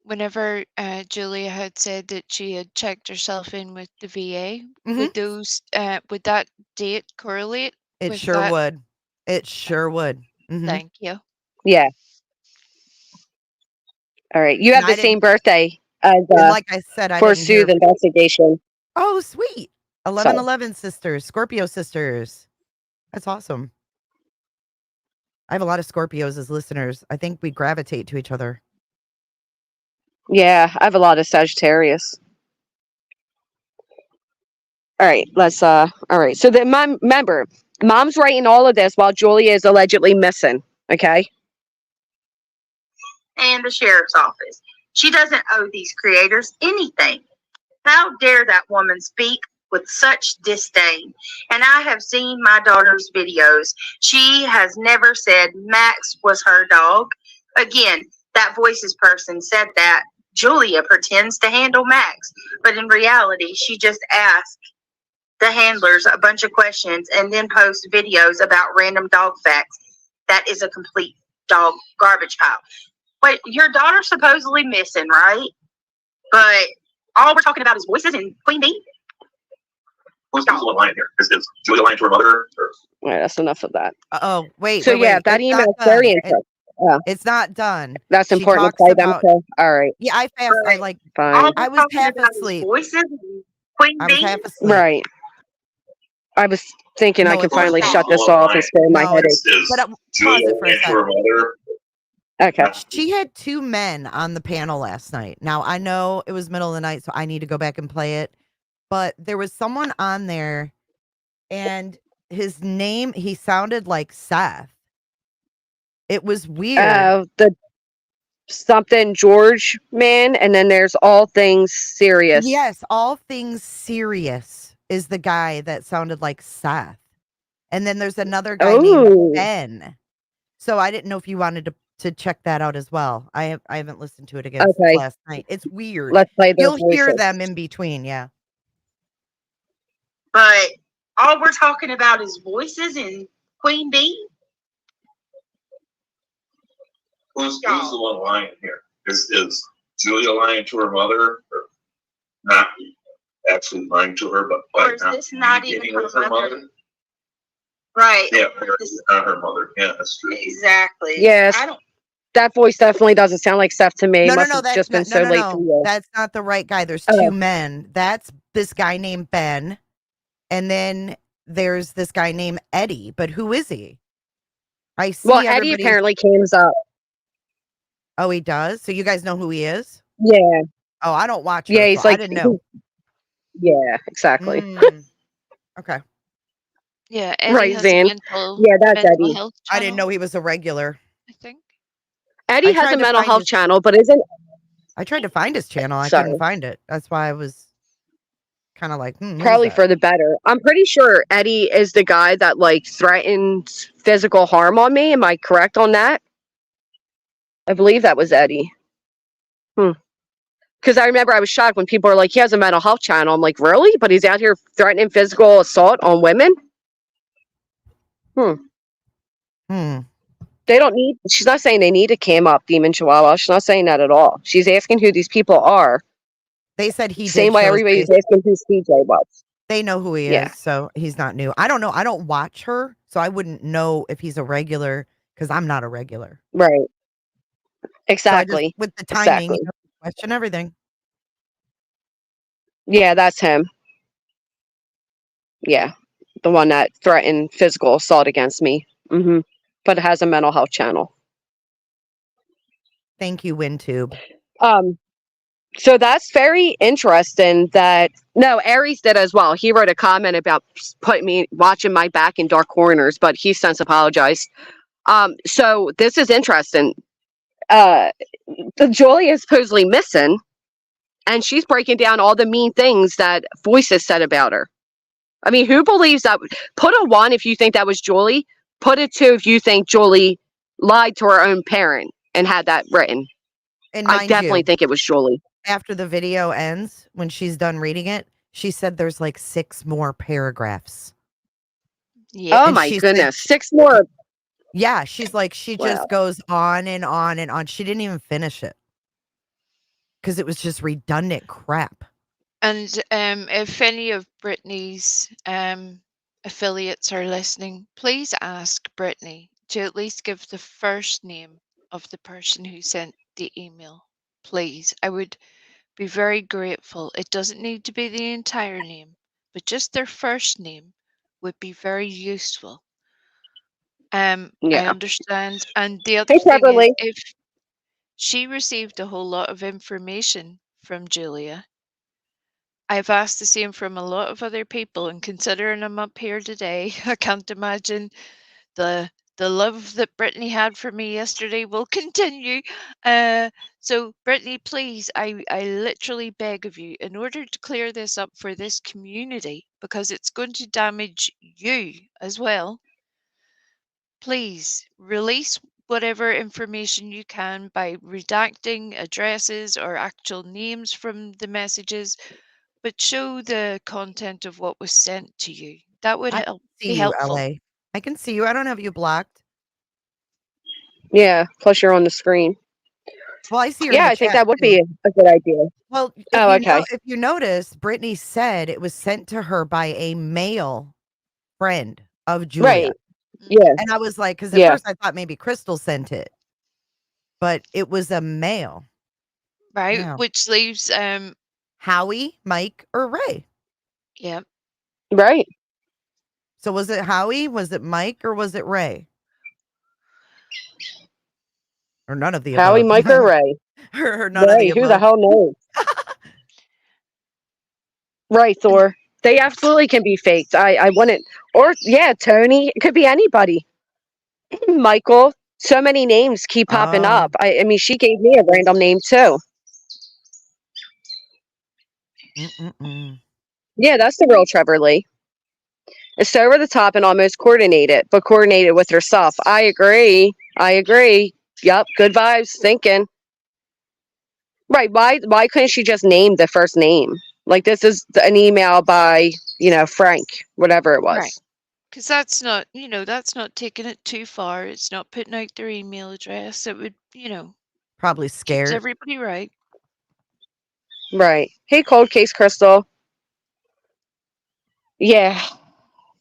whenever Julia had said that she had checked herself in with the VA, Mhm. would that date correlate It with sure that? would. It sure would. Mhm. Thank you. Yeah. All right. You have And the I same didn't, birthday as and like I said, I for didn't hear. Sue's investigation. Oh, sweet. 11/11 sisters, Scorpio sisters. That's awesome. I have a lot of Scorpios as listeners. I think we gravitate to each other. Yeah, I have a lot of Sagittarius. All right, all right. So remember, mom's writing all of this while Julia is allegedly missing. Okay. And the sheriff's office. She doesn't owe these creators anything. How dare that woman speak with such disdain? And I have seen my daughter's videos. She has never said Max was her dog. Again, that Voices person said that Julia pretends to handle Max, but in reality, she just asked the handlers a bunch of questions and then posts videos about random dog facts. That is a complete dog garbage pile. Wait, your daughter's supposedly missing, right? But all we're talking about is Voices and Queen Bee. Who's lying here? Is Julia lying to her mother? Or? All right, that's enough of that. Oh, wait. So wait, yeah, wait. that It's email not is very done. interesting. Yeah, It's not done. that's She important to talks play them about. too. All right, Yeah, I Right. like. fine. All I we're was talking half about is asleep. Voices and Queen I was Bee. half asleep. Right. I was thinking I No, could it's not finally done. shut this off and spare my No, headache. Is But pause Julia it for a lying to second. her mother? Okay. She had 2 men on the panel last night. Now, I know it was middle of the night, so I need to go back and play it. But there was someone on there, and his name, he sounded like Seth. It was weird. The something George man, and then there's all things serious. Yes, all things serious is the guy that sounded like Seth. And then there's another guy named Oh, Ben. So I didn't know if you wanted to check that out as well. I haven't listened to it again since okay. last night. It's weird. Let's play their You'll hear voices. them in between, yeah. But all we're talking about is voices and Queen Bee. Who's the one lying here? Is Julia lying to her mother, or not actually lying to her, but Or like is this not even communicating her with her mother? mother? Right. Yeah, it's not her mother. Yeah, that's true. Exactly. Yes. I don't. That voice definitely doesn't sound like Seth to me. No, Must have just been so late for you. That's not the right guy. There's Oh. 2 men. That's this guy named Ben. And then there's this guy named Eddie. But who is he? I see Well, Eddie everybody's. apparently came up. Oh, he does? So you guys know who he is? Yeah. Oh, I don't watch her, Yeah, he's so I like, didn't know. yeah, exactly. Mm, okay. Yeah, Eddie Right, has Zan. a mental Yeah, that's mental Eddie. health I didn't know channel, he was a regular. I think. Eddie I has tried a to mental find health his channel, but isn't I tried to find his channel. I sorry. couldn't find it. That's why I was kind of like, what is Probably that? for the better. I'm pretty sure Eddie is the guy that like threatened physical harm on me. Am I correct on that? I believe that was Eddie. Because I remember I was shocked when people were like, he has a mental health channel. I'm like, really? But he's out here threatening physical assault on women? Hmm. They don't need, she's not saying they need to cam up Demon Chihuahua. She's not saying that at all. She's asking who these people are. They said he Same did way show his everybody's face. asking who CJ was. They know who he Yeah. is, so he's not new. I don't know. I don't watch her, so I wouldn't know if he's a regular because I'm not a regular. Right. So I just, Exactly. with the timing, Exactly. question everything. Yeah, that's him. Yeah. The one that threatened physical assault against me. But it has a mental health channel. Thank you, WinTube. So that's very interesting that no, Aries did as well. He wrote a comment about putting me watching my back in dark corners, but he's since apologized. So this is interesting. The Julia is supposedly missing, and she's breaking down all the mean things that Voices said about her. I mean, who believes that? Put a 1 if you think that was Julie. Put a 2 if you think Julie lied to her own parent and had that written. And I mind definitely you, think it was Julie. after the video ends, when she's done reading it, she said there's like 6 more paragraphs. Yeah. Oh And my she said, goodness, 6 more. yeah, she's like, she Wow. just goes on and on and on. She didn't even finish it because it was just redundant crap. And if any of Brittany's affiliates are listening, please ask Brittany to at least give the first name of the person who sent the email. Please, I would be very grateful. It doesn't need to be the entire name, but just their first name would be very useful. I Yeah. understand. And the other Hey, thing is, Cleverly. if she received a whole lot of information from Julia, I've asked the same from a lot of other people, and considering I'm up here today, I can't imagine the love that Brittany had for me yesterday will continue. So Brittany, please, I literally beg of you, in order to clear this up for this community, because it's going to damage you as well, please release whatever information you can by redacting addresses or actual names from the messages, but show the content of what was sent to you. That would I can be see you, helpful. LA. I can see you. I don't have you blocked. Yeah, plus you're on the screen. Well, I see her in Yeah, the I think chat that would too. be a good idea. Well, if Oh, okay. if you notice, Brittany said it was sent to her by a male friend of Julia. Right. Yeah. And I was like, because at Yeah. first I thought maybe Crystal sent it, but it was a male. Right, Yeah. which leaves Howie, Mike, or Ray. yeah. Right. So was it Howie? Was it Mike? Or was it Ray? or none of the Howie, above. Mike, or Ray? or none of the Ray, who the above. hell knows? Right, Thor. They absolutely can be faked. I wouldn't. Or, yeah, Tony. It could be anybody. Michael. So many names keep popping Oh. up. I mean, she gave me a random name, too. Mm-mm-mm. Yeah, that's the real Trevor Lee. It's so over the top and almost coordinated, but coordinated with herself. I agree. Yep, good vibes, thinking. Right, why couldn't she just name the first name? Like, this is an email by, Frank, whatever it Right. was. Because that's not, that's not taking it too far. It's not putting out their email address. It would, Probably keeps scared. everybody right. Right. Hey, Cold Case Crystal. Yeah,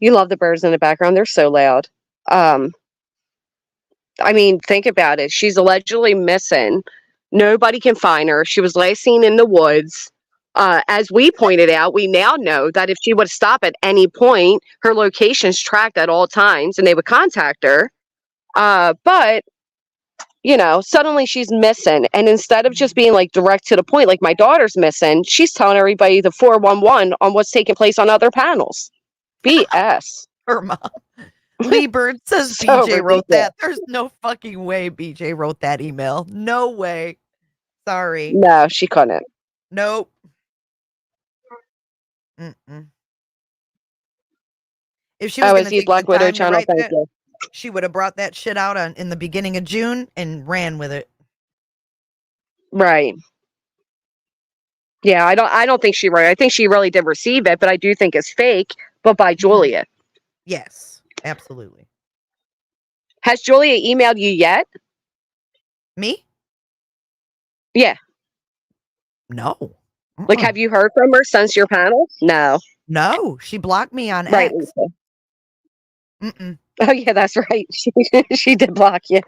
you love the birds in the background. They're so loud. I mean, think about it. She's allegedly missing. Nobody can find her. She was last seen in the woods. As we pointed out, we now know that if she would stop at any point, her location's tracked at all times and they would contact her. But, suddenly she's missing. And instead of just being like direct to the point, like my daughter's missing, she's telling everybody the 411 on what's taking place on other panels. BS. Her mom. Lee Bird says So BJ wrote ridiculous. that. There's no fucking way BJ wrote that email. No way. Sorry. No, she couldn't. Nope. Mm-mm. If she was going to Aziz take the Black Widow time to channel, write thank that, you. she would have brought that shit out in the beginning of June and ran with it. Right. Yeah, I don't think she wrote it. I think she really did receive it, but I do think it's fake, but by Julia. Yes, absolutely. Has Julia emailed you yet? Me? Yeah. No. Like, have you heard from her since your panel? No. No, she blocked me on Right, X. Lisa. Mm-mm. Oh, yeah, that's right. She did block you.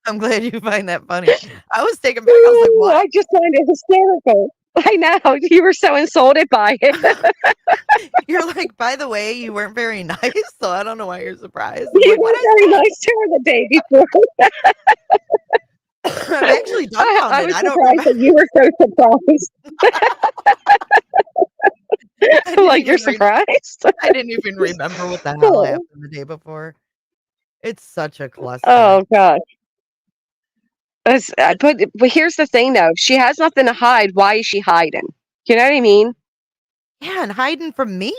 I'm glad you find that funny. I was taken back. I was like, what? I just find it hysterical. I know. You were so insulted by it. You're like, by the way, you weren't very nice, so I don't know why you're surprised. I'm You like, were what very nice to her the day before. I'm actually I dumbfounded. was I don't surprised remember. that you were so surprised. I I'm like, you're surprised? I didn't even remember what the hell happened the day before. It's such a cluster. Oh, gosh. But here's the thing, though. If she has nothing to hide, why is she hiding? You know what I mean? Yeah, and hiding from me.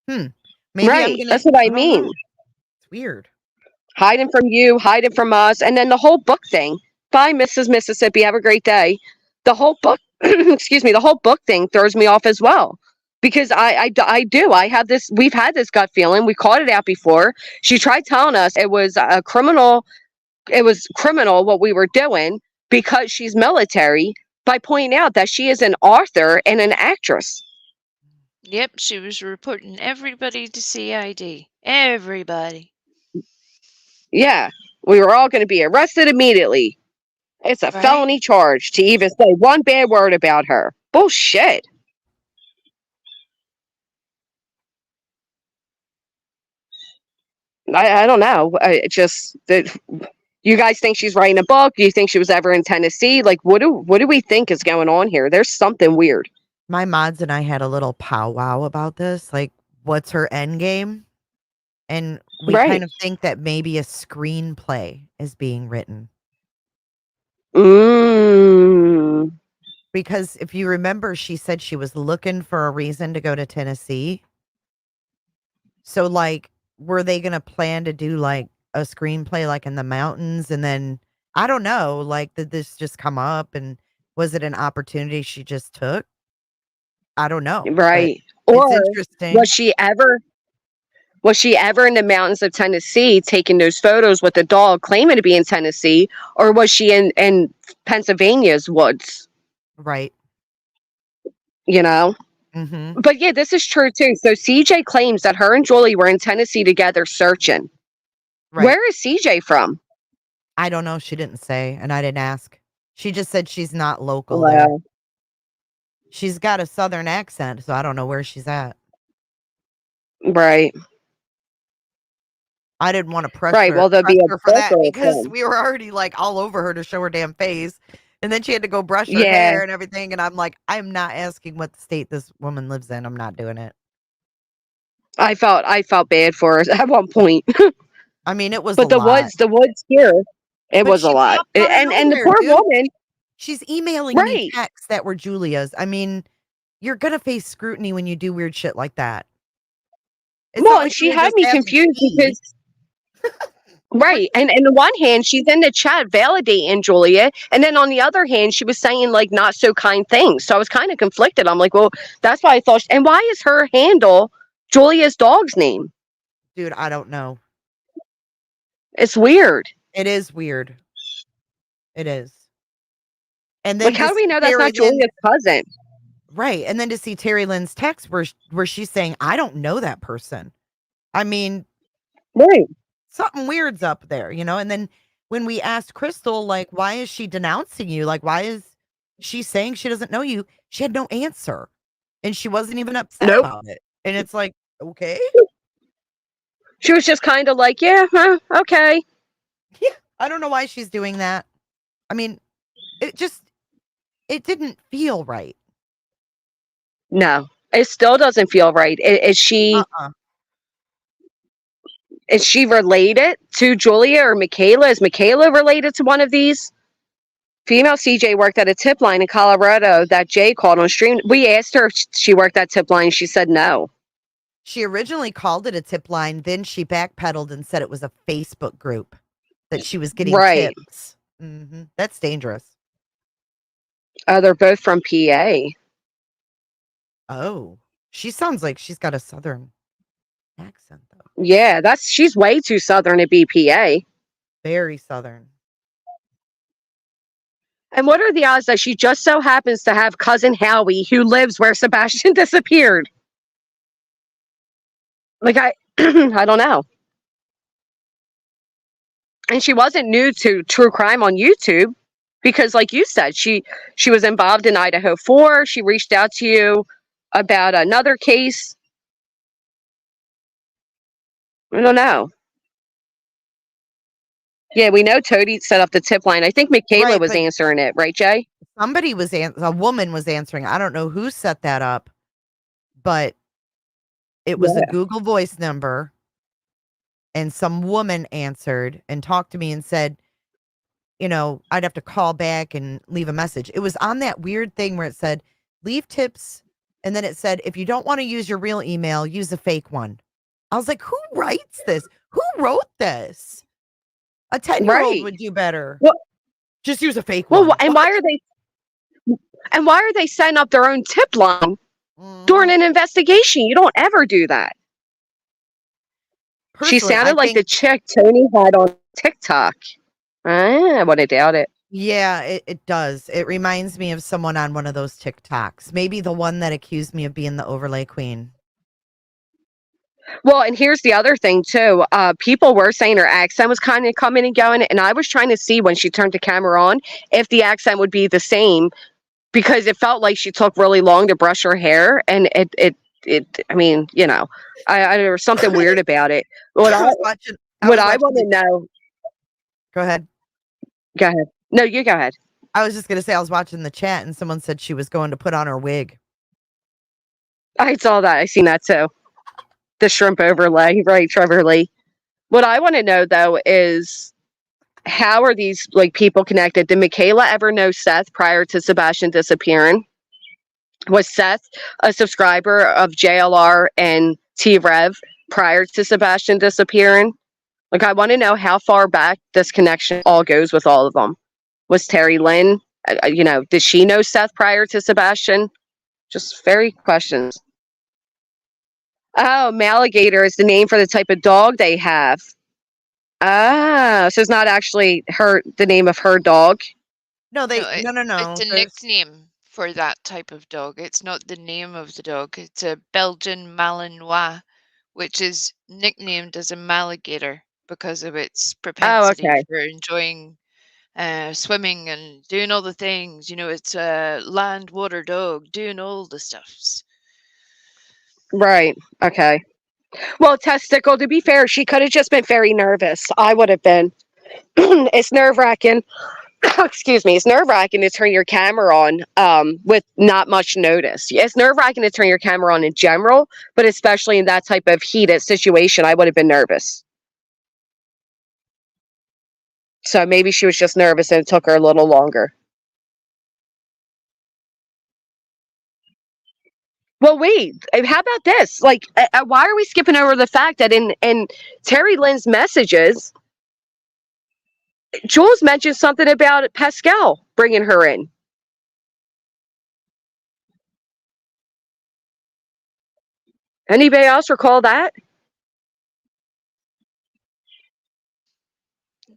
Maybe Right. I'm gonna. That's what I don't mean. know. It's weird. Hiding from you, hiding from us, and then the whole book thing. Bye, Mrs. Mississippi. Have a great day. The whole book, excuse me, the whole book thing throws me off as well. Because I do. I have this, we've had this gut feeling. We called it out before. She tried telling us it was a criminal, what we were doing because she's military by pointing out that she is an author and an actress. Yep, she was reporting everybody to CID. Everybody. Yeah, we were all going to be arrested immediately. It's a Right? felony charge to even say one bad word about her. Bullshit. I don't know. You guys think she's writing a book? Do you think she was ever in Tennessee? Like, what do we think is going on here? There's something weird. My mods and I had a little powwow about this. Like, what's her end game? And we Right. kind of think that maybe a screenplay is being written. Because if you remember, she said she was looking for a reason to go to Tennessee. So, like, were they going to plan to do like a screenplay like in the mountains? And then I don't know, like, did this just come up and was it an opportunity she just took? I don't know. Right. It's Or interesting. was she ever in the mountains of Tennessee taking those photos with the dog claiming to be in Tennessee? Or was she in Pennsylvania's woods? Right. You know? Mm-hmm. But yeah, this is true too. So CJ claims that her and Julie were in Tennessee together searching. Right. Where is CJ from? I don't know. She didn't say, and I didn't ask. She just said she's not local there. She's got a southern accent, so I don't know where she's at. Right. I didn't want to Right. Well, there'll press be a her for that plethora of because them. we were already like all over her to show her damn face. And then she had to go brush her Yeah. hair and everything. And I'm like, I'm not asking what state this woman lives in. I'm not doing it. I felt bad for her at one point. I mean, it was a But lot. the woods here, it But was a she lot. popped out of And the nowhere, poor dude. woman, She's emailing me right. texts that were Julia's. I mean, you're gonna face scrutiny when you do weird shit like that. It's Well, not and like she you were had just me having confused tea. because right. And on one hand, she's in the chat validating Julia, and then on the other hand, she was saying like not so kind things. So I was kind of conflicted. I'm like, well, that's why I thought. And why is her handle Julia's dog's name? Dude, I don't know. It's weird. It is weird. It is. And Like, then to how do we see know that's Terry not Lynn, Julia's cousin? right? And then to see Terry Lynn's text where she's saying, "I don't know that person." I mean, Right. something weird's up there, you know? And then when we asked Crystal, like, why is she denouncing you? Like, why is she saying she doesn't know you? She had no answer. And she wasn't even upset Nope. about it. And it's like, okay. She was just kind of like, yeah, huh, okay. Yeah. I don't know why she's doing that. I mean, it didn't feel right. No, it still doesn't feel right. Uh-uh. Is she related to Julia or Michaela? Is Michaela related to one of these? Female CJ worked at a tip line in Colorado that Jay called on stream. We asked her if she worked that tip line. She said no. She originally called it a tip line, then she backpedaled and said it was a Facebook group that she was getting Right. tips. That's dangerous. They're both from PA. Oh, she sounds like she's got a southern accent, though. Yeah, she's way too southern to be PA. Very southern. And what are the odds that she just so happens to have cousin Howie who lives where Sebastian disappeared? Like I don't know. And she wasn't new to true crime on YouTube because like you said, she was involved in Idaho 4. She reached out to you about another case. I don't know. Yeah, we know Toady set up the tip line. I think Michaela Right, was but answering it, right, Jay? somebody was a woman was answering. I don't know who set that up, but it was a Yeah. Google Voice number, and some woman answered and talked to me and said, you know, I'd have to call back and leave a message. It was on that weird thing where it said, leave tips. And then it said, if you don't want to use your real email, use a fake one. I was like, who writes this? Who wrote this? A 10-year-old Right. would do better. Well, just use a fake one. and why are they setting up their own tip line during an investigation? You don't ever do that. Personally, She sounded I like think, the chick Tony had on TikTok. I would have doubt it. yeah, it does. It reminds me of someone on one of those TikToks. Maybe the one that accused me of being the overlay queen. Well, and here's the other thing too. People were saying her accent was kind of coming and going, and I was trying to see when she turned the camera on if the accent would be the same because it felt like she took really long to brush her hair, and it. I mean, you know, there was something weird about it. What I I was watching. what I want to know. Go ahead. Go ahead. No, you go ahead. I was just gonna say I was watching the chat and someone said she was going to put on her wig. I saw that. I seen that too. The shrimp overlay, right, Trevor Lee. What I want to know though is how are these like people connected? Did Michaela ever know Seth prior to Sebastian disappearing? Was Seth a subscriber of JLR and T Rev prior to Sebastian disappearing? Like, I want to know how far back this connection all goes with all of them. Was Terry Lynn, did she know Seth prior to Sebastian? Just very questions. Oh, Maligator is the name for the type of dog they have. Ah, so it's not actually the name of her dog. No, No, no. it's a nickname for that type of dog. It's not the name of the dog. It's a Belgian Malinois, which is nicknamed as a Maligator because of its propensity okay. for enjoying swimming and doing all the things. You know, it's a land water dog doing all the stuffs. Right. Okay. Well, testicle, to be fair, she could have just been very nervous. I would have been. It's nerve wracking. Excuse me. It's nerve wracking to turn your camera on with not much notice. It's nerve wracking to turn your camera on in general, but especially in that type of heated situation, I would have been nervous. So maybe she was just nervous and it took her a little longer. Well, wait. How about this? Like, why are we skipping over the fact that in Terry Lynn's messages, Jules mentioned something about Pascal bringing her in? Anybody else recall that?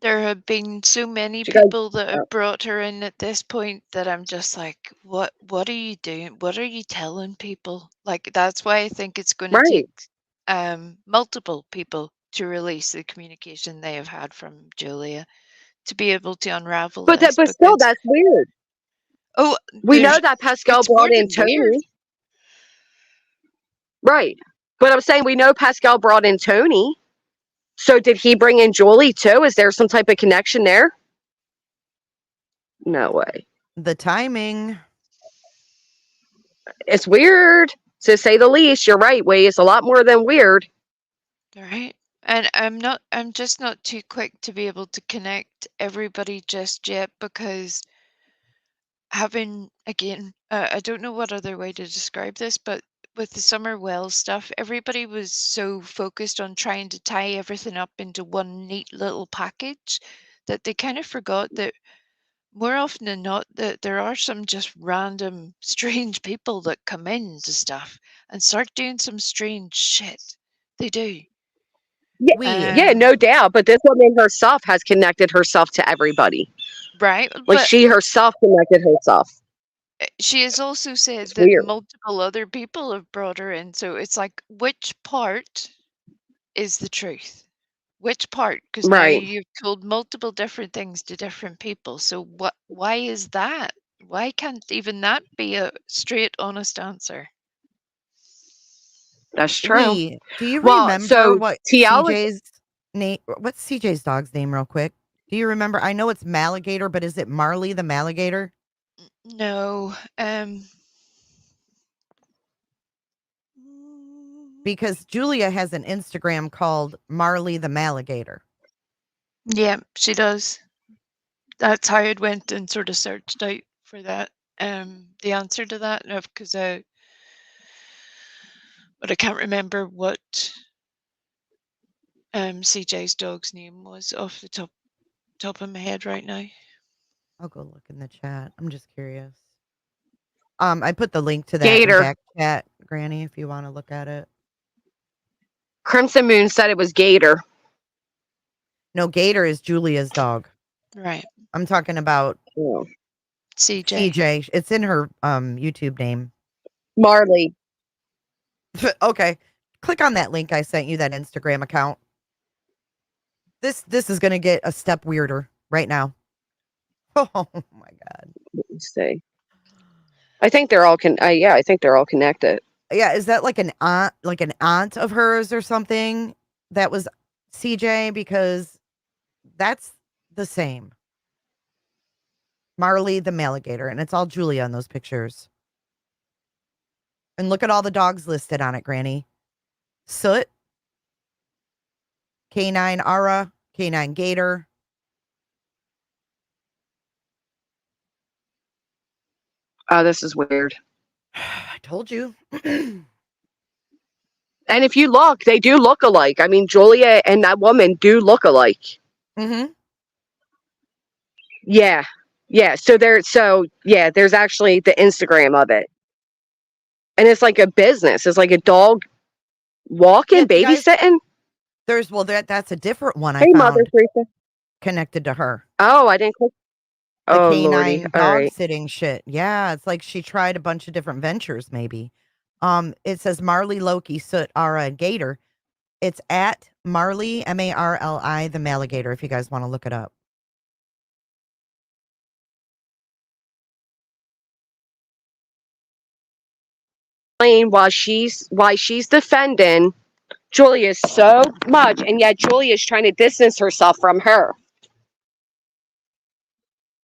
There have been so many You guys- people that have brought her in at this point that I'm just like, what are you doing? What are you telling people? Like, that's why I think it's going to Right. take multiple people to release the communication they have had from Julia to be able to unravel But this. but still, that's weird. Oh, We know that Pascal it's more brought in than weird. Tony. Right. But I'm saying we know Pascal brought in Tony. So did he bring in Julie too? Is there some type of connection there? No way. The timing. It's weird, to say the least. You're right, Way. It's a lot more than weird. Right. And I'm just not too quick to be able to connect everybody just yet because having, again, I don't know what other way to describe this, but with the Summer Wells stuff, everybody was so focused on trying to tie everything up into one neat little package that they kind of forgot that more often than not that there are some just random strange people that come into stuff and start doing some strange shit. They do. Yeah, no doubt. But this woman herself has connected herself to everybody. Right. Like But she herself connected herself. she has also said It's that weird. multiple other people have brought her in. So it's like, which part is the truth? Which part? Because now Right. you've told multiple different things to different people. So why is that? Why can't even that be a straight, honest answer? That's true. Do you Well, remember so what TL was CJ's name? What's CJ's dog's name, real quick? Do you remember? I know it's Maligator, but is it Marley the Maligator? No. Because Julia has an Instagram called Marley the Maligator. Yeah, she does. That's how it went and sort of searched out for that. The answer to that, because but I can't remember what CJ's dog's name was off the top of my head right now. I'll go look in the chat. I'm just curious. I put the link to that in Gator. back chat, Granny, if you want to look at it. Crimson Moon said it was Gator. No, Gator is Julia's dog. Right. I'm talking about CJ. CJ. It's in her YouTube name. Marley. Okay. Click on that link I sent you, that Instagram account. This is gonna get a step weirder right now. Oh my god. Let me see. I think they're all I think they're all connected. Yeah, is that like an aunt of hers or something that was CJ? Because that's the same. Marley the Maligator, and it's all Julia in those pictures. And look at all the dogs listed on it, Granny. Soot, Canine Ara, Canine Gator. Oh, this is weird. I told you. And if you look, they do look alike. I mean, Julia and that woman do look alike. Mm-hmm. Yeah. Yeah. There's actually the Instagram of it. And it's like a business. It's like a dog walking, babysitting. That's a different one I Hey, found Mother Teresa. connected to her. Oh, I didn't click. The Oh, canine Lordy. All dog right. sitting shit. Yeah, it's like she tried a bunch of different ventures, maybe. It says Marley, Loki, Soot, Ara, and Gator. It's at Marley, Marli, the Maligator, if you guys want to look it up. Why she's defending Julia so much, and yet Julia is trying to distance herself from her.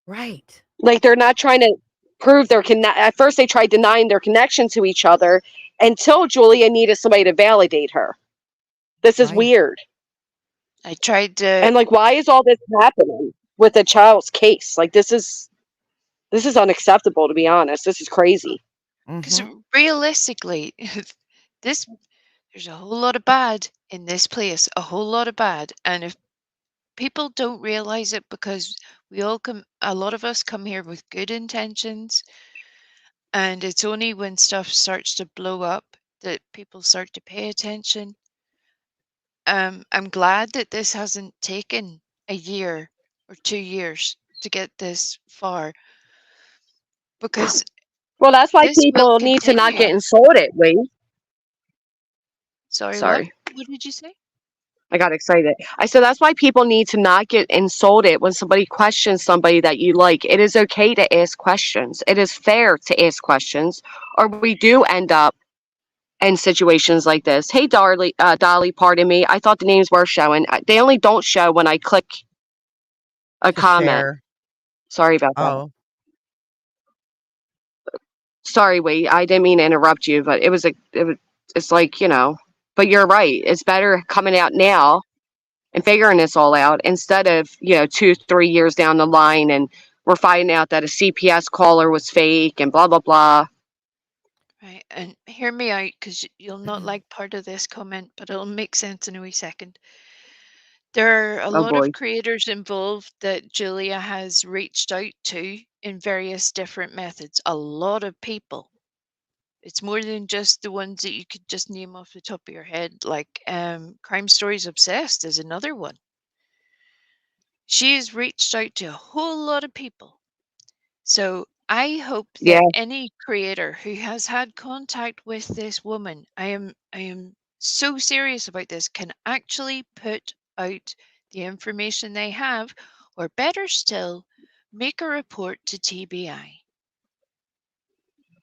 Right. Like they're not trying to prove their at first they tried denying their connection to each other until Julia needed somebody to validate her. This is Right. weird. I tried to, And like, why is all this happening with a child's case? Like this is unacceptable, to be honest. This is crazy. because Mhm. realistically, there's a whole lot of bad in this place, a whole lot of bad. And if people don't realize it, because a lot of us come here with good intentions, and it's only when stuff starts to blow up that people start to pay attention. I'm glad that this hasn't taken a year or 2 years to get this far, because Well, that's why this will people need to not continue. get insulted, Wade. Sorry, Sorry. what did you say? I got excited. I said that's why people need to not get insulted when somebody questions somebody that you like. It is okay to ask questions. It is fair to ask questions, or we do end up in situations like this. Hey, Dolly, pardon me. I thought the names were showing. They only don't show when I click a To comment. share. Sorry about that. Oh. Sorry, Wade. I didn't mean to interrupt you, but it's like, but you're right. It's better coming out now and figuring this all out instead of 2-3 years down the line and we're finding out that a CPS caller was fake and blah blah blah. Right, and hear me out, because you'll not like part of this comment, but it'll make sense in a wee second. There are a Oh lot boy. of creators involved that Julia has reached out to in various different methods. A lot of people. It's more than just the ones that you could just name off the top of your head, like Crime Stories Obsessed is another one. She has reached out to a whole lot of people. So I hope Yeah. that any creator who has had contact with this woman, I am so serious about this, can actually put out the information they have, or better still, make a report to TBI.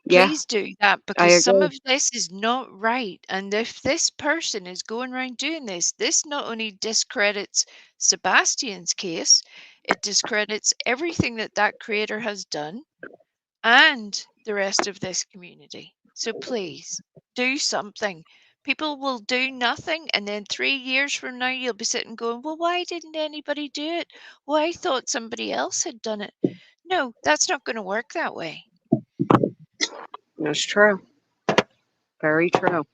Yeah, Please do that, I because some agree. of this is not right. And if this person is going around doing this not only discredits Sebastian's case, it discredits everything that that creator has done and the rest of this community. So please do something. People will do nothing, and then 3 years from now, you'll be sitting going, well, why didn't anybody do it? Well, I thought somebody else had done it. No, that's not going to work that way. That's true. Very true.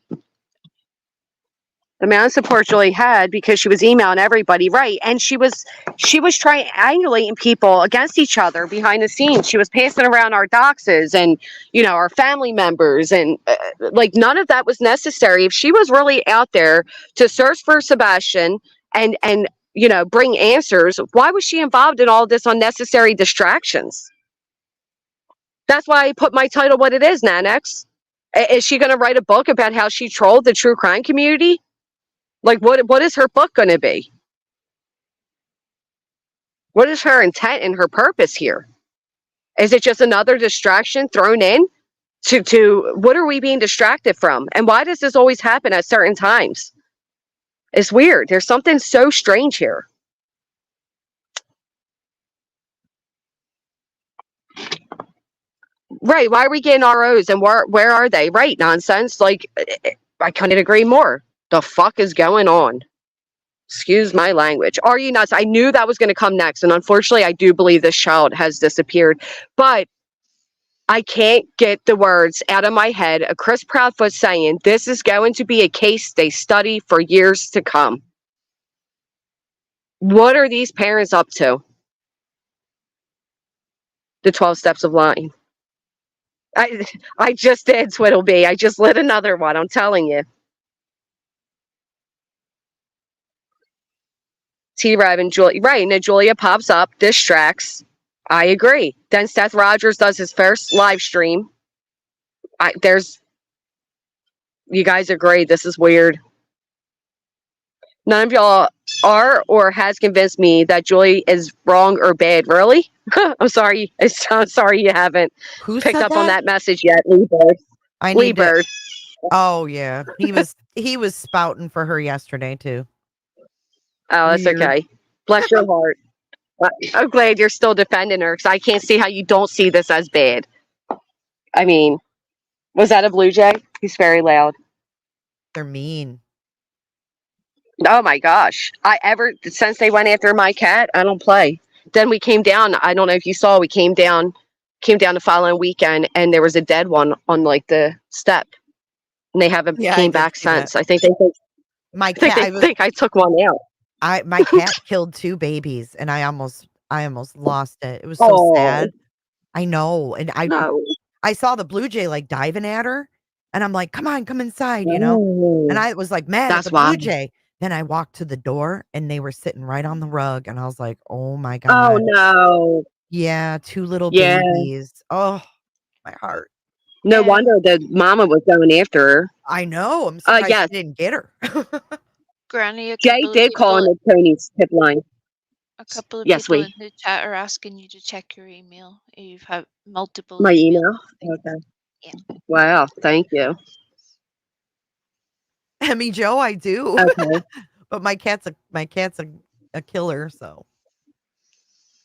The amount of support Julie had because she was emailing everybody, right? And she was triangulating people against each other behind the scenes. She was passing around our doxes and our family members, and like none of that was necessary. If she was really out there to search for Sebastian and bring answers, why was she involved in all this unnecessary distractions? That's why I put my title what it is, Nanex. Is she going to write a book about how she trolled the true crime community? Like, what is her book going to be? What is her intent and her purpose here? Is it just another distraction thrown in to what are we being distracted from? And why does this always happen at certain times? It's weird. There's something so strange here. Right. Why are we getting ROs and where are they? Right. Nonsense. Like, I couldn't agree more. The fuck is going on? Excuse my language. Are you nuts? I knew that was going to come next. And unfortunately, I do believe this child has disappeared. But I can't get the words out of my head of Chris Proudfoot saying this is going to be a case they study for years to come. What are these parents up to? The 12 steps of lying. I just did, Twiddleby. I just lit another one. I'm telling you. T-Rev and Julia. Right. And then Julia pops up, distracts. I agree. Then Seth Rogers does his first live stream. You guys agree. This is weird. None of y'all are or has convinced me that Julie is wrong or bad. Really? I'm sorry. I'm sorry you haven't Who picked said up on that? that message yet, Lee Bird. I Lee need to Bird. Oh yeah, he was spouting for her yesterday too. Oh, that's Weird. okay. Bless your heart. I'm glad you're still defending her because I can't see how you don't see this as bad. I mean, was that a blue jay? He's very loud. They're mean. Oh my gosh. Since they went after my cat, I don't play. Then we came down. I don't know if you saw, we came down the following weekend and there was a dead one on like the step. And they haven't Yeah, I came did back see that. since. I think they My think cat, they think I took one out. my cat killed 2 babies, and I almost lost it. It was so Oh sad. I know, and no. I saw the blue jay like diving at her, and I'm like, "Come on, come inside," you know. And Oh, I was like mad at that's the blue why. jay. Then I walked to the door, and they were sitting right on the rug, and I was like, "Oh my Oh god." no. Yeah, 2 little Yeah. babies. Oh, my heart. No Um, wonder the mama was going after her. I know. I'm surprised Yes. she didn't get her. Granny, a Jay couple of did call in people, the Tony's tip line. Yes, in the chat are asking you to check your email. You've had multiple my email email. things. Okay. Yeah. Wow. Thank you. Emmy Joe, I do. Okay. But my cat's a killer, so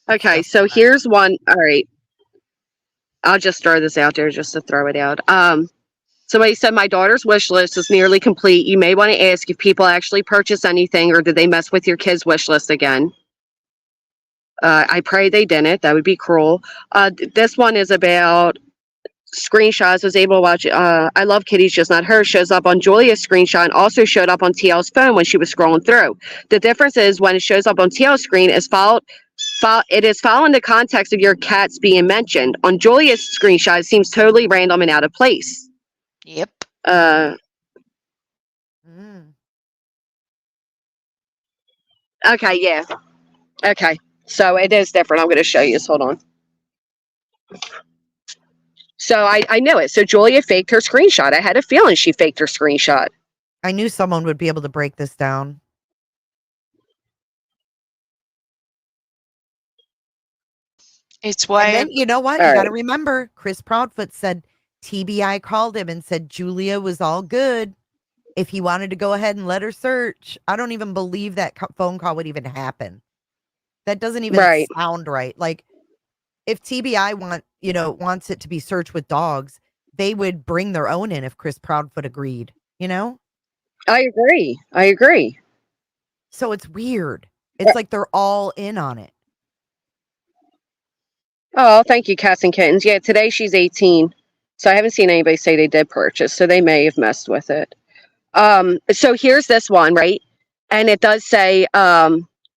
it's Okay. So justified. here's one. All right. I'll just throw this out there just to throw it out. Somebody said my daughter's wish list is nearly complete. You may want to ask if people actually purchase anything or did they mess with your kids' wish list again. I pray they didn't. That would be cruel. This one is about screenshots. Was able to watch. I love kitties, just not her. Shows up on Julia's screenshot and also showed up on TL's phone when she was scrolling through. The difference is when it shows up on TL's screen, it is following the context of your cats being mentioned. On Julia's screenshot, it seems totally random and out of place. Yep. Mm. Okay, yeah. Okay. So it is different. I'm going to show you this. Hold on. So I know it. So Julia faked her screenshot. I had a feeling she faked her screenshot. I knew someone would be able to break this down. It's why And then you know what? All You got to right. remember, Chris Proudfoot said TBI called him and said Julia was all good if he wanted to go ahead and let her search. I don't even believe that phone call would even happen. That doesn't even Right. sound right. Like if TBI wants it to be searched with dogs, they would bring their own in if Chris Proudfoot agreed, you know? I agree. So it's weird. It's like they're all in on it. Oh, thank you, cats and kittens. Yeah, today she's 18. So I haven't seen anybody say they did purchase. So they may have messed with it. So here's this one, right? And it does say,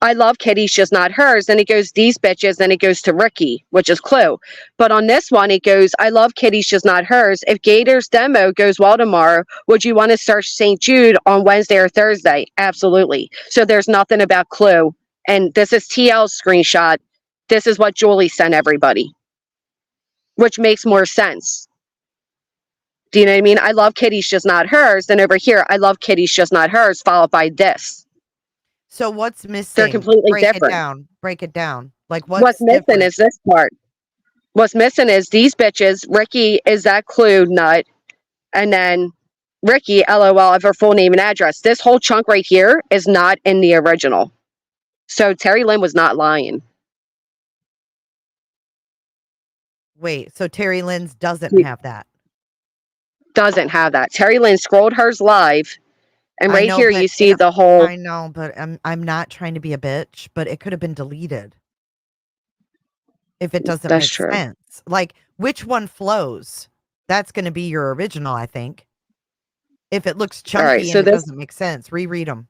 I love kitties, just not hers. And it goes, these bitches, then it goes to Ricky, which is Clue. But on this one, it goes, I love kitties, just not hers. If Gator's demo goes well tomorrow, would you want to search St. Jude on Wednesday or Thursday? Absolutely. So there's nothing about Clue. And this is TL's screenshot. This is what Julie sent everybody, which makes more sense. Do you know what I mean? I love kitties, just not hers. Then over here, I love kitties, just not hers, followed by this. So what's missing? They're completely Break different. it down. Break it down. Like What's missing different? is this part. What's missing is these bitches. Ricky is that Clue nut. And then Ricky, LOL, of her full name and address. This whole chunk right here is not in the original. So Terry Lynn was not lying. Wait, so Terry Lynn's doesn't have that. Doesn't have that. Terry Lynn scrolled hers live. And right here you see the whole. I know, but I'm not trying to be a bitch, but it could have been deleted. If it doesn't That's make true. sense. Like which one flows? That's going to be your original, I think. If it looks chunky right, so and it doesn't make sense, reread them.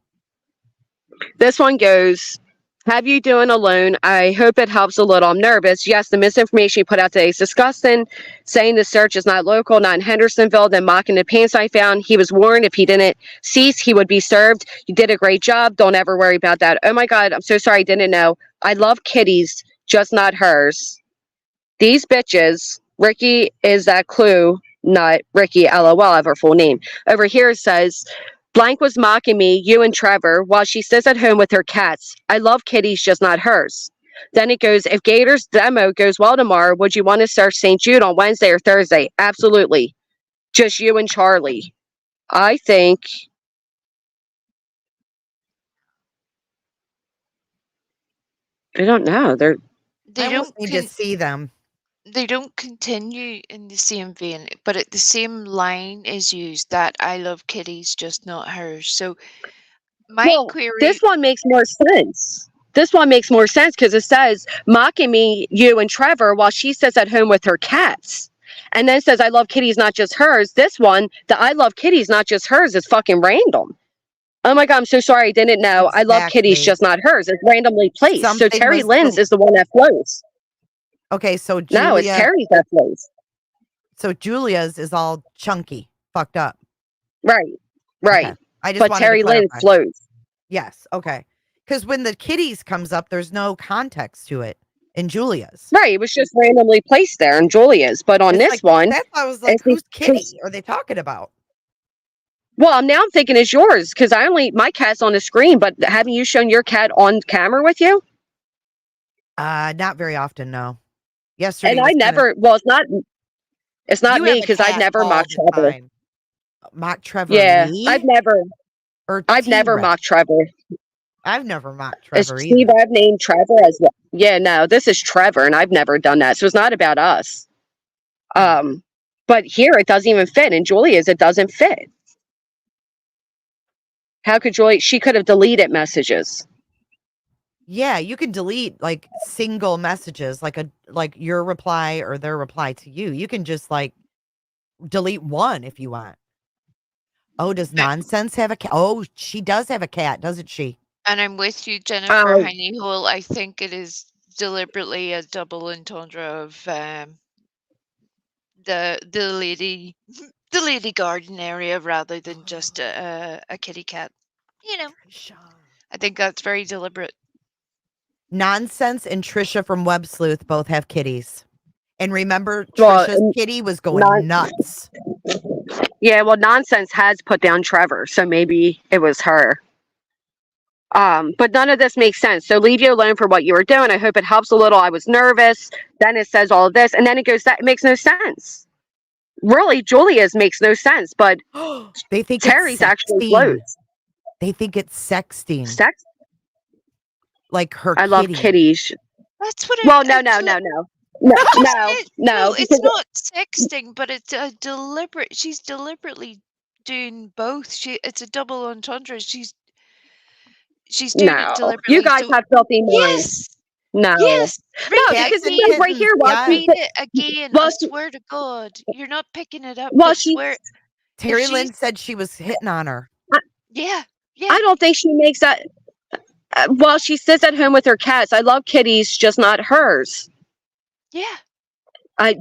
This one goes, have you doing alone? I hope it helps a little. I'm nervous. Yes, the misinformation you put out today is disgusting. Saying the search is not local, not in Hendersonville, then mocking the pants I found. He was warned if he didn't cease, he would be served. You did a great job. Don't ever worry about that. Oh my God, I'm so sorry. I didn't know. I love kitties, just not hers. These bitches, Ricky is that Clue, not Ricky, LOL, of her full name. Over here it says, blank was mocking me, you and Trevor, while she sits at home with her cats. I love kitties, just not hers. Then it goes, if Gator's demo goes well tomorrow, would you want to search St. Jude on Wednesday or Thursday? Absolutely. Just you and Charlie. I think I don't know. They I almost don't need to see them. they don't continue in the same vein, but at the same line is used that I love kitties, just not hers. So my Well, query, this one makes more sense. This one makes more sense because it says mocking me, you and Trevor, while she sits at home with her cats. And then says I love kitties, not just hers. This one, the I love kitties, not just hers, is fucking random. Oh my God, I'm so sorry. I didn't know. I love kitties, Exactly. just not hers. It's randomly placed. So Something Terry was Lynn's del- is the one that flows. Okay, so No, it's Julia. Terry's that flows. So Julia's is all chunky, fucked up. Right. Right. Okay. I just But wanted to Terry Lynn clarify. flows. Yes. Okay. Because when the kitties comes up, there's no context to it in Julia's. Right. It was just randomly placed there in Julia's. But on It's this like one, that's why I was like, it's whose because, kitty are they talking about? well, now I'm thinking it's yours because my cat's on the screen, but haven't you shown your cat on camera with you? Not very often, no. Yesterday And I was kinda, never, well, it's not you me have a because I've cat never all mocked the Trevor. time. Mock Trevor Yeah. Lee or I've never T-Rex? mocked Trevor. I've never mocked It's Trevor Steve, either. I've named Trevor as well. Yeah, no, this is Trevor and I've never done that. So it's not about us. But here it doesn't even fit. And Julia's, it doesn't fit. How could Julia? She could have deleted messages. Yeah, you can delete like single messages, like your reply or their reply to you. You can just like delete one if you want. Oh, does Nonsense have a cat? Oh, she does have a cat, doesn't she? and I'm with you, Jennifer Honeyhole. I think it is deliberately a double entendre of the lady the lady garden area rather than just a kitty cat. You know, I think that's very deliberate. Nonsense and Trisha from Web Sleuth both have kitties. And remember, Well, Trisha's kitty was going not, nuts. yeah, well, Nonsense has put down Trevor, so maybe it was her. But none of this makes sense. So leave you alone for what you were doing. I hope it helps a little. I was nervous. Then it says all of this, and then it goes that it makes no sense. Really, Julia's makes no sense, but They think Terry's it's actually sexting. floats. They think it's sexting. Sex? Like her I kitty. love kitties. That's what Well, I no, it's because not sexting, but it's a deliberate. She's deliberately doing both. It's a double entendre. She's doing it no, deliberately. you guys So have filthy minds. yes, No, yes. Read no, it because it again. says right here. Well, yes. Read it again. well, I swear to God, you're not picking it up. well, But she. swear, Terry if Lynn she's said she was hitting on her. yeah, yeah, I don't think she makes that. Well, she sits at home with her cats. I love kitties, just not hers. yeah.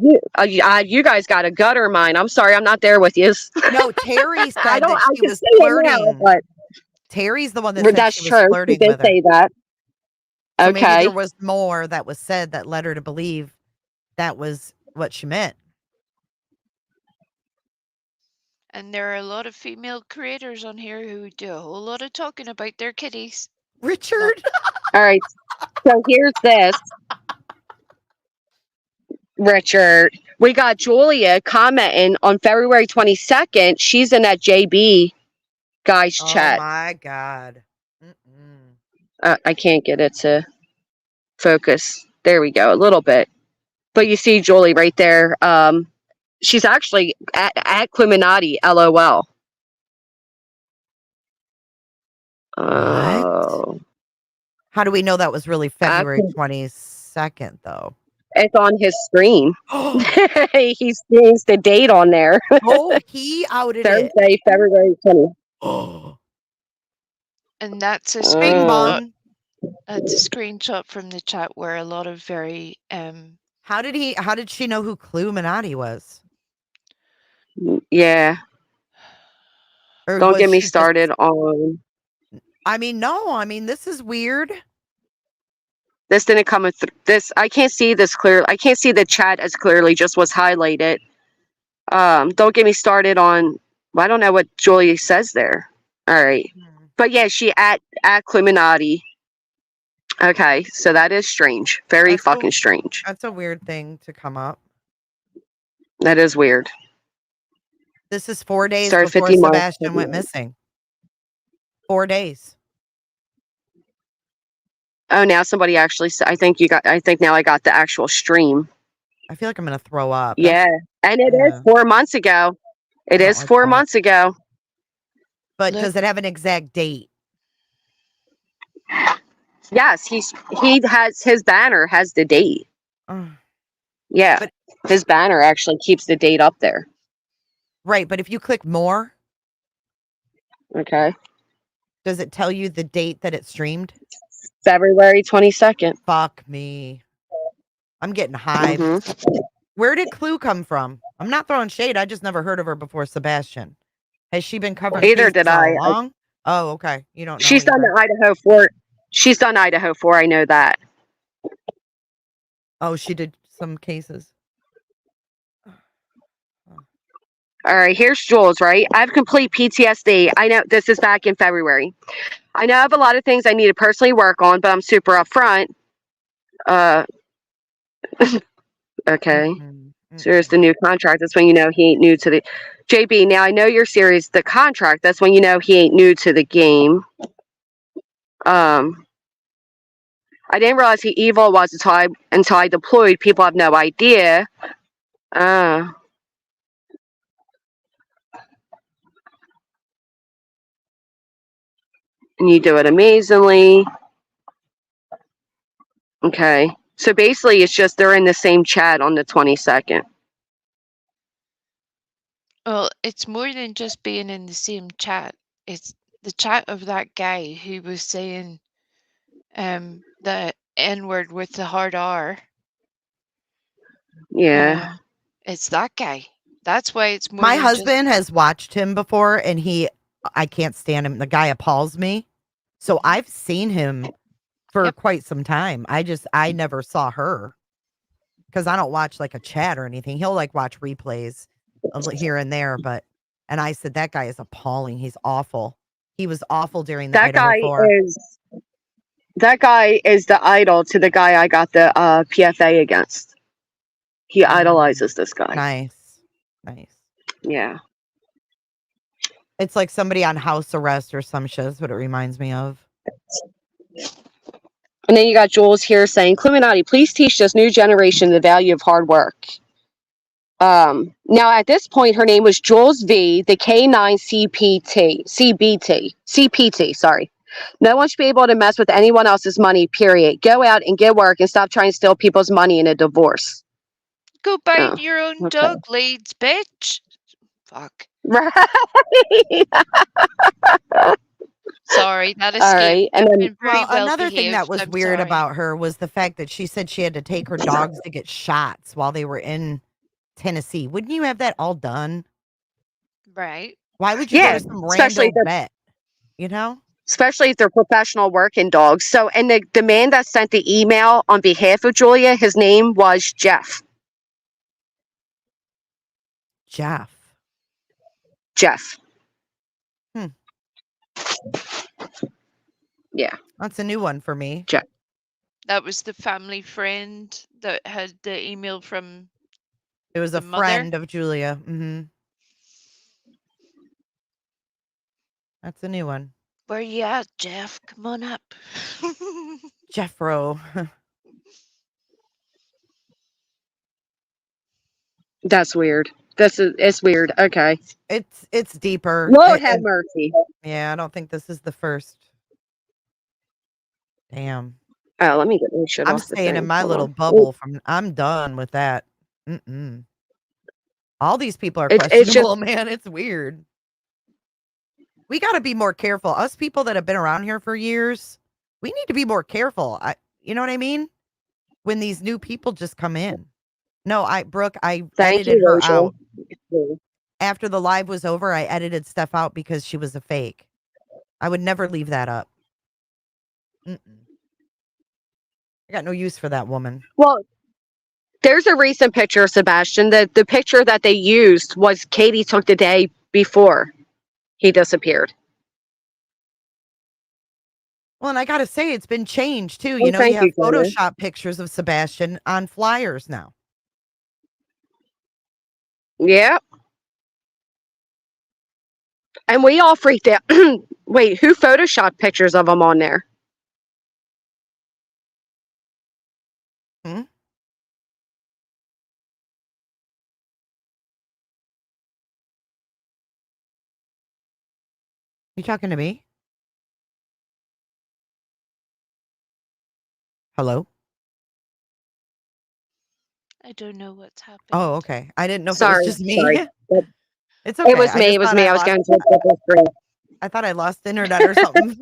You guys got a gutter mind. I'm sorry, I'm not there with you. No, Terry I said don't. that I she can was say it flirting. now, but Terry's the one that said that's she was true. She flirting did with her. say that. So maybe Okay. there was more that was said that led her to believe that was what she meant. And there are a lot of female creators on here who do a whole lot of talking about their kitties. Richard. All right. So here's this. Richard, we got Julia commenting on February 22nd. She's in that JB guy's chat. Oh my God. Mm-mm. I can't get it to focus. There we go, a little bit. But you see Julie right there. She's actually at Quiminati, LOL. Oh. How do we know that was really February 22nd, though? It's on his screen. He sees the date on there. Oh, he outed Thursday, February 20th. it. And that's a Bing screenshot. bong. That's a screenshot from the chat where a lot of very How did she know who Cluminati was? Yeah. Or Don't was get me she started just, on. I mean, no. I mean, this is weird. This didn't come with this. I can't see this clear. I can't see the chat as clearly. Just was highlighted. Don't get me started on. Well, I don't know what Julie says there. All right, but yeah, she at Cluminati. Okay, so that is strange. Very fucking strange. That's a weird thing to come up. That is weird. This is 4 days Started before 50 miles. Sebastian went missing. 4 days. Oh, now somebody actually. I think now I got the actual stream. I feel like I'm gonna throw up. Yeah, and it is Yeah. 4 months ago. It I don't is like 4 that. months ago. But Look. does it have an exact date? Yes, he has his banner has the date. Ugh. Yeah, But- his banner actually keeps the date up there. Right, but if you click more, Okay, does it tell you the date that it streamed? February 22nd. Fuck me. I'm getting hives. Mm-hmm. Where did Clue come from? I'm not throwing shade. I just never heard of her before Sebastian. Has she been covering Either cases did all I. along? Oh, okay. You don't know She's done either. the Idaho 4. She's done Idaho 4. I know that. Oh, she did some cases. All right, here's Jules, right? I have complete PTSD. I know this is back in February. I know I have a lot of things I need to personally work on, but I'm super upfront. Okay. So here's the new contract. That's when you know he ain't new to the JB. Now I know your series, the contract. That's when you know he ain't new to the game. I didn't realize he evil was until I deployed. People have no idea. And you do it amazingly. Okay. So basically, it's just they're in the same chat on the 22nd. Well, it's more than just being in the same chat. It's the chat of that guy who was saying the N word with the hard R. Yeah. It's that guy. That's why it's more My than husband has watched him before and I can't stand him. The guy appalls me. So I've seen him for Yep. quite some time. I never saw her because I don't watch like a chat or anything. He'll like watch replays here and there, and I said, that guy is appalling. He's awful. He was awful during the That Idaho guy 4. is the idol to the guy I got the PFA against. He idolizes this guy. Nice. Yeah. It's like somebody on house arrest or some shit. That's what it reminds me of. And then you got Jules here saying, Cluminati, please teach this new generation the value of hard work. Now at this point, her name was Jules V, the K9 CPT, sorry. No one should be able to mess with anyone else's money, period. Go out and get work and stop trying to steal people's money in a divorce. Go bite your own dog leads, bitch. Fuck. Right. Sorry, that All escaped. right. And then, Very well another thing that behaved, was I'm weird sorry. about her was the fact that she said she had to take her dogs to get shots while they were in Tennessee. Wouldn't you have that all done? Right. Why would you go to some especially random vet? You know? especially if they're professional working dogs. So, and the man that sent the email on behalf of Julia, his name was Jeff. Jeff. Yeah. That's a new one for me. Jeff. That was the family friend that had the email from It was the a mother? friend of Julia. That's a new one. Where you at, Jeff? Come on up. Jeffro. That's weird. It's weird. Okay. It's deeper. Lord have mercy. Yeah, I don't think this is the first. Damn. Oh, let me get this shit I'm off the staying in thing. my Hold little on. bubble I'm done with that. All these people are It's questionable, just man. It's weird. We got to be more careful. Us people that have been around here for years, we need to be more careful. You know what I mean? When these new people just come in. No, Brooke, I thank edited you, her Rachel. out. After the live was over, I edited stuff out because she was a fake. I would never leave that up. I got no use for that woman. Well, there's a recent picture of Sebastian. The picture that they used was Katie took the day before he disappeared. Well, and I got to say, it's been changed too. Oh, You know, thank you have you, Gloria. Photoshop pictures of Sebastian on flyers now. Yeah. And we all freaked out. Wait, who photoshopped pictures of them on there? Hmm? You talking to me? Hello? I don't know what's happened. Oh, okay. I didn't know if it was Sorry, just me. sorry. It's okay. It was I me. just It was thought me. I I was lost. going to a different screen. I thought I lost internet or something.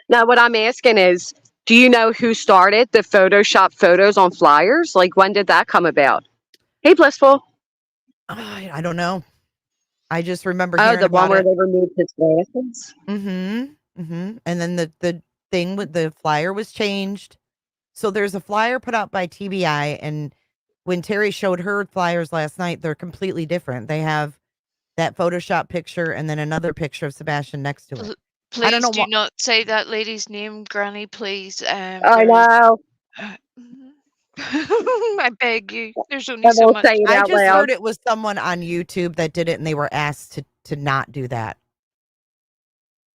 Now, what I'm asking is, do you know who started the Photoshop photos on flyers? Like, when did that come about? Hey, Blissful. I don't know. I just remember Oh, hearing the one about where it. they removed his glasses? Mm-hmm. Mm-hmm. And then the thing with the flyer was changed. So there's a flyer put out by TBI, and when Terry showed her flyers last night, they're completely different. They have that Photoshop picture and then another picture of Sebastian next to it. I don't Please know do what. not say that lady's name, Granny, please. I know. I beg you. There's only I so won't much. say it I out just loud. heard it was someone on YouTube that did it, and they were asked to not do that.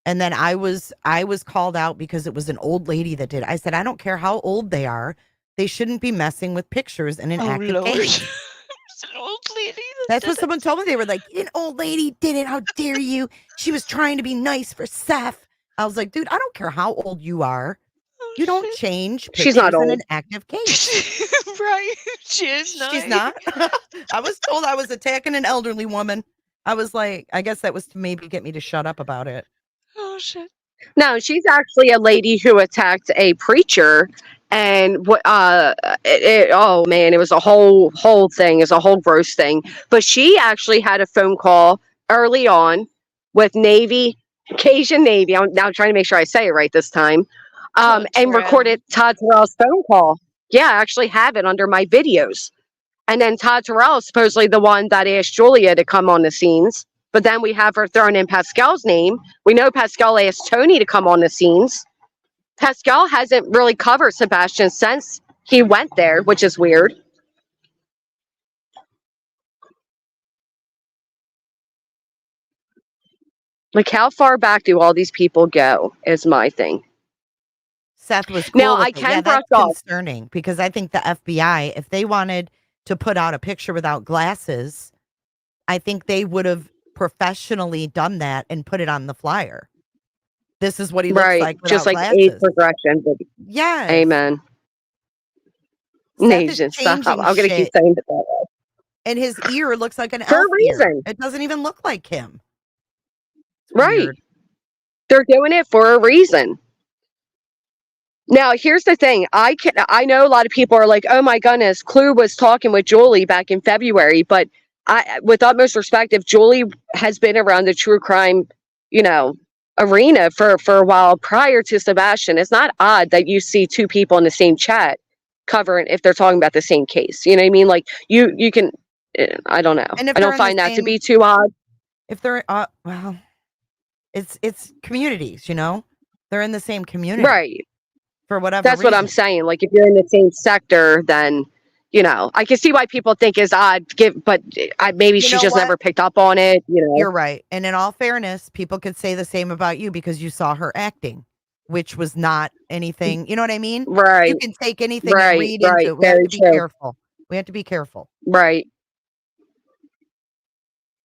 And then I was called out because it was an old lady that did it. I said, I don't care how old they are. They shouldn't be messing with pictures in an Oh, active Lord. case. It's an old lady that That's did what someone it. told me. They were like, an old lady did it. How dare you? She was trying to be nice for Seth. I was like, dude, I don't care how old you are. Oh, You don't shit. change She's not pictures in old. an active case. Right. She is now. She's not. I was told I was attacking an elderly woman. I was like, I guess that was to maybe get me to shut up about it. Oh, shit. No, she's actually a lady who attacked a preacher, and oh man, it was a whole thing. It's a whole gross thing. But she actually had a phone call early on with Navy, Cajun Navy. I'm now trying to make sure I say it right this time. Todd And Terrell. recorded Todd Terrell's phone call. Yeah, I actually have it under my videos. And then Todd Terrell is supposedly the one that asked Julia to come on the scenes. But then we have her throwing in Pascal's name. We know Pascal asked Tony to come on the scenes. Pascal hasn't really covered Sebastian since he went there, which is weird. Like, how far back do all these people go, is my thing. Seth was Now, cool with I it. Yeah, can brush that's off. concerning because I think the FBI, if they wanted to put out a picture without glasses, I think they would have professionally done that and put it on the flyer. This is what he looks Right. like Just without like age glasses. progression. Yes. Amen. Seth is Nation, stop. changing I'm going to keep shit. saying it that way. And his ear looks like an For a elf ear. reason. It doesn't even look like him. It's Right. weird. They're doing it for a reason. Now, here's the thing. I know a lot of people are like, "Oh my goodness, Clue was talking with Julie back in February," but with utmost respect, if Julie has been around the true crime, arena for a while prior to Sebastian, it's not odd that you see two people in the same chat covering if they're talking about the same case. You know what I mean? Like you can. I don't know. And if I they're don't in the find that to same, be too odd. if they're well, it's communities, they're in the same community Right. for whatever That's reason. what I'm saying. Like, if you're in the same sector, then, I can see why people think it's odd. But maybe You she know just what? never picked up on it. You're right. And in all fairness, people could say the same about you because you saw her acting, which was not anything. You know what I mean? Right, You can take anything and right, read into right. it. We have Very to be true. careful. We have to be careful Right.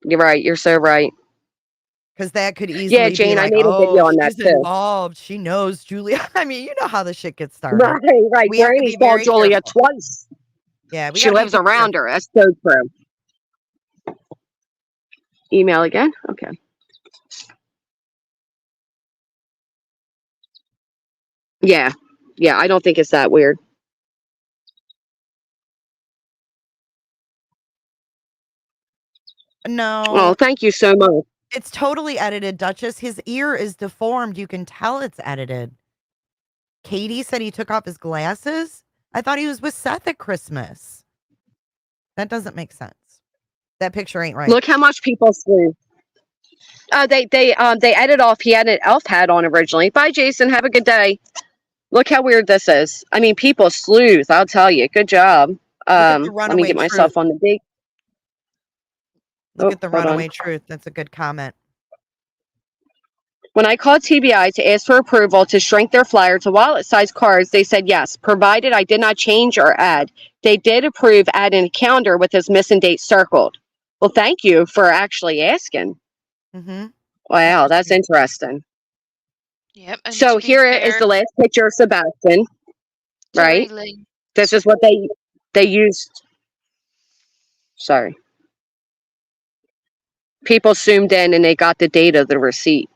You're right. You're so right. because that could Yeah, easily be Jane, I like, made a video oh, on that she's too. involved. She knows Julia. I mean, you know how the shit gets started. Right, right. We have to Granny be saw very Julia careful. twice. Yeah, we She got to be lives very around careful. her. That's so true. Email again? Okay. Yeah. Yeah, I don't think it's that weird. Oh, No, thank you so much. it's totally edited, Duchess. His ear is deformed. You can tell it's edited. Katie said he took off his glasses. I thought he was with Seth at Christmas. That doesn't make sense. That picture ain't right. Look how much people slew. They edit off. He had an elf hat on originally. Bye, Jason. Have a good day. Look how weird this is. I mean, people sleuth. I'll tell you. Good job. Look at the Let me runaway get truth. myself on the big. Look at the Hold on. runaway truth. That's a good comment. When I called TBI to ask for approval to shrink their flyer to wallet-sized cards, they said yes, provided I did not change or add. They did approve adding a calendar with his missing date circled. Well, thank you for actually asking. Mm-hmm. Wow, that's interesting. Yep. And So to be here is fair, the last picture of Sebastian, Terry right? Lee. This is what they used. Sorry. People zoomed in and they got the date of the receipt.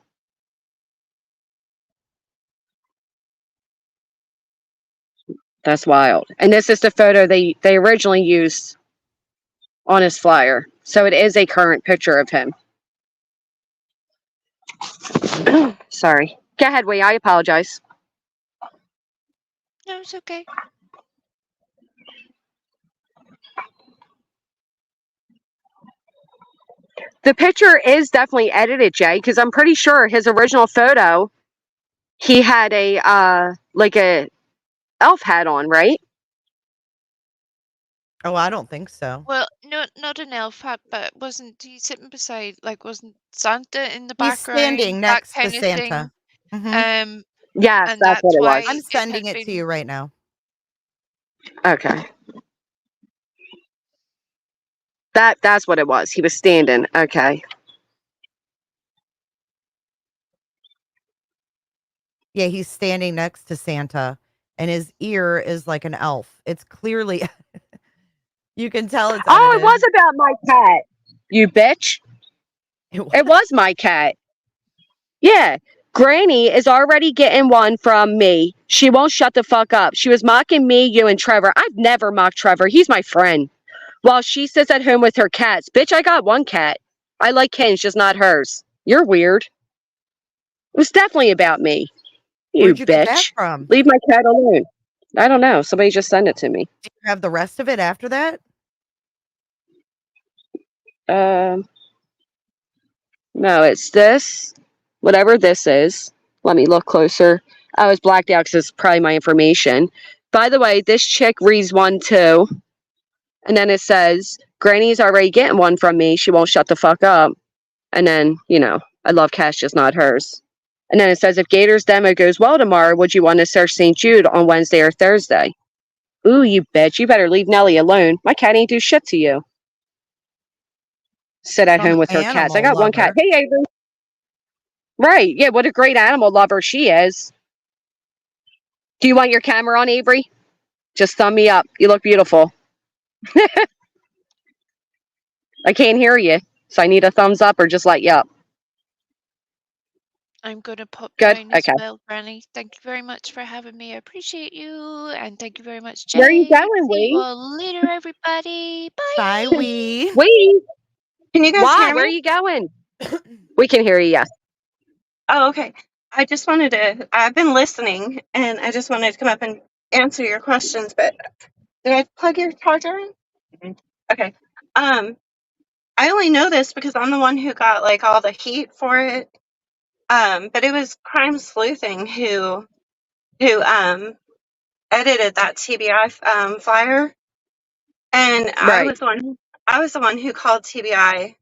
That's wild. And this is the photo they originally used on his flyer. So it is a current picture of him. Sorry. Go ahead, Wee. I apologize. No, it's okay. The picture is definitely edited, Jay, because I'm pretty sure his original photo, he had a like a elf hat on, right? Oh, I don't think so. Well, no, not an elf hat, but wasn't he sitting beside, like, wasn't Santa in the He's background? standing That next to kind of thing. Santa. Mm-hmm. Yes, And that's what that's it was. why I'm it sending had it to been. you right now. Okay. That's what it was. He was standing. Okay. Yeah, he's standing next to Santa, and his ear is like an elf. It's clearly, you can tell it's Oh, it edited. was about my cat. You bitch. It was my cat. Yeah. Granny is already getting one from me. She won't shut the fuck up. She was mocking me, you, and Trevor. I've never mocked Trevor. He's my friend. While she sits at home with her cats. Bitch, I got one cat. I like Ken's, just not hers. You're weird. It was definitely about me. You Where'd you get that bitch. from? Leave my cat alone. I don't know. Somebody just sent it to me. Do you have the rest of it after that? No, it's this. Whatever this is. Let me look closer. I was blacked out because it's probably my information. By the way, this chick reads 1, 2. And then it says, Granny's already getting one from me. She won't shut the fuck up. And then, I love Cash, just not hers. And then it says, if Gator's demo goes well tomorrow, would you want to search St. Jude on Wednesday or Thursday? Ooh, you bitch. You better leave Nellie alone. My cat ain't do shit to you. Sit at Some home with her cats. I animal got one cat. lover. Hey, Avery. Right. Yeah, what a great animal lover she is. Do you want your camera on, Avery? Just thumb me up. You look beautiful. I can't hear you, so I need a thumbs up or just light you up. I'm going to pop Good? down as Okay. well, Granny. Thank you very much for having me. I appreciate you. And thank you very much, Where are you Jay. going, See you Wee? all later, everybody. Bye. Bye, Wee. Wee? Can you guys Why? hear Where are me? you going? We can hear you, yes. Oh, okay. I just wanted to, I've been listening and I just wanted to come up and answer your questions, but did I plug your charger in? Mhm. Okay. I only know this because I'm the one who got like all the heat for it. But it was Crime Sleuthing who edited that TBI flyer. And Right. I was the one who called TBI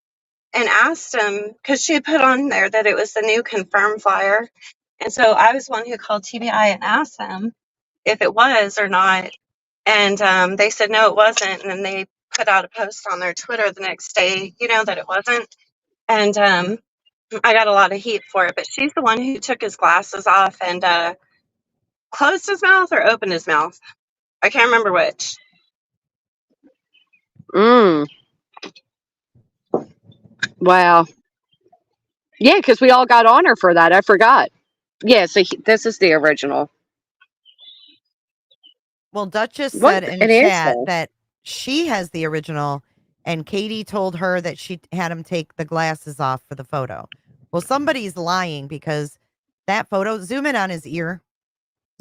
and asked him because she had put on there that it was the new confirm flyer. And so I was the one who called TBI and asked them if it was or not. And they said no, it wasn't. And then they put out a post on their Twitter the next day, that it wasn't. And I got a lot of heat for it. But she's the one who took his glasses off and closed his mouth or opened his mouth. I can't remember which. Wow. Yeah, because we all got on her for that. I forgot. Yeah, so this is the original. Well, Duchess What said in an chat answer. that she has the original, and Katie told her that she had him take the glasses off for the photo. Well, somebody's lying because that photo, zoom in on his ear,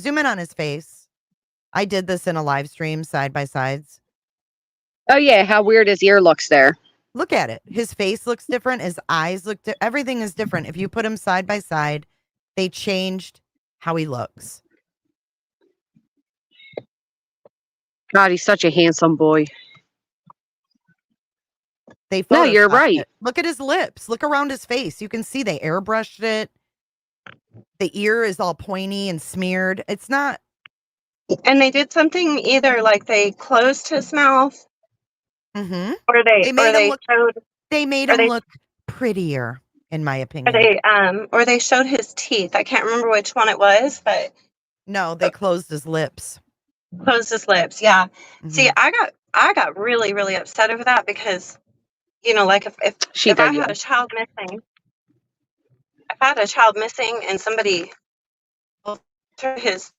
zoom in on his face. I did this in a live stream side by sides. Oh, yeah, how weird his ear looks there. Look at it. His face looks different. His eyes look everything is different. If you put him side by side, they changed how he looks. God, he's such a handsome boy. They No, you're photoshopped right. it. Look at his lips. Look around his face. You can see they airbrushed it. The ear is all pointy and smeared. It's not. And they did something either like they closed his mouth Mm-hmm. or They made him look. showed They made or him look prettier, in my or opinion. they showed his teeth. I can't remember which one it was, but No, they closed his lips. closed his lips. Yeah. See, Mhm. I got really, really upset over that because, like She if I did, yeah. had a child missing, if I had a child missing and somebody through his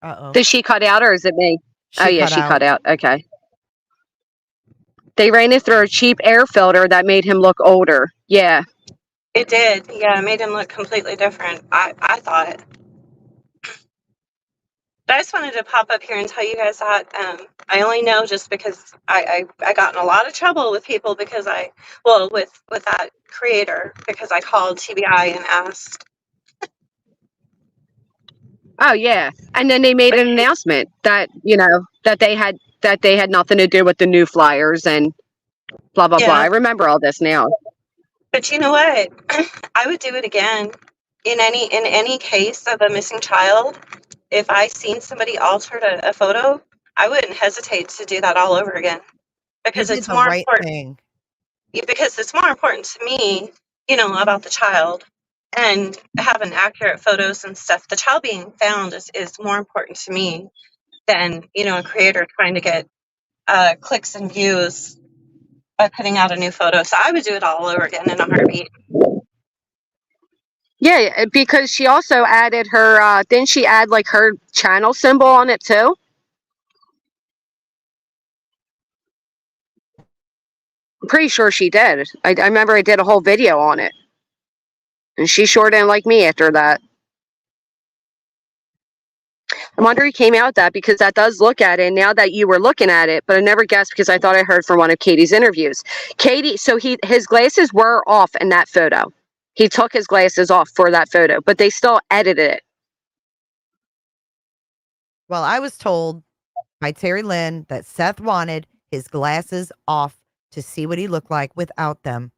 Uh-oh. Did she cut out or is it me? Oh, She yeah, cut she out. cut out. Okay. They ran it through a cheap air filter that made him look older. Yeah. it did. Yeah, it made him look completely different. I thought. But I just wanted to pop up here and tell you guys that I only know just because I got in a lot of trouble with people because with that creator because I called TBI and asked. Oh, yeah. And then they made an announcement that, that they had nothing to do with the new flyers and blah, blah, blah. Yeah, I remember all this now. but you know what? I would do it again in any case of a missing child. If I seen somebody altered a photo, I wouldn't hesitate to do that all over again You because did it's the more right important. thing. Because it's more important to me, about the child and having accurate photos and stuff. The child being found is more important to me than, a creator trying to get clicks and views by putting out a new photo. So I would do it all over again in a heartbeat. Yeah, because she also added her, didn't she add like her channel symbol on it too? I'm pretty sure she did. I remember I did a whole video on it. And she sure didn't like me after that. I wonder he came out that because that does look at it now that you were looking at it, but I never guessed because I thought I heard from one of Katie's interviews. Katie, so his glasses were off in that photo. He took his glasses off for that photo, but they still edited it. Well, I was told by Terry Lynn that Seth wanted his glasses off to see what he looked like without them.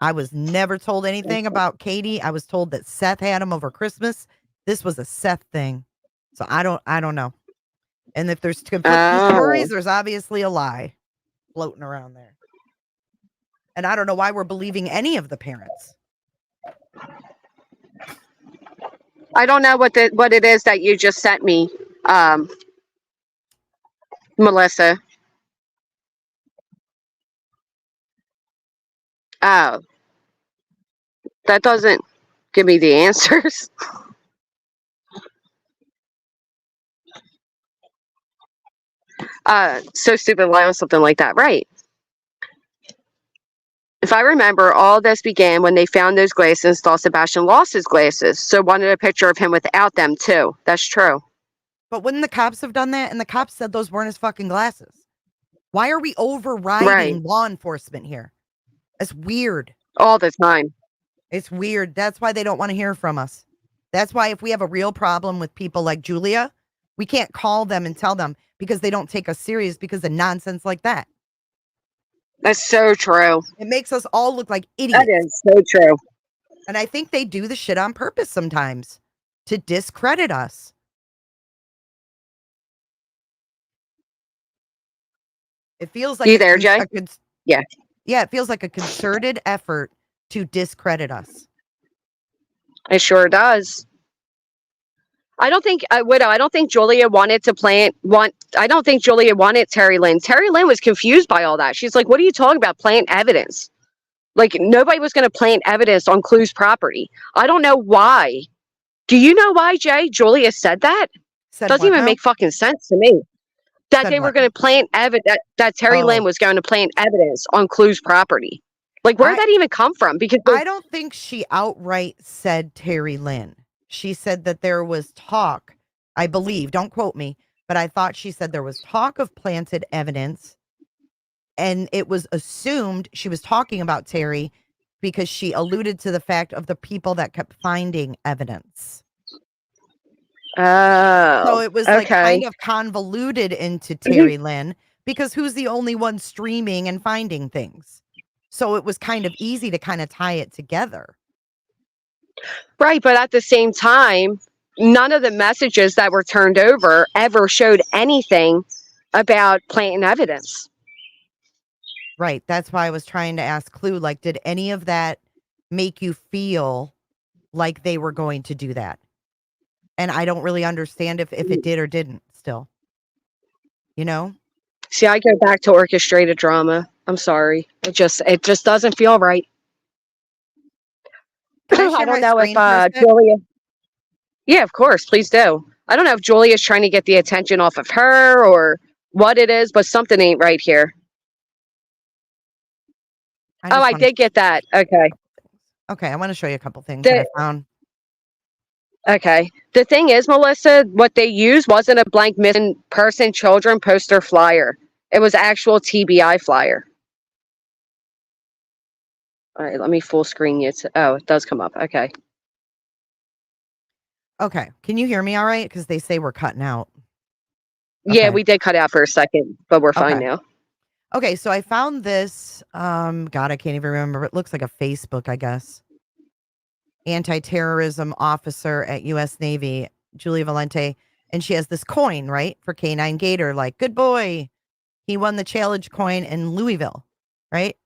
I was never told anything about Katie. I was told that Seth had them over Christmas. This was a Seth thing. So I don't know. And if there's conflicting stories, there's obviously a lie floating around there. And I don't know why we're believing any of the parents. I don't know what it is that you just sent me, Melissa. Oh, that doesn't give me the answers. So stupid lie on something like that, right? If I remember, all this began when they found those glasses. Thought Sebastian lost his glasses, so wanted a picture of him without them too. That's true. But wouldn't the cops have done that? And the cops said those weren't his fucking glasses. Why are we overriding Right. law enforcement here? It's weird. All the time. It's weird. That's why they don't want to hear from us. That's why if we have a real problem with people like Julia, we can't call them and tell them because they don't take us serious because of nonsense like that. That's so true. It makes us all look like idiots. That is so true. And I think they do the shit on purpose sometimes to discredit us. It feels like You there, Jay? Yeah. Yeah, it feels like a concerted effort to discredit us. It sure does. I don't think Widow. I don't think Julia wanted to I don't think Julia wanted Terry Lynn. Terry Lynn was confused by all that. She's like, "What are you talking about? Plant evidence? Like nobody was going to plant evidence on Clue's property." I don't know why. Do you know why, Jay? Julia said that. Said Doesn't what even now? make fucking sense to me. That Said they were what? going to plant evidence. That Terry Lynn was going to plant evidence on Clue's property. Like, where did that even come from? Because I don't think she outright said Terry Lynn. She said that there was talk, I believe, don't quote me, but I thought she said there was talk of planted evidence. And it was assumed she was talking about Terry because she alluded to the fact of the people that kept finding evidence. So it was like kind of convoluted into Terry Lynn because who's the only one streaming and finding things? So it was kind of easy to kind of tie it together. Right, but at the same time, none of the messages that were turned over ever showed anything about planting evidence. Right. That's why I was trying to ask Clue, like, did any of that make you feel like they were going to do that? And I don't really understand if it did or didn't still. You know? See, I go back to orchestrated drama. I'm sorry. It just doesn't feel right. Can I I share don't my know if screen for a sec? Julia. Yeah, of course, please do. I don't know if Julia's trying to get the attention off of her or what it is, but something ain't right here. Oh, I did get that. Okay. Okay, I want to show you a couple things that I found. Okay. The thing is, Melissa, what they used wasn't a blank missing person children poster flyer. It was actual TBI flyer. All right, let me full screen you. Oh, it does come up. Okay. Okay. Can you hear me all right? Because they say we're cutting out. Yeah, Okay. we did cut out for a second, but we're fine now. Okay, so I found this. God, I can't even remember. It looks like a Facebook, I guess. Anti-terrorism officer at U.S. Navy, Julia Valente, and she has this coin, right, for Canine Gator, like, good boy. He won the challenge coin in Louisville, right?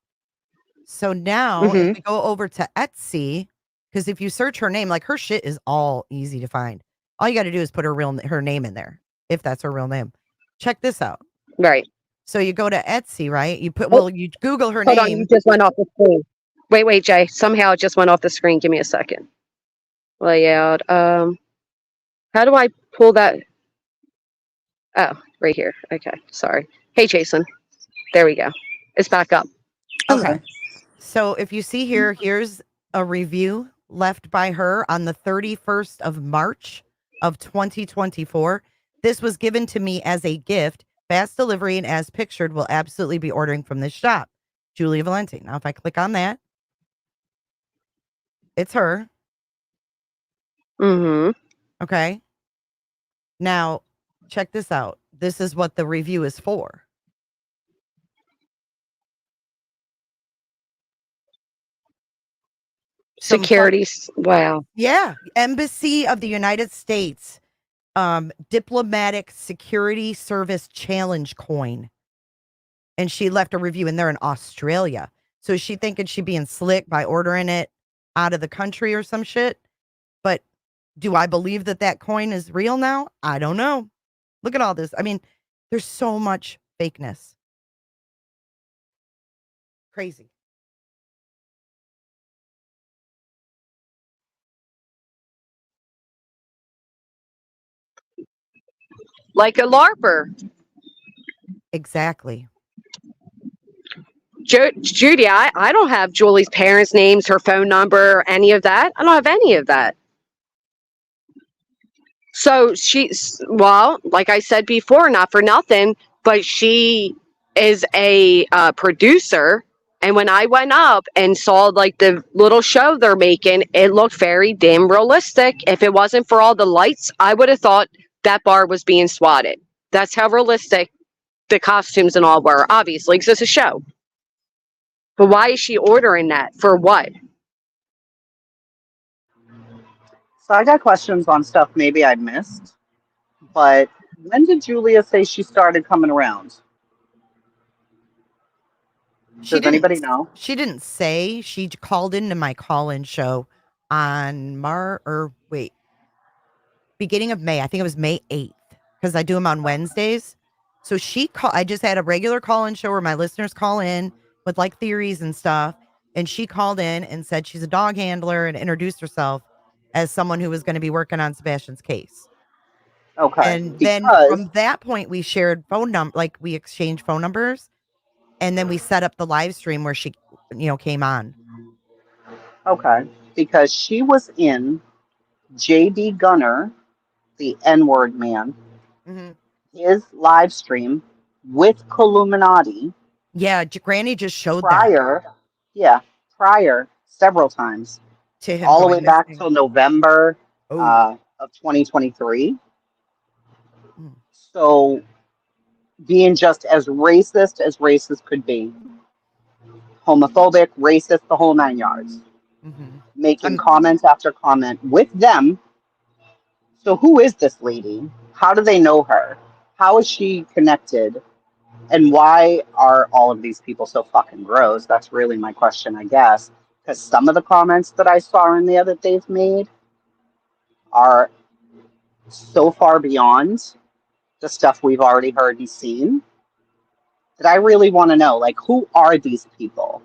So now if we go over to Etsy, because if you search her name, like her shit is all easy to find. All you got to do is put her name in there, if that's her real name. Check this out. Right. So you go to Etsy, right? You put, you Google her Hold name. on, you just went off the screen. Wait, Jay. Somehow it just went off the screen. Give me a second. Layout. How do I pull that? Oh, right here. Okay, sorry. Hey, Jason. There we go. It's back up. Okay. So if you see here, here's a review left by her on the 31st of March of 2024. This was given to me as a gift. Fast delivery and as pictured will absolutely be ordering from this shop. Julia Valente. Now, if I click on that, it's her. Mm-hmm. Okay. Now, check this out. This is what the review is for. Securities. Wow. Yeah. Embassy of the United States. Diplomatic Security Service Challenge coin. And she left a review and they're in Australia. So is she thinking she being slick by ordering it out of the country or some shit? But do I believe that that coin is real now? I don't know. Look at all this. I mean, there's so much fakeness. Crazy. Like a LARPer. Exactly. Judy, I don't have Julie's parents' names, her phone number, or any of that. I don't have any of that. So she's, well, like I said before, not for nothing, but she is a producer. And when I went up and saw like the little show they're making, it looked very damn realistic. If it wasn't for all the lights, I would have thought that bar was being swatted. That's how realistic the costumes and all were, obviously, because it's a show. But why is she ordering that? For what? So I got questions on stuff maybe I missed, but when did Julia say she started coming around? Does anybody know? She didn't say. She called into my call-in show on beginning of May. I think it was May 8th because I do them on Wednesdays. So I just had a regular call-in show where my listeners call in with like theories and stuff. And she called in and said she's a dog handler and introduced herself as someone who was going to be working on Sebastian's case. Okay. And then from that point, we shared we exchanged phone numbers. And then we set up the live stream where she, came on. Okay. Because she was in JD Gunner, the N-word man, his live stream with Columinati. Yeah, Granny just showed prior, that. Yeah, prior several times. To him all the going way back missing. till November of 2023. So being just as racist could be. homophobic, racist, the whole 9 yards, making I'm- comment after comment with them. So who is this lady? How do they know her? How is she connected? And why are all of these people so fucking gross? That's really my question, I guess. Because some of the comments that I saw in there that they've made are so far beyond the stuff we've already heard and seen that I really want to know, like, who are these people?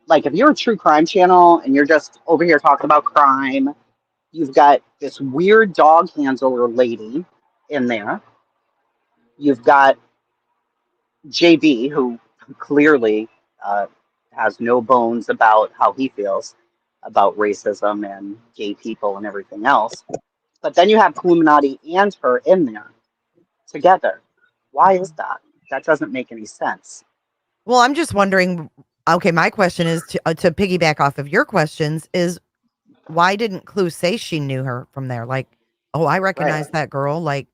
Like, if you're a true crime channel and you're just over here talking about crime, you've got this weird dog handler lady in there. You've got JB, who clearly has no bones about how he feels about racism and gay people and everything else. But then you have Illuminati and her in there together. Why is that? That doesn't make any sense. Well, I'm just wondering. Okay, my question is to piggyback off of your questions is why didn't Clue say she knew her from there? Like, oh, I recognize that girl. Like,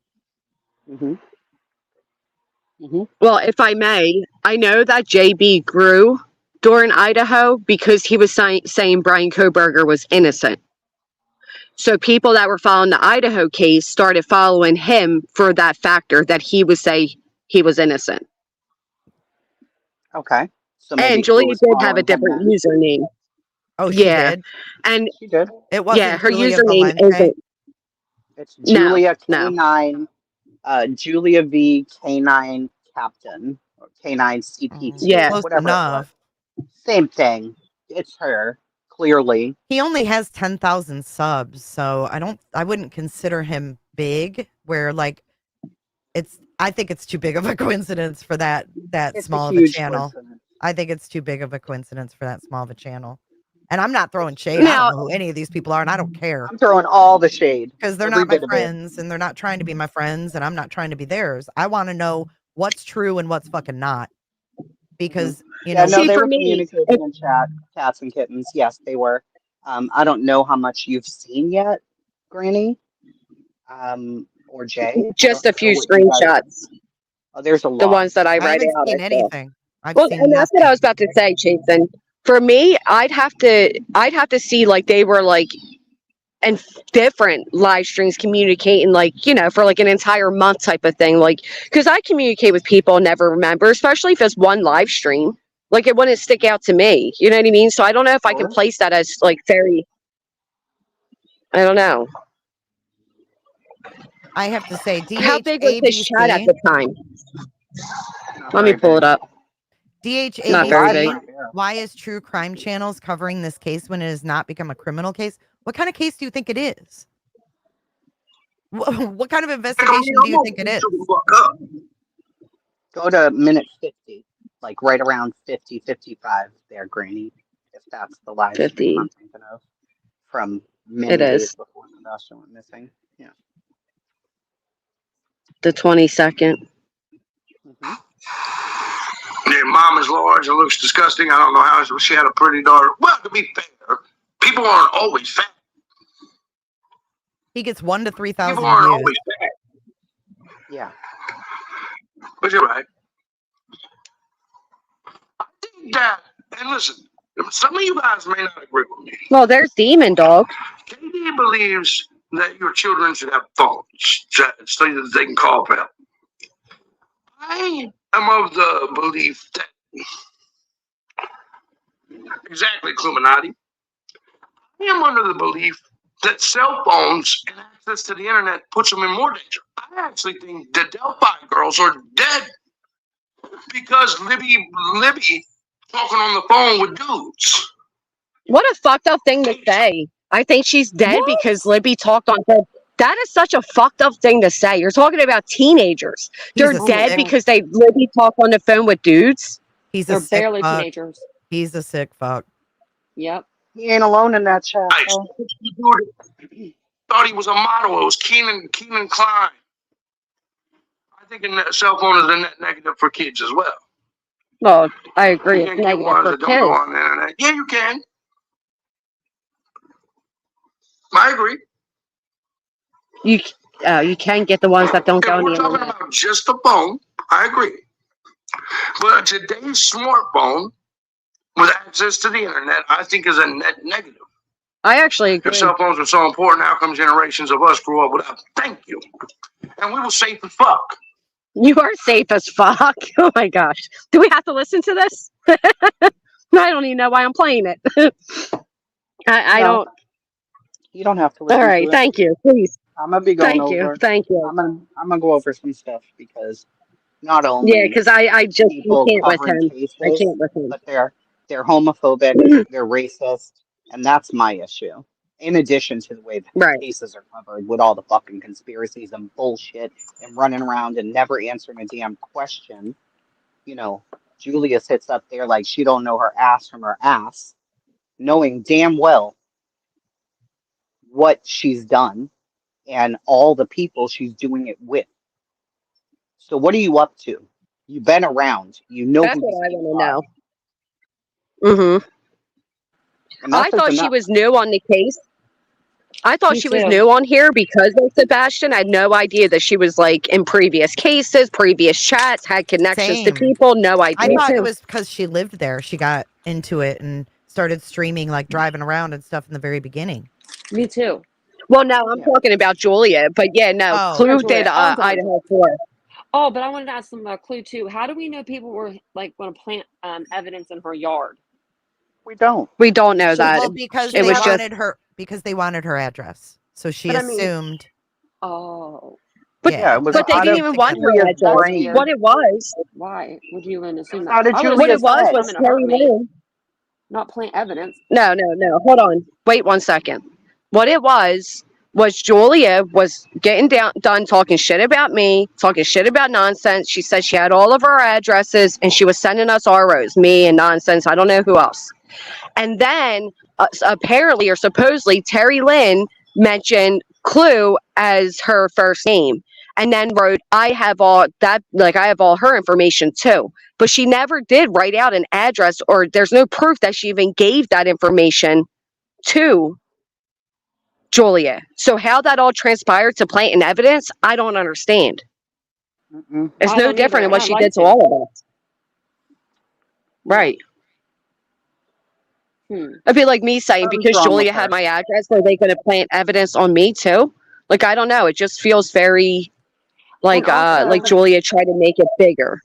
Well, if I may, I know that JB grew during Idaho because he was saying Brian Koberger was innocent. So people that were following the Idaho case started following him for that factor that he would say he was innocent. Okay. So maybe And Clue Julia was did have a following him different then. username. oh, she Yeah. did. And She did. It wasn't her Julia username Valente. isn't. It's No, Julia no. K9, Julia V K9 Captain, or K9 CP2, Yeah. Close whatever it was. enough. Same thing. It's her, clearly. He only has 10,000 subs, so I wouldn't consider him big. Where like I think it's too big of a coincidence for that It's small a of a huge channel. coincidence. I think it's too big of a coincidence for that small of a channel. And I'm not throwing shade. I Now, don't know who any of these people are, and I don't care I'm throwing all the shade. because they're Every not my bit of it. friends, and they're not trying to be my friends, and I'm not trying to be theirs. I want to know what's true and what's fucking not, because you Yeah, know. no, see, they for were me, communicating in chat, cats and kittens. Yes, they were. I don't know how much you've seen yet, Granny, or Jay. I just don't a know few what you guys. screenshots, Oh, there's a lot. the ones that I I read haven't out. seen I saw. anything. I've Well, seen and that's what I nothing. was about to say, Jason. For me, I'd have to see like they were like and different live streams communicating like, you know, for like an entire month type of thing. Like, because I communicate with people and never remember, especially if it's one live stream. Like it wouldn't stick out to me. You know what I mean? So I don't know if I can place that as like very. I don't know. I have to say, How big was his chat at DHABC, the time? Not Let me very pull big. it up. Not very big. DHABC, why is true crime channels covering this case when it has not become a criminal case? What kind of case do you think it is? What kind of investigation do you think it is? Go to minute 50, like right around 50, 55 there, Granny, if that's the live 50. stream I'm thinking of from many It days is before Sebastian went missing. Yeah. the 22nd. Their mom is large and looks disgusting. I don't know how she had a pretty daughter. Well, to be fair, people aren't always fat. He gets 1 to 3,000 People aren't views. always fat. Yeah. But you're right. I think that, and listen, some of you guys may not agree with me. Well, there's Demon Dog. KD believes that your children should have phones so that they can call for help. I am of the belief that exactly, Illuminati. I am under the belief that cell phones and access to the internet puts them in more danger. I actually think the Delphi girls are dead because Libby talking on the phone with dudes. What a fucked up thing to say. I think she's dead because Libby talked on her. That is such a fucked up thing to say. You're talking about teenagers. They're dead because Libby talked on the phone with dudes. They're barely teenagers. He's a sick fuck. Yep. He ain't alone in that chat. Thought he was a model. It was Keenan Klein. I think a cell phone is a net negative for kids as well. Well, I agree. You It's can't get negative ones for that don't go kids. on the internet. Yeah, you can. I agree. You can get the ones that don't If go on we're the talking internet. about just the phone, I agree. But today's smartphone with access to the internet, I think is a net negative. I actually If agree. cell phones are so important, how come generations of us grew up without? Thank you. And we were safe as fuck. You are safe as fuck. Oh my gosh. Do we have to listen to this? I don't even know why I'm playing it. I No, don't. you don't have to All listen right. to it. Thank you. Please. I'm gonna be going Thank you. over. Thank you. I'm gonna go over some stuff because not Yeah, only because I just I people can't with covering him. I cases, can't with him. but they're homophobic, they're racist, and that's my issue. In addition to the way that the Right. cases are covered with all the fucking conspiracies and bullshit and running around and never answering a damn question, you know, Julia sits up there like she don't know her ass from her ass, knowing damn well what she's done and all the people she's doing it with. So what are you up to? You've been around. You know That's who these what I people want are. to know. Mm-hmm. Enough I is thought she enough. was new on the case. I thought Me she was too. new on here because of Sebastian. I had no idea that she was like in previous cases, previous chats, had connections to Same. people. No I idea. thought it too. was because she lived there. She got into it and started streaming, like driving around and stuff in the very beginning. Me too. Well, no, I'm Yeah. talking about Julia, but yeah, no, Oh. Clue Yeah, did Julia. I'm talking about Idaho 4. Oh, but I wanted to ask them about Clue too. How do we know people were like going to plant evidence in her yard? We don't. We don't know Should, that. Well, because should It they they was have? just, wanted her address. So she But I mean, assumed, oh, but Yeah, yeah. it was but they out didn't of even To want get her her. Julia's address. that's brain. What weird. it was, Why would you even It assume was that? out of I would what assume it Julia's was someone's head. was coming to Terry hurt me, Lynn. not plant evidence. No. Hold on. Wait 1 second. What it was Julia was getting done talking shit about me, talking shit about nonsense. She said she had all of our addresses and she was sending us ROs, me and nonsense. I don't know who else. And then apparently or supposedly Terry Lynn mentioned Clue as her first name and then wrote, I have all her information too. But she never did write out an address or there's no proof that she even gave that information to Julia. So how that all transpired to plant in evidence, I don't understand. Mm-mm. It's I no don't either, different than and what I'd she like did to to. all of us. Yeah. Right. Hmm. It'd be like me saying, Something's because wrong with Julia had her. my address, are they going to plant evidence on me too? Like, I don't know. It just feels very And like also, Julia tried to make it bigger.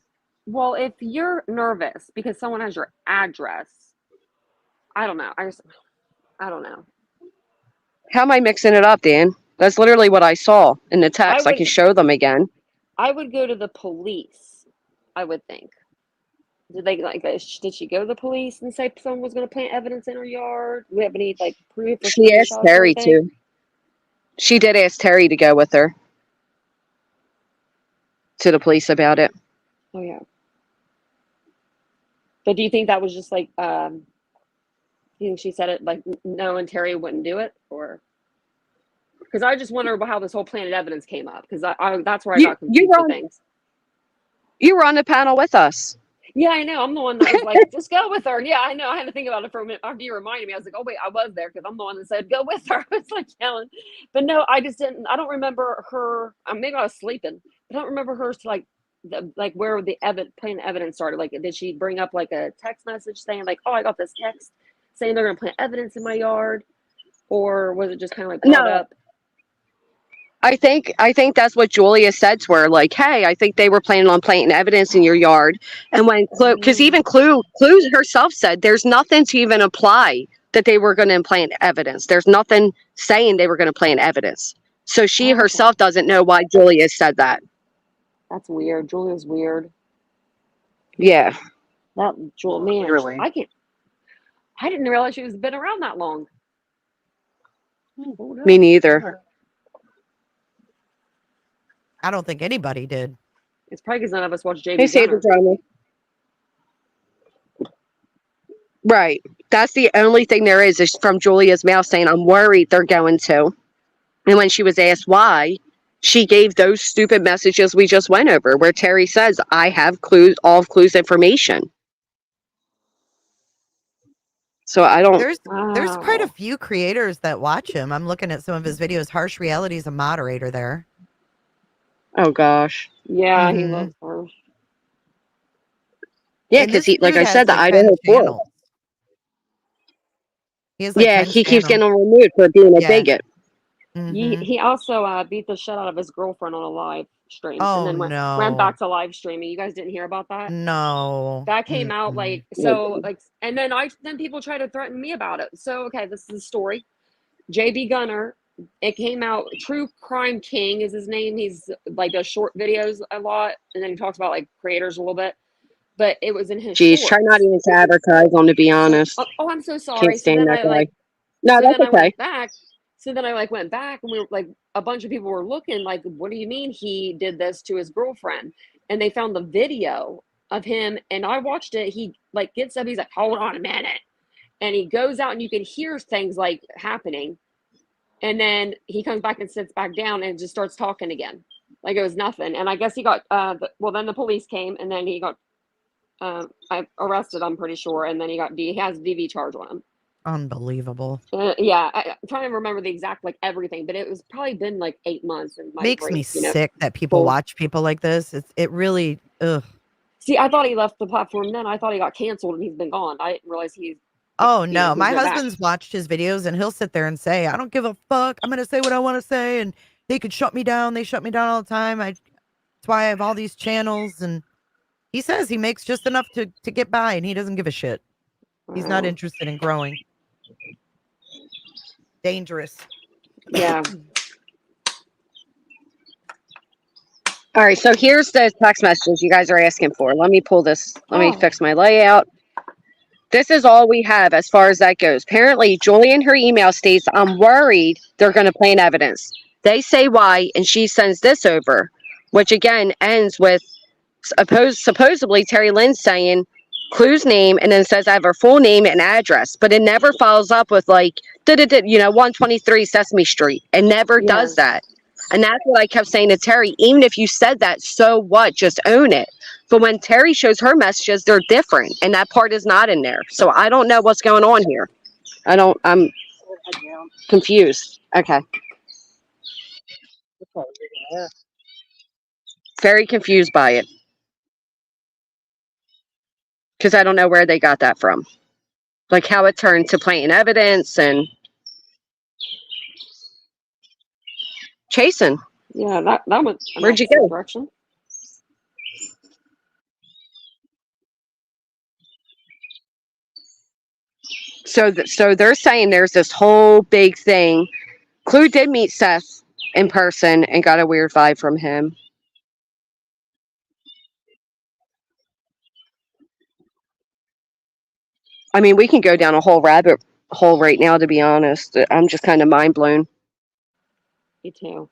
well, if you're nervous because someone has your address, I don't know. I don't know. How am I mixing it up, Dan? That's literally what I saw in the text. I can show them again. I would go to the police. I would think. Did they did she go to the police and say someone was going to plant evidence in her yard? Do we have any like proof or She asked screenshots or Terry anything? to. She did ask Terry to go with her to the police about it. Oh yeah. But do you think that was just like you think she said it like no and Terry wouldn't do it, or because I just wonder about how this whole planted evidence came up, because I that's where I got confused with things. You were on the panel with us. Yeah, I know. I'm the one that was like, just go with her. And yeah, I know. I had to think about it for a minute. After you reminded me, I was like, oh, wait, I was there because I'm the one that said, go with her. I was like yelling. But no, I just didn't. I don't remember her. Maybe I was sleeping. I don't remember her to like where the plain evidence started. Like, did she bring up like a text message saying like, oh, I got this text saying they're going to plant evidence in my yard? Or was it just kind of like brought up? I think that's what Julia said to her. Like, hey, I think they were planning on planting evidence in your yard. And when Clue, because even Clue herself said there's nothing to even apply that they were going to plant evidence. There's nothing saying they were going to plant evidence. So she herself doesn't know why Julia said that. That's weird. Julia's weird. Yeah. That man, Clearly. I didn't realize she was been around that long. Me neither. I don't think anybody did. It's probably because none of us watched Hey, JV save the Gunner. drama. Right. That's the only thing there is from Julia's mouth saying, I'm worried they're going to. And when she was asked why, she gave those stupid messages we just went over, where Terry says, I have all of Clue's information. So I don't. There's quite a few creators that watch him. I'm looking at some of his videos. Harsh Reality is a moderator there. Oh gosh. Yeah, he loves her. Yeah, And because this he, like dude I has said, the like 10 Idaho 4. channels. He has like Yeah, 10 he keeps channels. getting removed for being a Yeah. bigot. Mm-hmm. He also beat the shit out of his girlfriend on a live stream, and Oh then went no. back to live streaming. You guys didn't hear about that? No. That came out Mm-mm. like so like, and then people try to threaten me about it. So okay, this is the story. JB Gunner. It came out. True Crime King is his name. He's like does short videos a lot, and then he talks about like creators a little bit. But it was in his Jeez, try not shorts. even to advertise on, to be honest. Oh, I'm so sorry. Can't So stand then that I guy. like, No, so that's then I okay. went back. So then I like went back, and we were like, a bunch of people were looking like, what do you mean he did this to his girlfriend? And they found the video of him, and I watched it. He like gets up, he's like, hold on a minute, and he goes out, and you can hear things like happening, and then he comes back and sits back down and just starts talking again, like it was nothing. And I guess he got well, then the police came, and then he got arrested, I'm pretty sure, and then he has a DV charge on him. Unbelievable. Yeah, I'm trying to remember the exact like everything, but it was probably been like 8 months and my Makes me brain, sick that people full. watch people like this. It really ugh. See, I thought he left the platform then. I thought he got canceled and he's been gone. I didn't realize he's Oh no, he's my went back. husband's watched his videos and he'll sit there and say, I don't give a fuck. I'm gonna say what I want to say and they could shut me down. They shut me down all the time. That's why I have all these channels. And he says he makes just enough to get by and he doesn't give a shit. He's not Wow. interested in growing. Dangerous. Yeah. All right, so here's the text message you guys are asking for. Let me pull this. Let me fix my layout. This is all we have as far as that goes. Apparently, Julie in her email states, I'm worried they're going to plant evidence. They say why, and she sends this over, which again ends with supposedly Terry Lynn saying Clue's name and then says I have her full name and address, but it never follows up with like, 123 Sesame Street. It never does that. And that's what I kept saying to Terry. Even if you said that, so what? Just own it. But when Terry shows her messages, they're different. And that part is not in there. So I don't know what's going on here. I'm confused. Okay. Very confused by it. Because I don't know where they got that from. Like how it turned to planting evidence and chasing. Yeah, that was Where'd you go? direction. So they're saying there's this whole big thing. Clue did meet Seth in person and got a weird vibe from him. I mean, we can go down a whole rabbit hole right now, to be honest. I'm just kind of mind blown. Me too.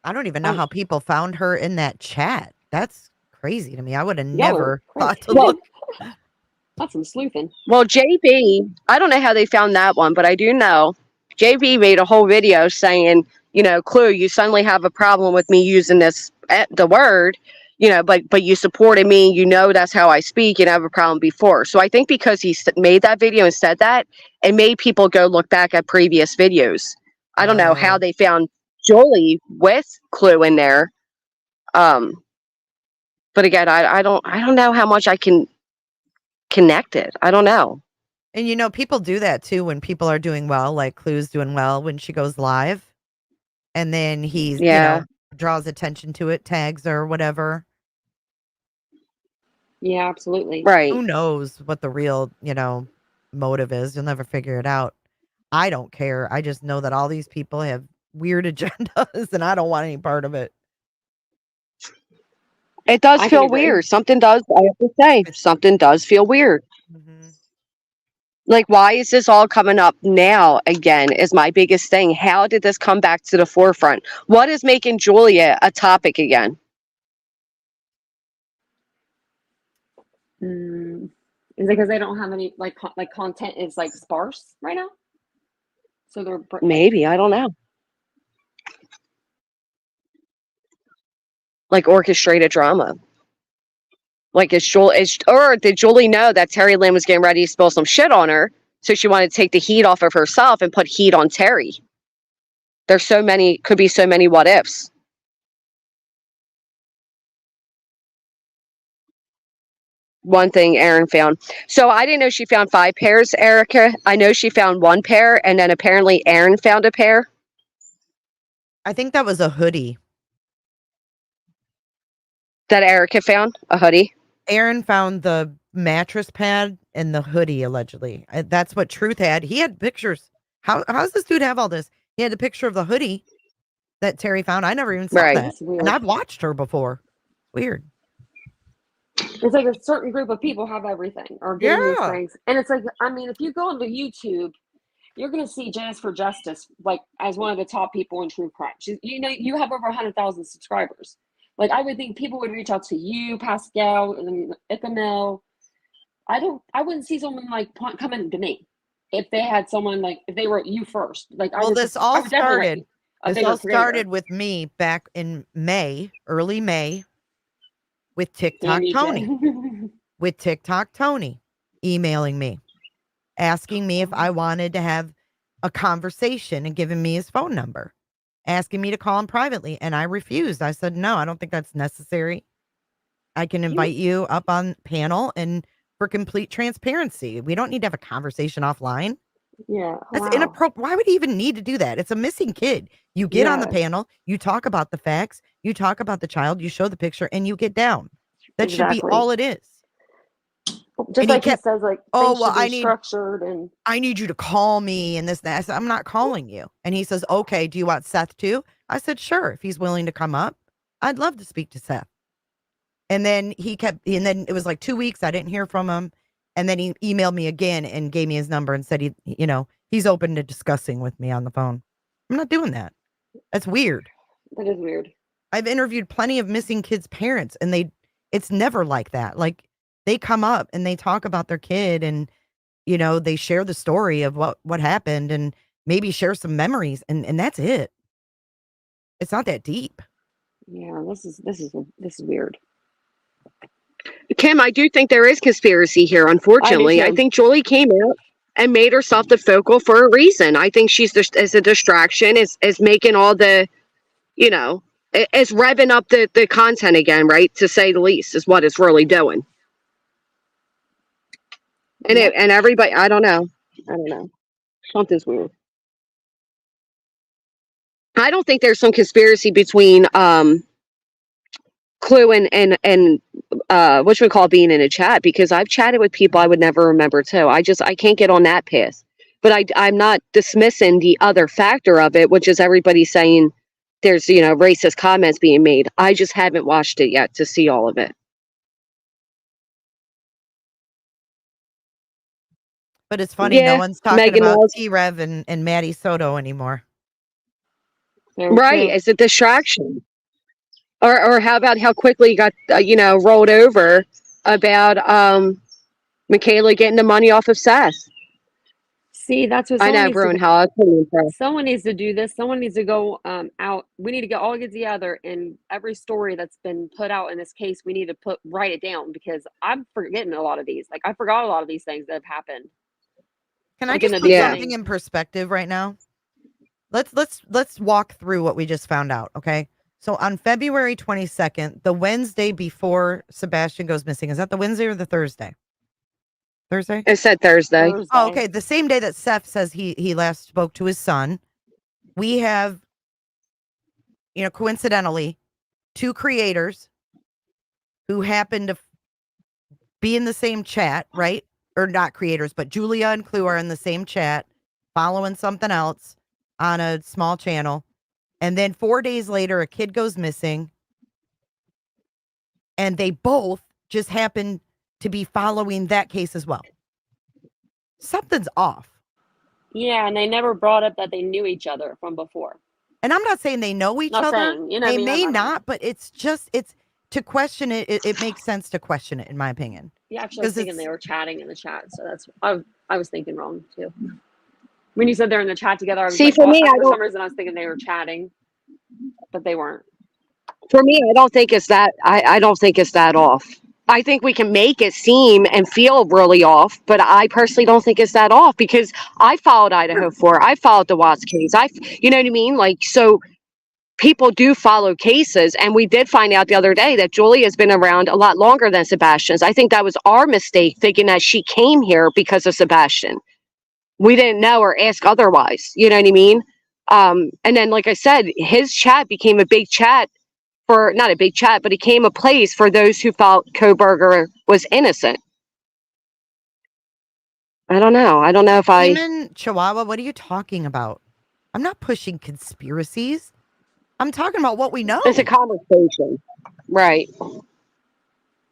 I don't even know how people found her in that chat. That's crazy to me. I would have never thought to Well, look. That's some sleuthing. Well, JB, I don't know how they found that one, but I do know JB made a whole video saying, Clue, you suddenly have a problem with me using the word, but you supported me. That's how I speak. You have a problem before. So I think because he made that video and said that, it made people go look back at previous videos. I don't know how they found Jolie with Clue in there. But again, I don't know how much I can connect it. I don't know. And people do that too when people are doing well, like Clue's doing well when she goes live. And then he's, draws attention to it, tags or whatever. Yeah, absolutely. Right. Who knows what the real, motive is? You'll never figure it out. I don't care. I just know that all these people have weird agendas and I don't want any part of it. It does feel weird. Something does, I have to say, something does feel weird. Mm-hmm. Like, why is this all coming up now again is my biggest thing. How did this come back to the forefront? What is making Julia a topic again? Is it because they don't have any like content is like sparse right now? So they're maybe, I don't know. Like orchestrated drama. Like or did Julie know that Terry Lynn was getting ready to spill some shit on her, so she wanted to take the heat off of herself and put heat on Terry? There's could be so many what ifs. one thing Erin found. So I didn't know she found 5 pairs, Erica. I know she found 1 pair, and then apparently Erin found a pair. I think that was a hoodie. That Erica found a hoodie. Aaron found the mattress pad and the hoodie, allegedly. That's what Truth had. He had pictures. How does this dude have all this? He had a picture of the hoodie that Terry found. I never even saw Right. that. That's weird. And I've watched her before. Weird. It's like a certain group of people have everything or getting these Yeah. things. And it's like, I mean, if you go onto YouTube, you're going to see Janice for Justice, like, as one of the top people in true crime. She's, you know, you have over 100,000 subscribers. Like, I would think people would reach out to you, Pascal, and Ichamel. I wouldn't see someone like coming to me if they had someone like, if they wrote you first. Like, Well, this I all would definitely write started. a This bigger all creator. started with me back in May, early May, with TikTok Amy Tony. J. With TikTok Tony emailing me, asking me if I wanted to have a conversation and giving me his phone number, asking me to call him privately. And I refused. I said, no, I don't think that's necessary. I can invite you up on panel and for complete transparency. We don't need to have a conversation offline. Yeah. That's Wow. inappropriate. Why would he even need to do that? It's a missing kid. You get on the Yes. panel, you talk about the facts, you talk about the child, you show the picture, and you get down. That should be Exactly. all it is. Just And he like he kept, says, like, oh, things well, should be structured and I need you to call me and this, that. I said, I'm not calling you. And he says, okay, do you want Seth too? I said, sure. If he's willing to come up, I'd love to speak to Seth. And then and then it was like 2 weeks. I didn't hear from him. And then he emailed me again and gave me his number and said, he's open to discussing with me on the phone. I'm not doing that. That's weird. that is weird. I've interviewed plenty of missing kids' parents and it's never like that. Like they come up and they talk about their kid and, they share the story of what happened and maybe share some memories and that's it. It's not that deep. Yeah, this is weird. Kim, I do think there is conspiracy here, unfortunately. I too. think Julie came out and made herself the focal for a reason. I think she's just as a distraction, is making all the, is revving up the content again, right? To say the least, is what it's really doing. And Yep. and everybody, I don't know. Something's weird. I don't think there's some conspiracy between Clue and what we call being in a chat, because I've chatted with people I would never remember too. I can't get on that path. But I'm not dismissing the other factor of it, which is everybody saying there's racist comments being made. I just haven't watched it yet to see all of it. But it's funny, no Yeah, one's talking Megan about was T-Rev and Maddie Soto anymore. Very right. true. It's a distraction. Or how about how quickly you got rolled over about Michaela getting the money off of Seth. See, that's what I someone know, needs Bruin. to, How I couldn't impress. someone needs to do this. Someone needs to go out. We need to all get together, and every story that's been put out in this case, we need to write it down, because I'm forgetting a lot of these. Like, I forgot a lot of these things that have happened. Can I Like in just the put Yeah. something in perspective right now? Let's walk through what we just found out, okay? So on February 22nd, the Wednesday before Sebastian goes missing, is that the Wednesday or the Thursday? Thursday? It said Thursday. Thursday. Oh, okay. The same day that Seth says he last spoke to his son, we have, coincidentally, 2 creators who happen to be in the same chat, right? Or not creators, but Julia and Clue are in the same chat, following something else on a small channel. And then 4 days later, a kid goes missing. And they both just happen to be following that case as well. Something's off. Yeah, and they never brought up that they knew each other from before. And I'm not saying they know each Not other. saying, you know what I They mean? may I don't know. not, but it's to question it. It makes sense to question it, in my opinion. Yeah, actually, I was 'Cause thinking it's- they were chatting in the chat, so that's I was thinking wrong too. When you said they're in the chat together, I was See, like, for me, for some reason, I was thinking they were chatting, but they weren't. For me, I don't think it's that. I don't think it's that off. I think we can make it seem and feel really off, but I personally don't think it's that off, because I followed Idaho 4. I followed the Watts case. You know what I mean? Like, so people do follow cases, and we did find out the other day that Julia has been around a lot longer than Sebastian's. I think that was our mistake, thinking that she came here because of Sebastian. We didn't know or ask otherwise. You know what I mean? And then, like I said, his chat became a big chat for, not a big chat, but it became a place for those who felt Koberger was innocent. I don't know. I don't know if I. Demon Chihuahua, what are you talking about? I'm not pushing conspiracies. I'm talking about what we know. It's a conversation. Right.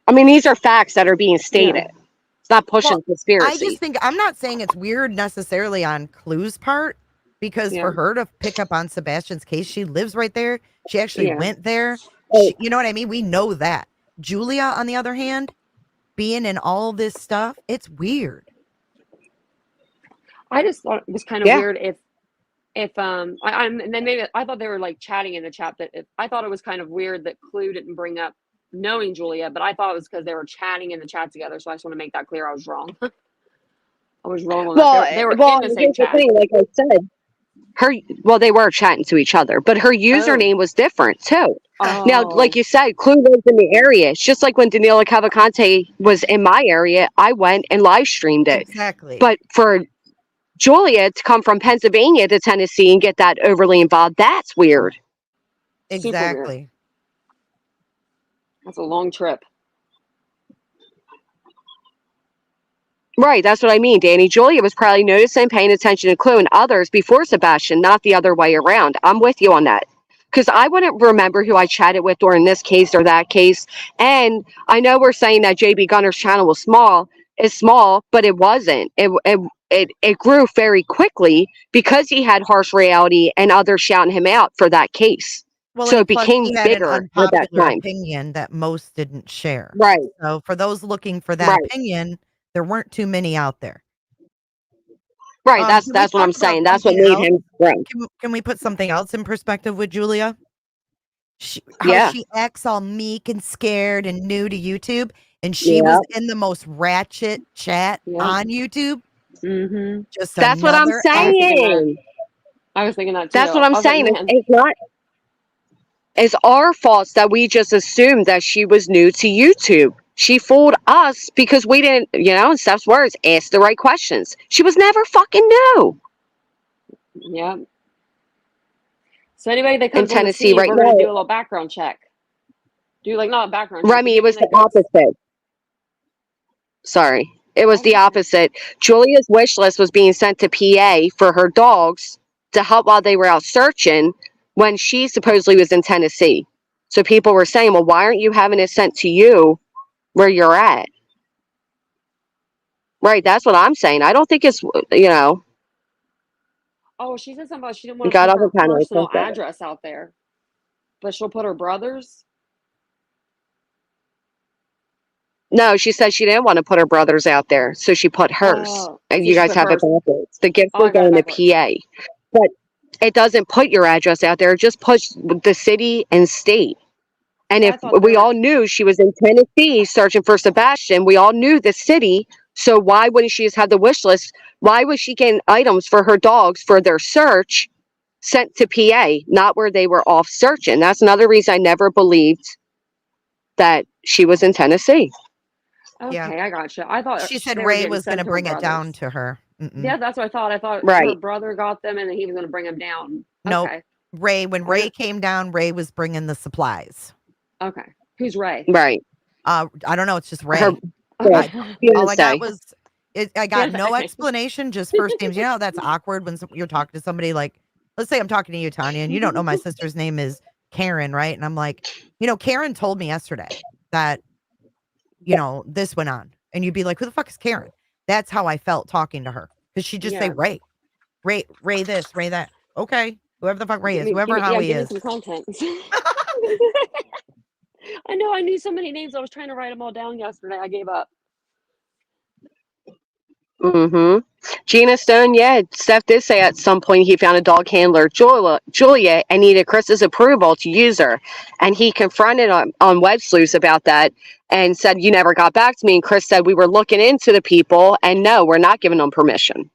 I mean, these are facts that are being stated. Yeah. It's not pushing Well, conspiracy. I just think, I'm not saying it's weird necessarily on Clue's part, because Yeah. for her to pick up on Sebastian's case, she lives right there. She actually Yeah. went there. Oh. You know what I mean? We know that. Julia, on the other hand, being in all this stuff, it's weird. I just thought it was kind of Yeah. weird if and then maybe I thought they were like chatting in the chat, that I thought it was kind of weird that Clue didn't bring up knowing Julia, but I thought it was because they were chatting in the chat together. So I just want to make that clear. I was wrong. I was wrong on Well, that. They were well, in the same here's the chat. thing, like I said, they were chatting to each other, but her username was different too. Now, like Oh, you said, Clue lives in the area. It's just like when Danilo Cavalcante was in my area, I went and live streamed it. Exactly. But for Julia to come from Pennsylvania to Tennessee and get that overly involved, that's weird. super weird. Exactly. That's a long trip. Right, that's what I mean, Danny. Julia was probably noticing, paying attention to Clue and others before Sebastian, not the other way around. I'm with you on that. Because I wouldn't remember who I chatted with during this case or that case. And I know we're saying that JB Gunner's channel was small, but it wasn't. It grew very quickly because he had harsh reality and others shouting him out for that case. Well, So and it plus became he had an bigger at that unpopular time. opinion that most didn't share. Right, So for those looking for that right, opinion, there weren't too many out there. right. Can we That's what I'm talk about saying. That's what something made else? him grow. Can we put something else in perspective with Julia? How Yeah, she acts all meek and scared and new to YouTube, and she yeah. was in the most ratchet chat Yep. on YouTube. Mm-hmm. Just That's what I'm another I was thinking that. saying. I was thinking that too. That's what I'm I was like, saying. man, It's not. It's our fault that we just assumed that she was new to YouTube. She fooled us because we didn't, in Steph's words, ask the right questions. She was never fucking new yeah. So anybody that in comes on the Tennessee scene, right we're gonna now. do a little background check. Do like not a background check. Remy, it But was the anyone that goes, opposite. Sorry. It was oh, the okay. opposite. Julia's wish list was being sent to PA for her dogs to help while they were out searching when she supposedly was in Tennessee. So people were saying, well, why aren't you having it sent to you where you're at? Right. That's what I'm saying. I don't think it's, Oh, she said something about she didn't want to got put off her the panel. personal address out there, but she'll put her brother's. No, she said she didn't want to put her brother's out there, so she put hers. Oh, And so you she guys put have it hers. backwards. The gifts Oh, were I got it going to backwards. PA, but it doesn't put your address out there. It just puts the city and state. And So I if thought they we were. all knew she was in Tennessee searching for Sebastian, we all knew the city. So why wouldn't she just have the wish list? Why was she getting items for her dogs for their search sent to PA, not where they were off searching? That's another reason I never believed that she was in Tennessee. Okay, Yeah. I gotcha. I thought She said they were Ray getting was sent going to to her bring it down brothers. to her. Yeah, that's what I thought. I thought her Right. brother got them, and then he was going to bring them down. Nope. Okay. When Ray came down, Ray was bringing the supplies. Okay. Who's Ray? Right. I don't know. It's just Ray. Her Okay. All I got fiance. was I got no Fiance. explanation, just first names. You know, that's awkward when you're talking to somebody like, let's say I'm talking to you, Tanya, and you don't know my sister's name is Karen, right? And I'm like, Karen told me yesterday that, this went on. And you'd be like, who the fuck is Karen? That's how I felt talking to her. Because she'd just say Yeah. Ray this, Ray that. Okay. Whoever the fuck Ray is, Give whoever me Howie is. some content. I know. I knew so many names. I was trying to write them all down yesterday. I gave up. Mm-hmm. Gina Stone, yeah, Steph did say at some point he found a dog handler, Julia, and needed Chris's approval to use her. And he confronted on Web Sleuths about that and said, you never got back to me. And Chris said, we were looking into the people, and no, we're not giving them permission.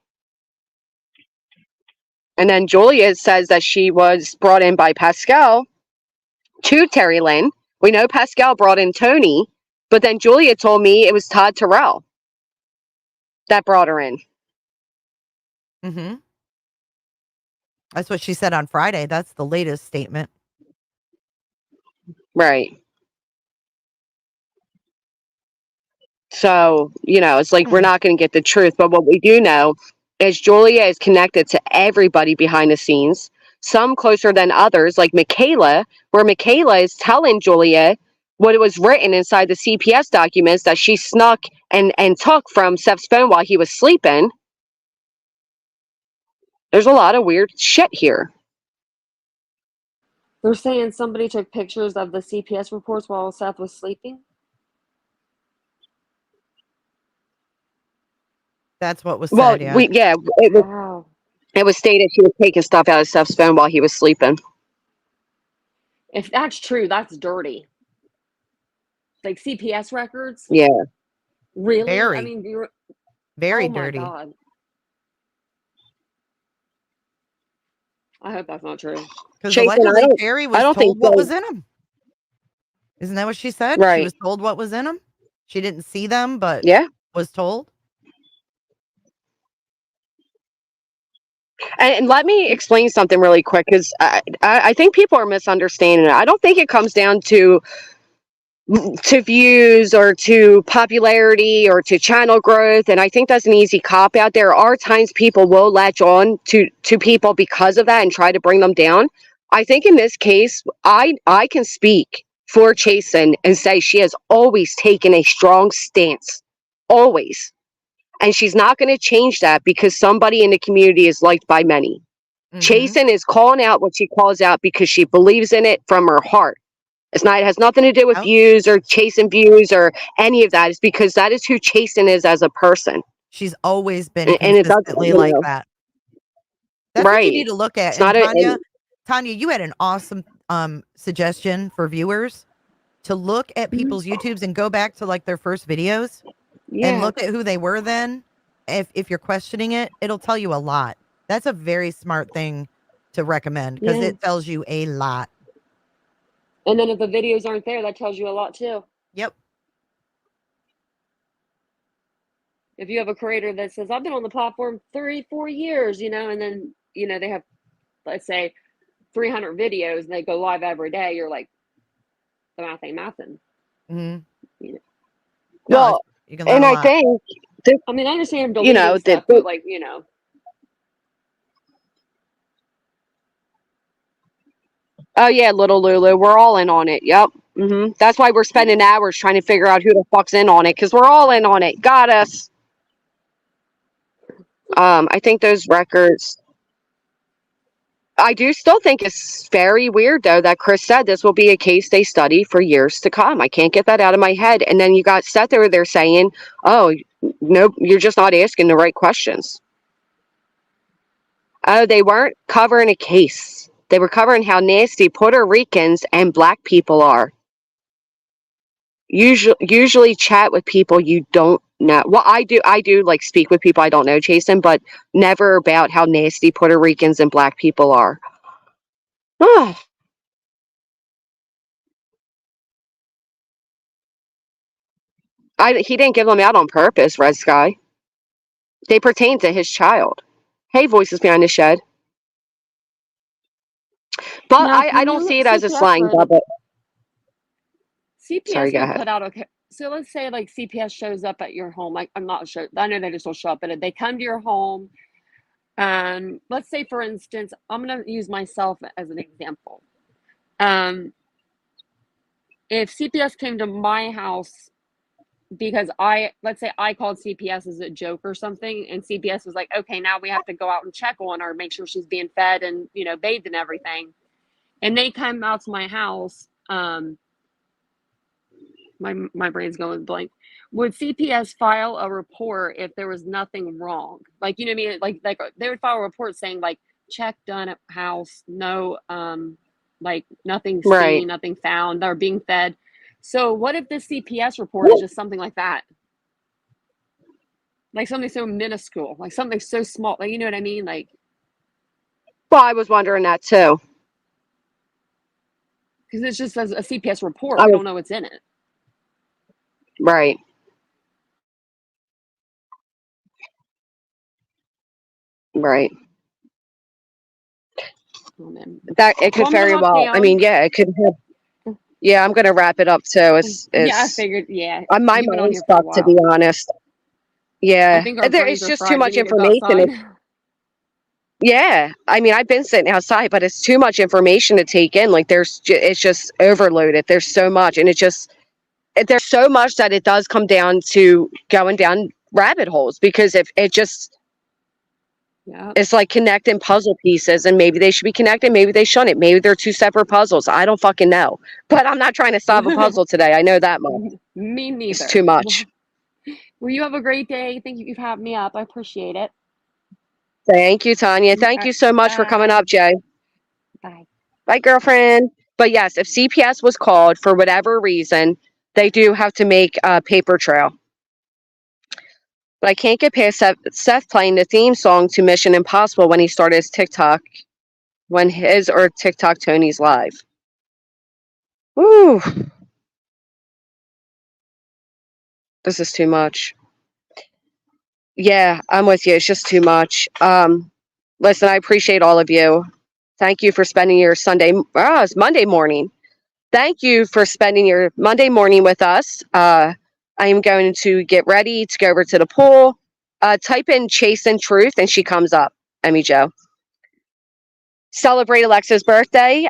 And then Julia says that she was brought in by Pascal to Terry Lynn. We know Pascal brought in Tony, but then Julia told me it was Todd Terrell that brought her in. Mm-hmm. That's what she said on Friday. That's the latest statement. Right. So, it's like we're not going to get the truth. But what we do know is Julia is connected to everybody behind the scenes, some closer than others, like Michaela, where Michaela is telling Julia what it was written inside the CPS documents that she snuck and took from Seth's phone while he was sleeping. There's a lot of weird shit here. They're saying somebody took pictures of the CPS reports while Seth was sleeping. That's what was Well, said, yeah. Wow. It was stated she was taking stuff out of Seth's phone while he was sleeping. If that's true, that's dirty. Like CPS records? Yeah. Really? Very. I mean, Very oh my dirty. God. I hope that's not true. Because Chase, allegedly Terry was told what so. was in them. Isn't that what she said? Right. She was told what was in them. She didn't see them, but Yeah. was told. And let me explain something really quick, because I think people are misunderstanding it. I don't think it comes down to views or to popularity or to channel growth, and I think that's an easy cop out. There are times people will latch on to people because of that and try to bring them down. I think in this case, I can speak for Chasen and say she has always taken a strong stance, always, and she's not going to change that because somebody in the community is liked by many. Chasen is calling out what she calls out because she believes in it from her heart. It has nothing to do with views or chasing views or any of that. It's because that is who Chasen is as a person. She's always been And it doesn't, consistently like that. That's what you right. need to look at. It's And not Tanya, you had an awesome suggestion for viewers to look at people's YouTubes and go back to like their first videos and look at who they were then. If you're questioning it, it'll tell you a lot. That's a very smart thing to recommend because it tells you a lot. And then if the videos aren't there, that tells you a lot too. Yep. If you have a creator that says, I've been on the platform 3-4 years, and then, they have, let's say, 300 videos and they go live every day, you're like, the math ain't mathin'. Mm-hmm. Well, you can learn a lot. think, I mean, I understand deleting stuff, but like, Oh yeah, little Lulu, we're all in on it. Yep. That's why we're spending hours trying to figure out who the fuck's in on it, because we're all in on it. Got us. I think those records. I do still think it's very weird, though, that Chris said this will be a case they study for years to come. I can't get that out of my head. And then you got Seth over there saying, oh, no, you're just not asking the right questions. Oh, they weren't covering a case. They were covering how nasty Puerto Ricans and Black people are. Usually chat with people you don't know. Well, I do like speak with people I don't know, Jason, but never about how nasty Puerto Ricans and Black people are. Oh. He didn't give them out on purpose, Red Sky. They pertain to his child. Hey, Voices Behind the Shed. But now, I don't see it as a slang double. CPS Sorry, go ahead. put out so let's say like CPS shows up at your home. Like, I'm not sure. I know they just will show up, but they come to your home. Let's say, for instance, I'm going to use myself as an example. If CPS came to my house because let's say I called CPS as a joke or something, and CPS was like, okay, now we have to go out and check on her, make sure she's being fed and, bathed and everything. And they come out to my house. My brain's going blank. Would CPS file a report if there was nothing wrong? Like, you know what I mean? Like they would file a report saying like, check done at house, no, like nothing seen, nothing found, they're being fed. So what if the CPS report is just something like that? Like something so minuscule, like something so small, like, you know what I mean? Like, Well, I was wondering that too. Because it's just a CPS report. I We was don't know what's in it. right. Right. Oh, man. That it could Well, I'm gonna very hop well. I down. mean, yeah, it could have. Yeah, I'm gonna wrap it up too. Yeah, I It's figured. Yeah, my you've been on mind's here for a stuck, to be while. honest. I Yeah, think our there brains it's are just too fried. We much need to go information. outside. Yeah, I mean, I've been sitting outside, but it's too much information to take in. Like, it's just overloaded. There's so much, and there's so much that it does come down to going down rabbit holes, because if it just Yeah. it's like connecting puzzle pieces, and maybe they should be connected, maybe they shouldn't. Maybe they're two separate puzzles. I don't fucking know. But I'm not trying to solve a puzzle today. I know that much. Me It's neither. too much. Well, you have a great day. Thank you for having me up. I appreciate it. Thank you, Tanya. Thank you so much for coming Bye. up, Jay. Bye. Bye, girlfriend. But yes, if CPS was called for whatever reason, they do have to make a paper trail. But I can't get past Seth playing the theme song to Mission Impossible when he started his TikTok, when his or TikTok Tony's live. Ooh, this is too much. Yeah, I'm with you. It's just too much. Listen, I appreciate all of you. Thank you for spending your it's Monday morning. Thank you for spending your Monday morning with us. I am going to get ready to go over to the pool. Type in Chase and Truth, and she comes up. Emmy Joe. Celebrate Alexa's birthday.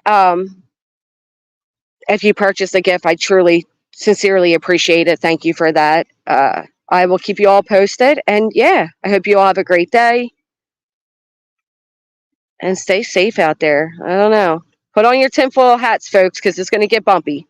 If you purchase a gift, I truly, sincerely appreciate it. Thank you for that. I will keep you all posted. And yeah, I hope you all have a great day. And stay safe out there. I don't know. Put on your tinfoil hats, folks, because it's going to get bumpy.